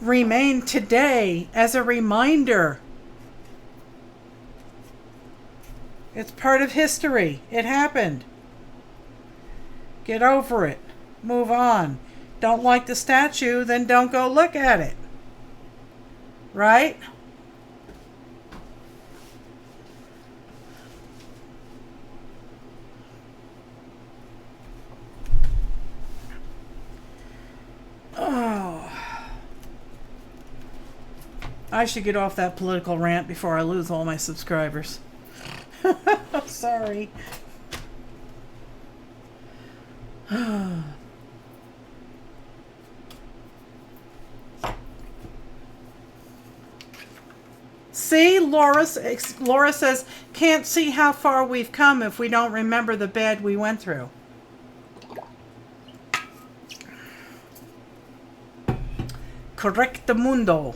remain today as a reminder. It's part of history. It happened. Get over it. Move on. Don't like the statue, then don't go look at it. Right? Oh. I should get off that political rant before I lose all my subscribers. Sorry. See, Laura says, can't see how far we've come if we don't remember the bad we went through. Correctamundo.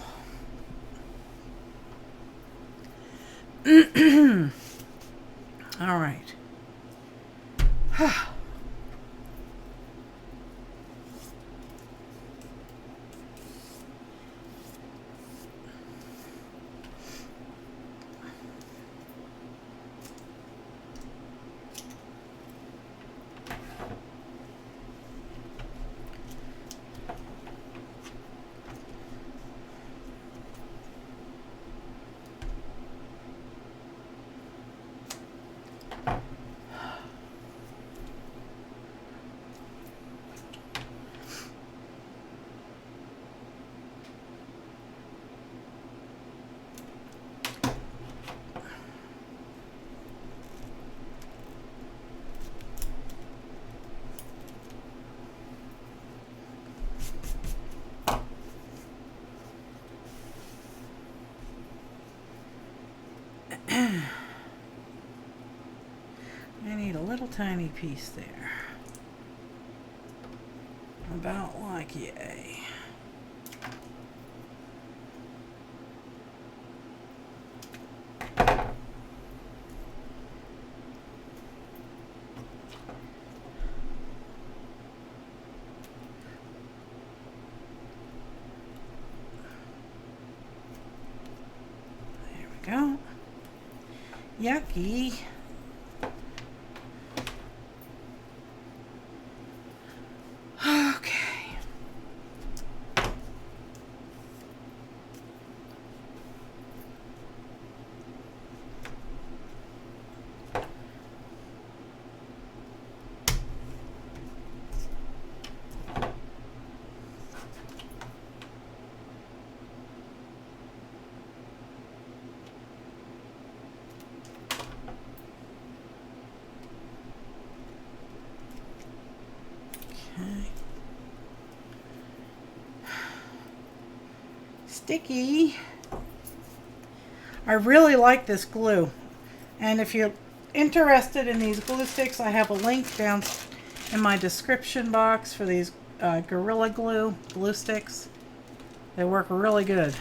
All right. I need a little tiny piece there. About like yay. Yucky. Okay. Sticky. I really like this glue, and if you're interested in these glue sticks, I have a link down in my description box for these Gorilla Glue glue sticks. They work really good.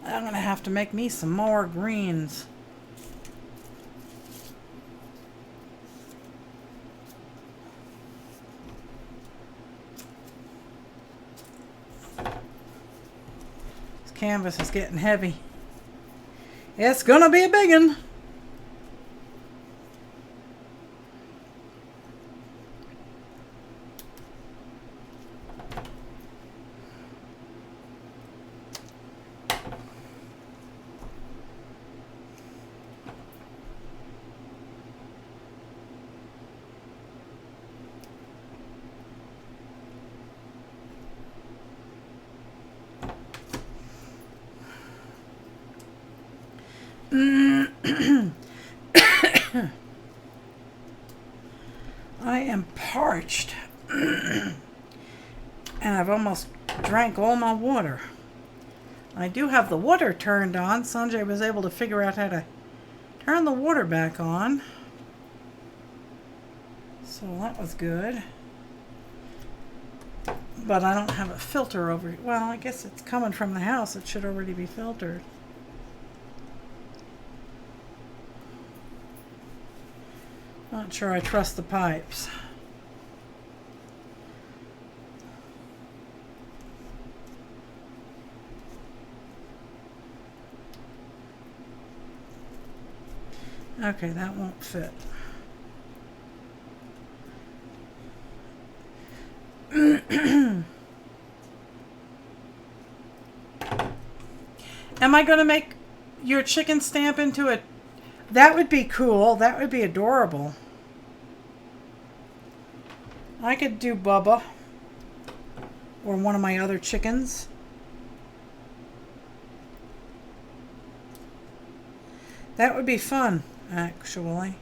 I'm gonna have to make me some more greens. This canvas is getting heavy. It's gonna be a big one. I am parched and I've almost drank all my water. I do have the water turned on. Sanjay was able to figure out how to turn the water back on, so that was good. But I don't have a filter over it. Well, I guess it's coming from the house. It should already be filtered. Not sure I trust the pipes. Okay, that won't fit. Am I going to make your chicken stamp into a... That would be cool. That would be adorable. I could do Bubba or one of my other chickens. That would be fun, actually.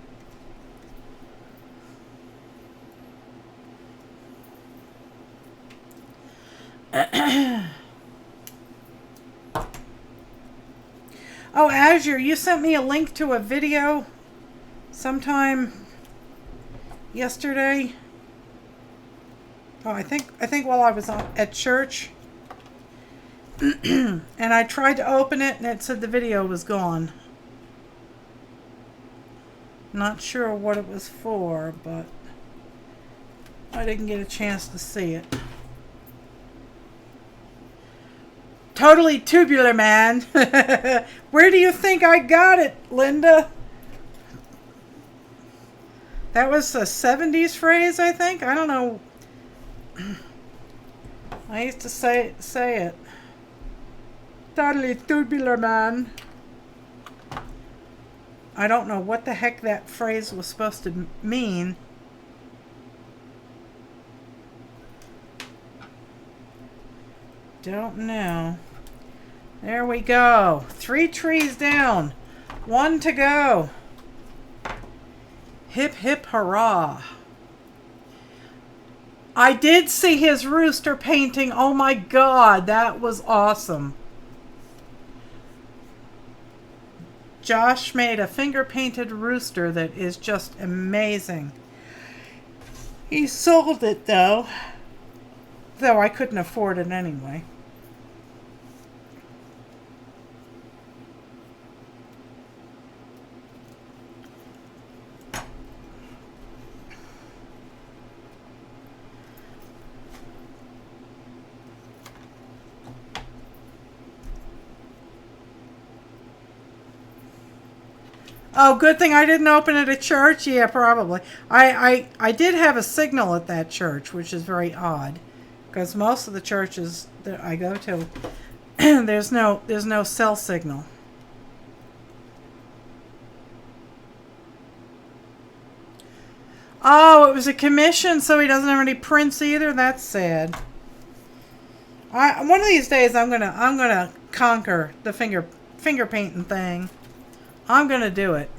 Oh, Azure, you sent me a link to a video sometime yesterday. Oh, I think while I was at church. And I tried to open it and it said the video was gone. Not sure what it was for, but I didn't get a chance to see it. Totally tubular, man. Where do you think I got it, Linda? That was a 70s phrase, I think. I don't know. I used to say it. Totally tubular, man. I don't know what the heck that phrase was supposed to mean. Don't know. There we go. 3 trees down. 1 to go. Hip hip hurrah. I did see his rooster painting. Oh my God, that was awesome. Josh made a finger-painted rooster that is just amazing. He sold it though I couldn't afford it anyway. Oh, good thing I didn't open it at church. Yeah, probably. I did have a signal at that church, which is very odd, because most of the churches that I go to, there's no cell signal. Oh, it was a commission, so he doesn't have any prints either. That's sad. One of these days I'm gonna conquer the finger painting thing. I'm gonna do it.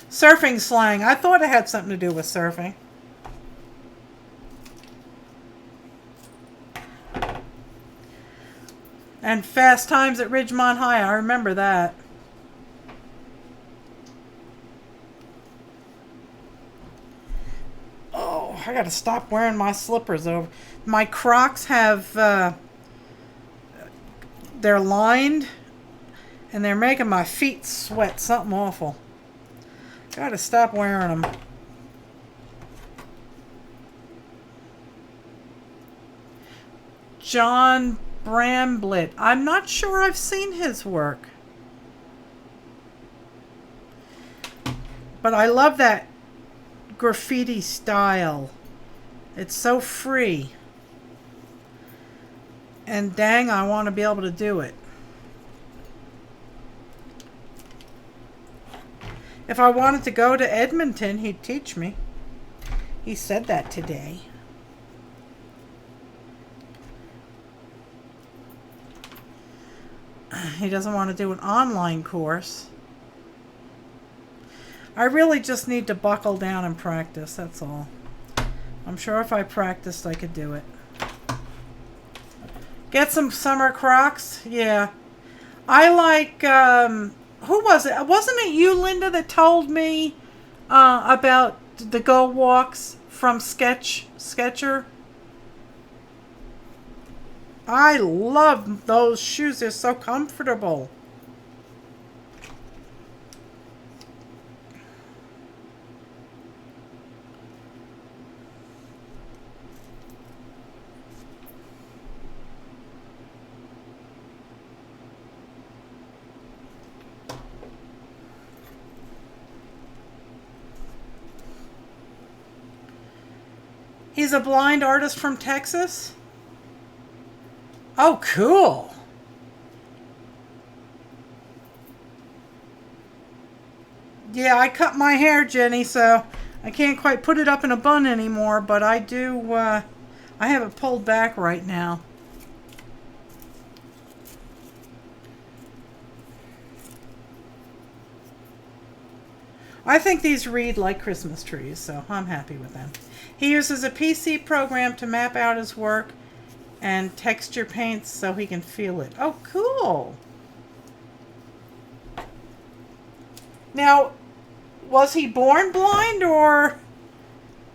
Surfing slang. I thought it had something to do with surfing. And Fast Times at Ridgemont High. I remember that. Oh, I gotta stop wearing my slippers over. My Crocs have, they're lined and they're making my feet sweat something awful. Gotta stop wearing them. John Bramblett. I'm not sure I've seen his work. But I love that graffiti style. It's so free. And dang, I want to be able to do it. If I wanted to go to Edmonton, he'd teach me. He said that today. He doesn't want to do an online course. I really just need to buckle down and practice, that's all. I'm sure if I practiced, I could do it. Get some summer Crocs? Yeah. I like, who was it? Wasn't it you, Linda, that told me about the Go Walks from Sketcher? I love those shoes. They're so comfortable. He's a blind artist from Texas? Oh, cool. Yeah, I cut my hair, Jenny, so I can't quite put it up in a bun anymore, but I do, I have it pulled back right now. I think these read like Christmas trees, so I'm happy with them. He uses a PC program to map out his work and texture paints so he can feel it. Oh, cool. Now, was he born blind or,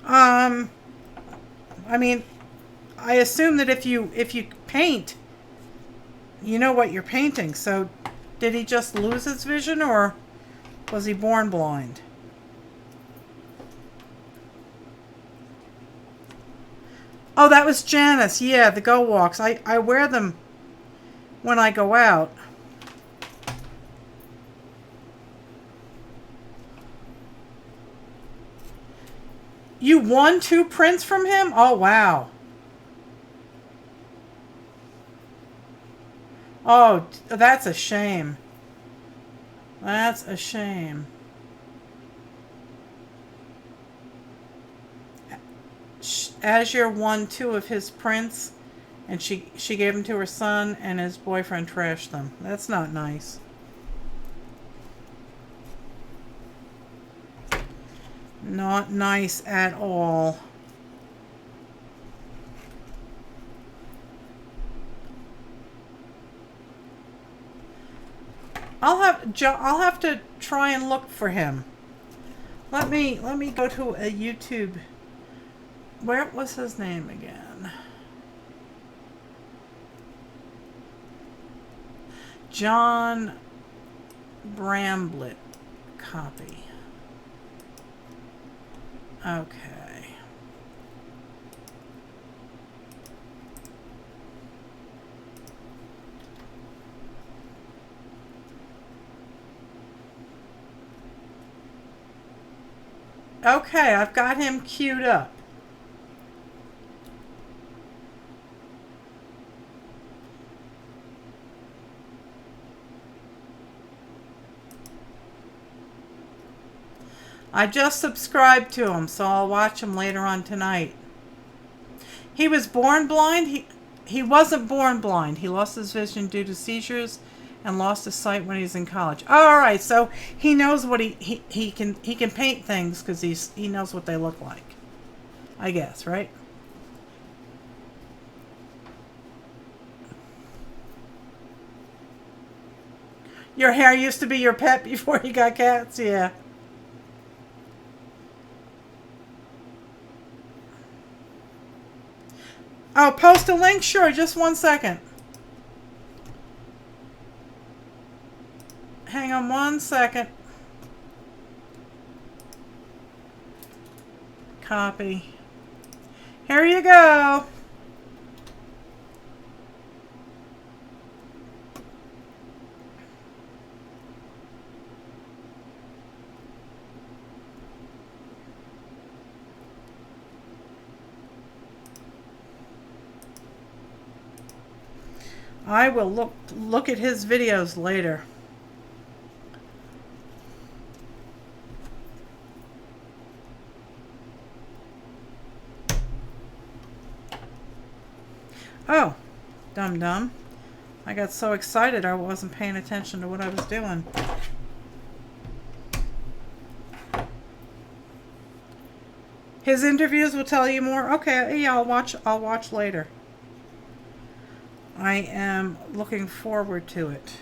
I mean, I assume that if you paint, you know what you're painting. So did he just lose his vision or was he born blind? Oh, that was Janice. Yeah, the Go Walks. I wear them when I go out. You won 2 prints from him? Oh, wow. Oh, that's a shame. That's a shame. Azure won 2 of his prints, and she gave them to her son, and his boyfriend trashed them. That's not nice. Not nice at all. I'll have to try and look for him. Let me go to a YouTube. Where was his name again? John Bramblett. Copy. Okay. Okay, I've got him queued up. I just subscribed to him, so I'll watch him later on tonight. He was born blind. He wasn't born blind. He lost his vision due to seizures and lost his sight when he was in college. Oh, all right, so he knows what he can paint things because he knows what they look like. I guess, right? Your hair used to be your pet before you got cats? Yeah. Oh, post a link? Sure, just 1 second. Hang on 1 second. Copy. Here you go. I will look at his videos later. Oh, dum-dum. I got so excited I wasn't paying attention to what I was doing. His interviews will tell you more? Okay, yeah, I'll watch later. I am looking forward to it.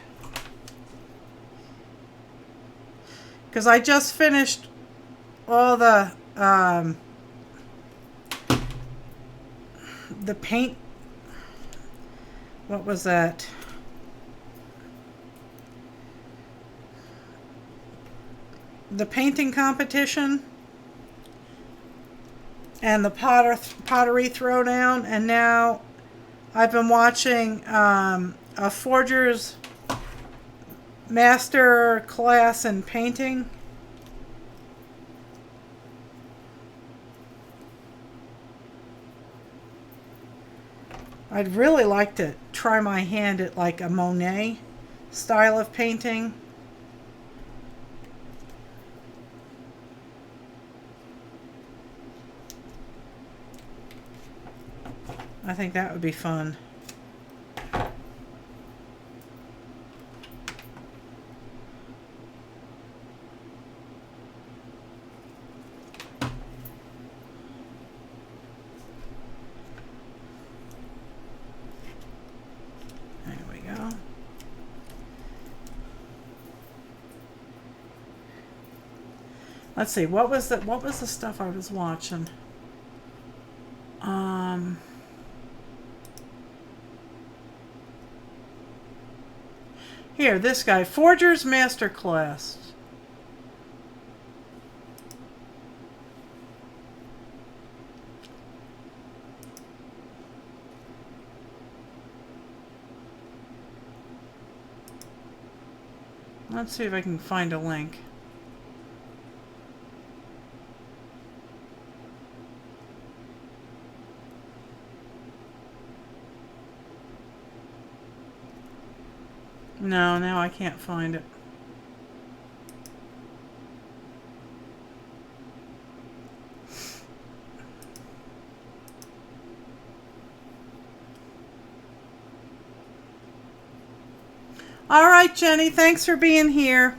Because I just finished all the paint. What was that? The painting competition and the pottery throwdown, and now I've been watching a forger's master class in painting. I'd really like to try my hand at like a Monet style of painting. I think that would be fun. There we go. Let's see, what was the stuff I was watching? Here, this guy, Forger's Masterclass. Let's see if I can find a link. No, now I can't find it. All right, Jenny, thanks for being here.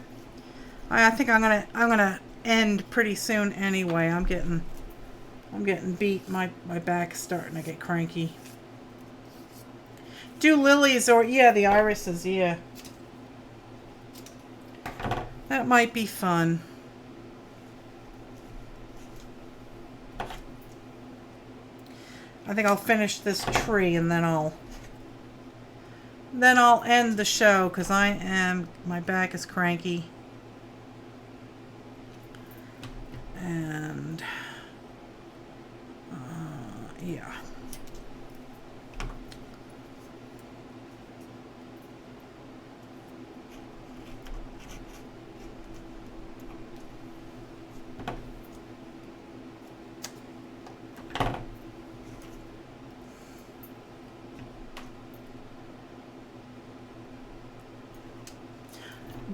I think I'm gonna end pretty soon anyway. I'm getting beat. My back's starting to get cranky. Do lilies or yeah, the irises, yeah. That might be fun. I think I'll finish this tree and then I'll end the show because my back is cranky. And yeah.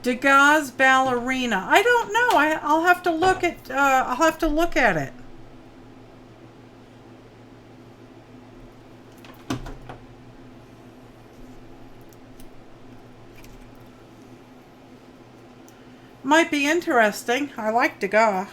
Degas ballerina. I don't know. I'll have to look at. I'll have to look at it. Might be interesting. I like Degas.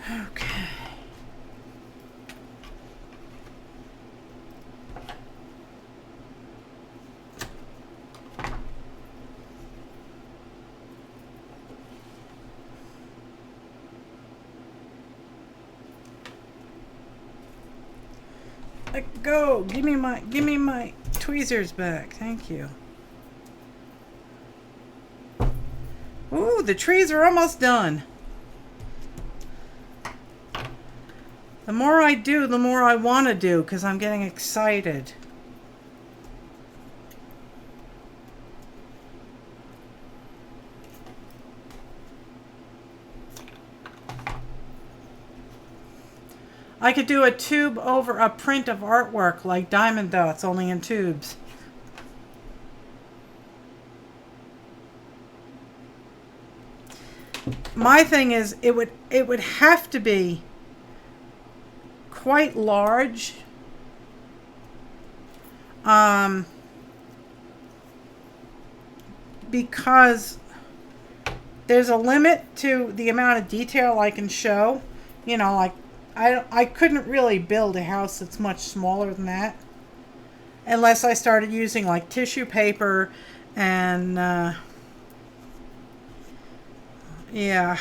Okay. Let go. Give me my tweezers back. Thank you. Ooh, the trees are almost done. The more I do, the more I want to do, because I'm getting excited. I could do a tube over a print of artwork like Diamond Dots, only in tubes. My thing is, it would have to be quite large. Because there's a limit to the amount of detail I can show. You know, like I couldn't really build a house that's much smaller than that unless I started using like tissue paper and yeah.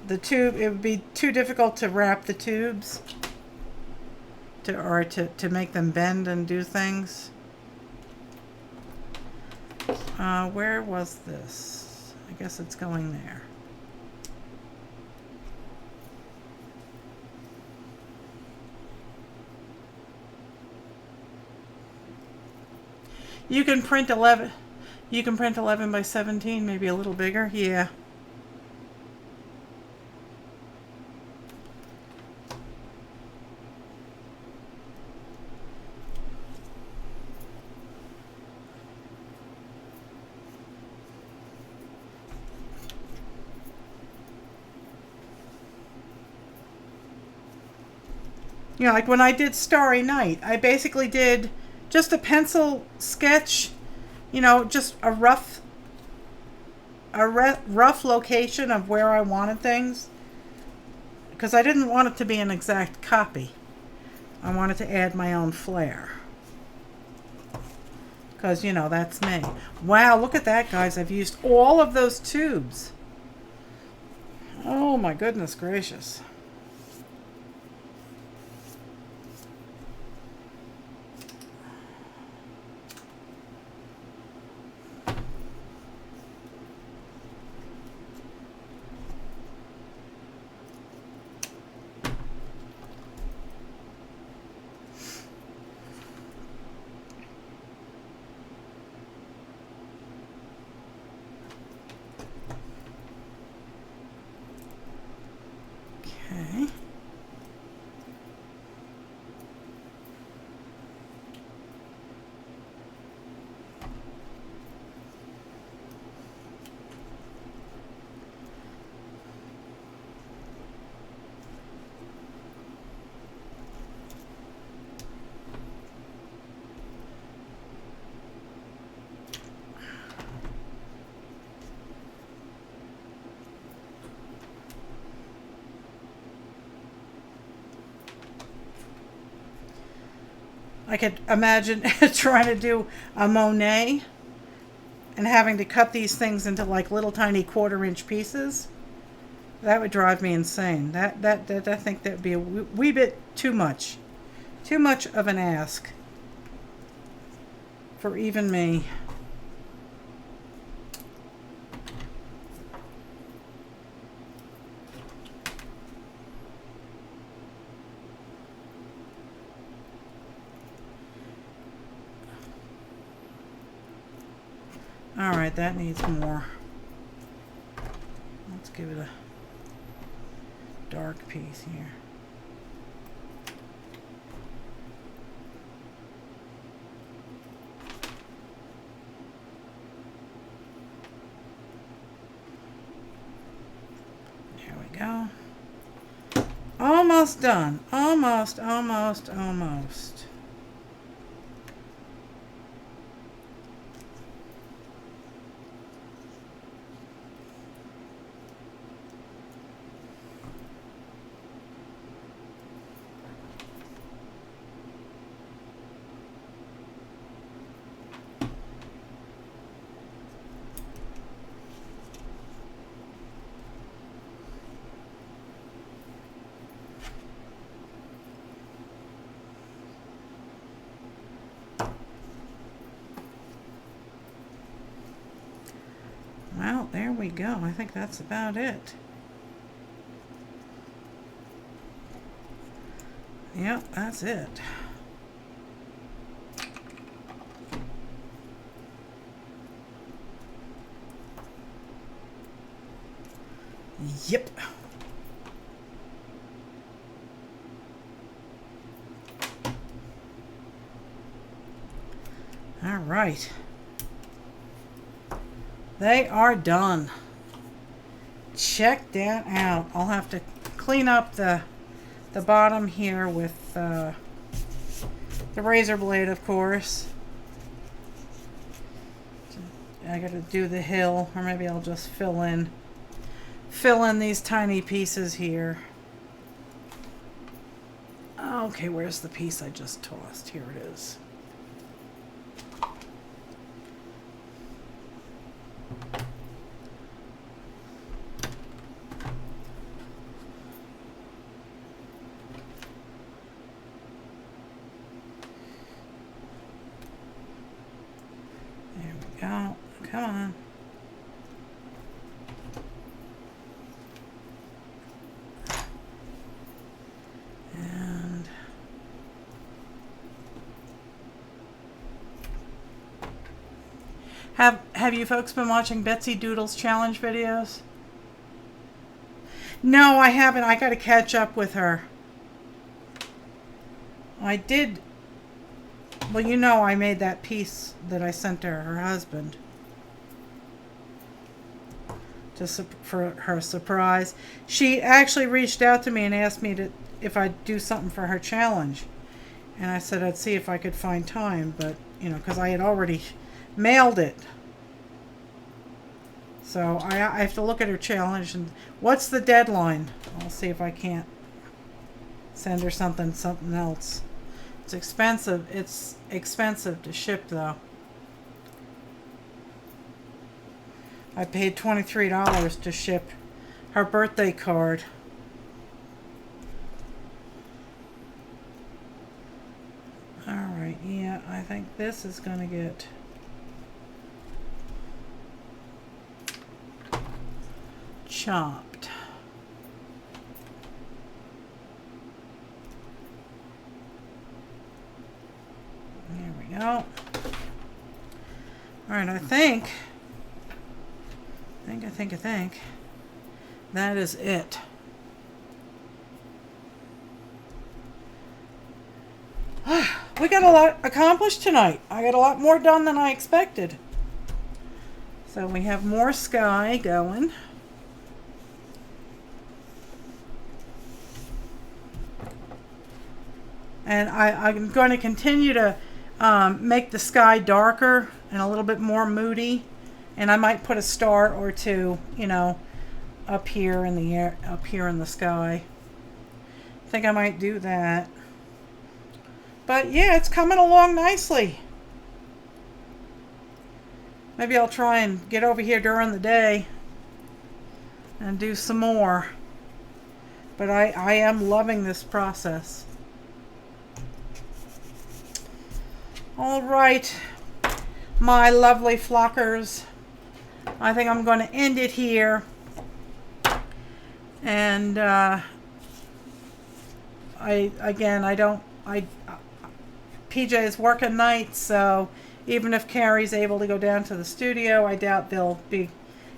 The tube, it would be too difficult to wrap the tubes to make them bend and do things. Where was this? I guess it's going there. You can print 11. You can print 11 by 17, maybe a little bigger. Yeah. You know, like when I did Starry Night, I basically did just a pencil sketch, you know, just a rough location of where I wanted things, because I didn't want it to be an exact copy. I wanted to add my own flair, because, you know, that's me. Wow, look at that, guys. I've used all of those tubes. Oh my goodness gracious. Okay. I could imagine trying to do a Monet and having to cut these things into like little tiny 1/4-inch pieces. That would drive me insane. That I think that would be a wee bit too much. Too much of an ask for even me. All right, that needs more. Let's give it a dark piece here. There we go. Almost done. Almost. Well, there we go. I think that's about it. Yep, that's it. Yep. All right. They are done. Check that out. I'll have to clean up the bottom here with the razor blade, of course. I gotta do the hill, or maybe I'll just fill in these tiny pieces here. Okay, where's the piece I just tossed? Here it is. Come on. And have you folks been watching Betsy Doodle's challenge videos? No, I haven't. I got to catch up with her. I did. Well, you know, I made that piece that I sent to her husband for her surprise. She actually reached out to me and asked me if I'd do something for her challenge, and I said I'd see if I could find time, but you know, because I had already mailed it, so I have to look at her challenge and what's the deadline. I'll see if I can't send her something else. It's expensive. It's expensive to ship, though. I paid $23 to ship her birthday card. Alright, yeah, I think this is going to get chopped. There we go. Alright, I think that is it. We got a lot accomplished tonight. I got a lot more done than I expected. So we have more sky going. And I'm going to continue to make the sky darker and a little bit more moody. And I might put a star or two, you know, up here in the air, up here in the sky. I think I might do that. But yeah, it's coming along nicely. Maybe I'll try and get over here during the day. and do some more. But I am loving this process. All right, my lovely flockers. I think I'm going to end it here. And PJ is working nights, so even if Carrie's able to go down to the studio, I doubt they'll be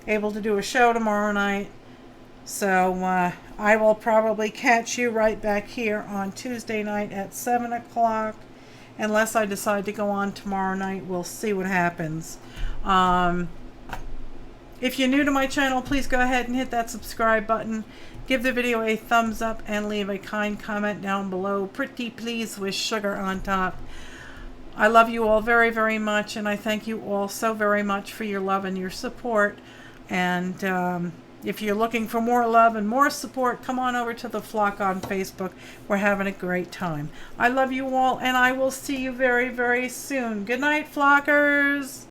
able to do a show tomorrow night. So I will probably catch you right back here on Tuesday night at 7 o'clock. Unless I decide to go on tomorrow night, we'll see what happens. If you're new to my channel, please go ahead and hit that subscribe button. Give the video a thumbs up and leave a kind comment down below. Pretty please with sugar on top. I love you all very, very much, and I thank you all so very much for your love and your support. And if you're looking for more love and more support, come on over to the Flock on Facebook. We're having a great time. I love you all, and I will see you very, very soon. Good night, Flockers.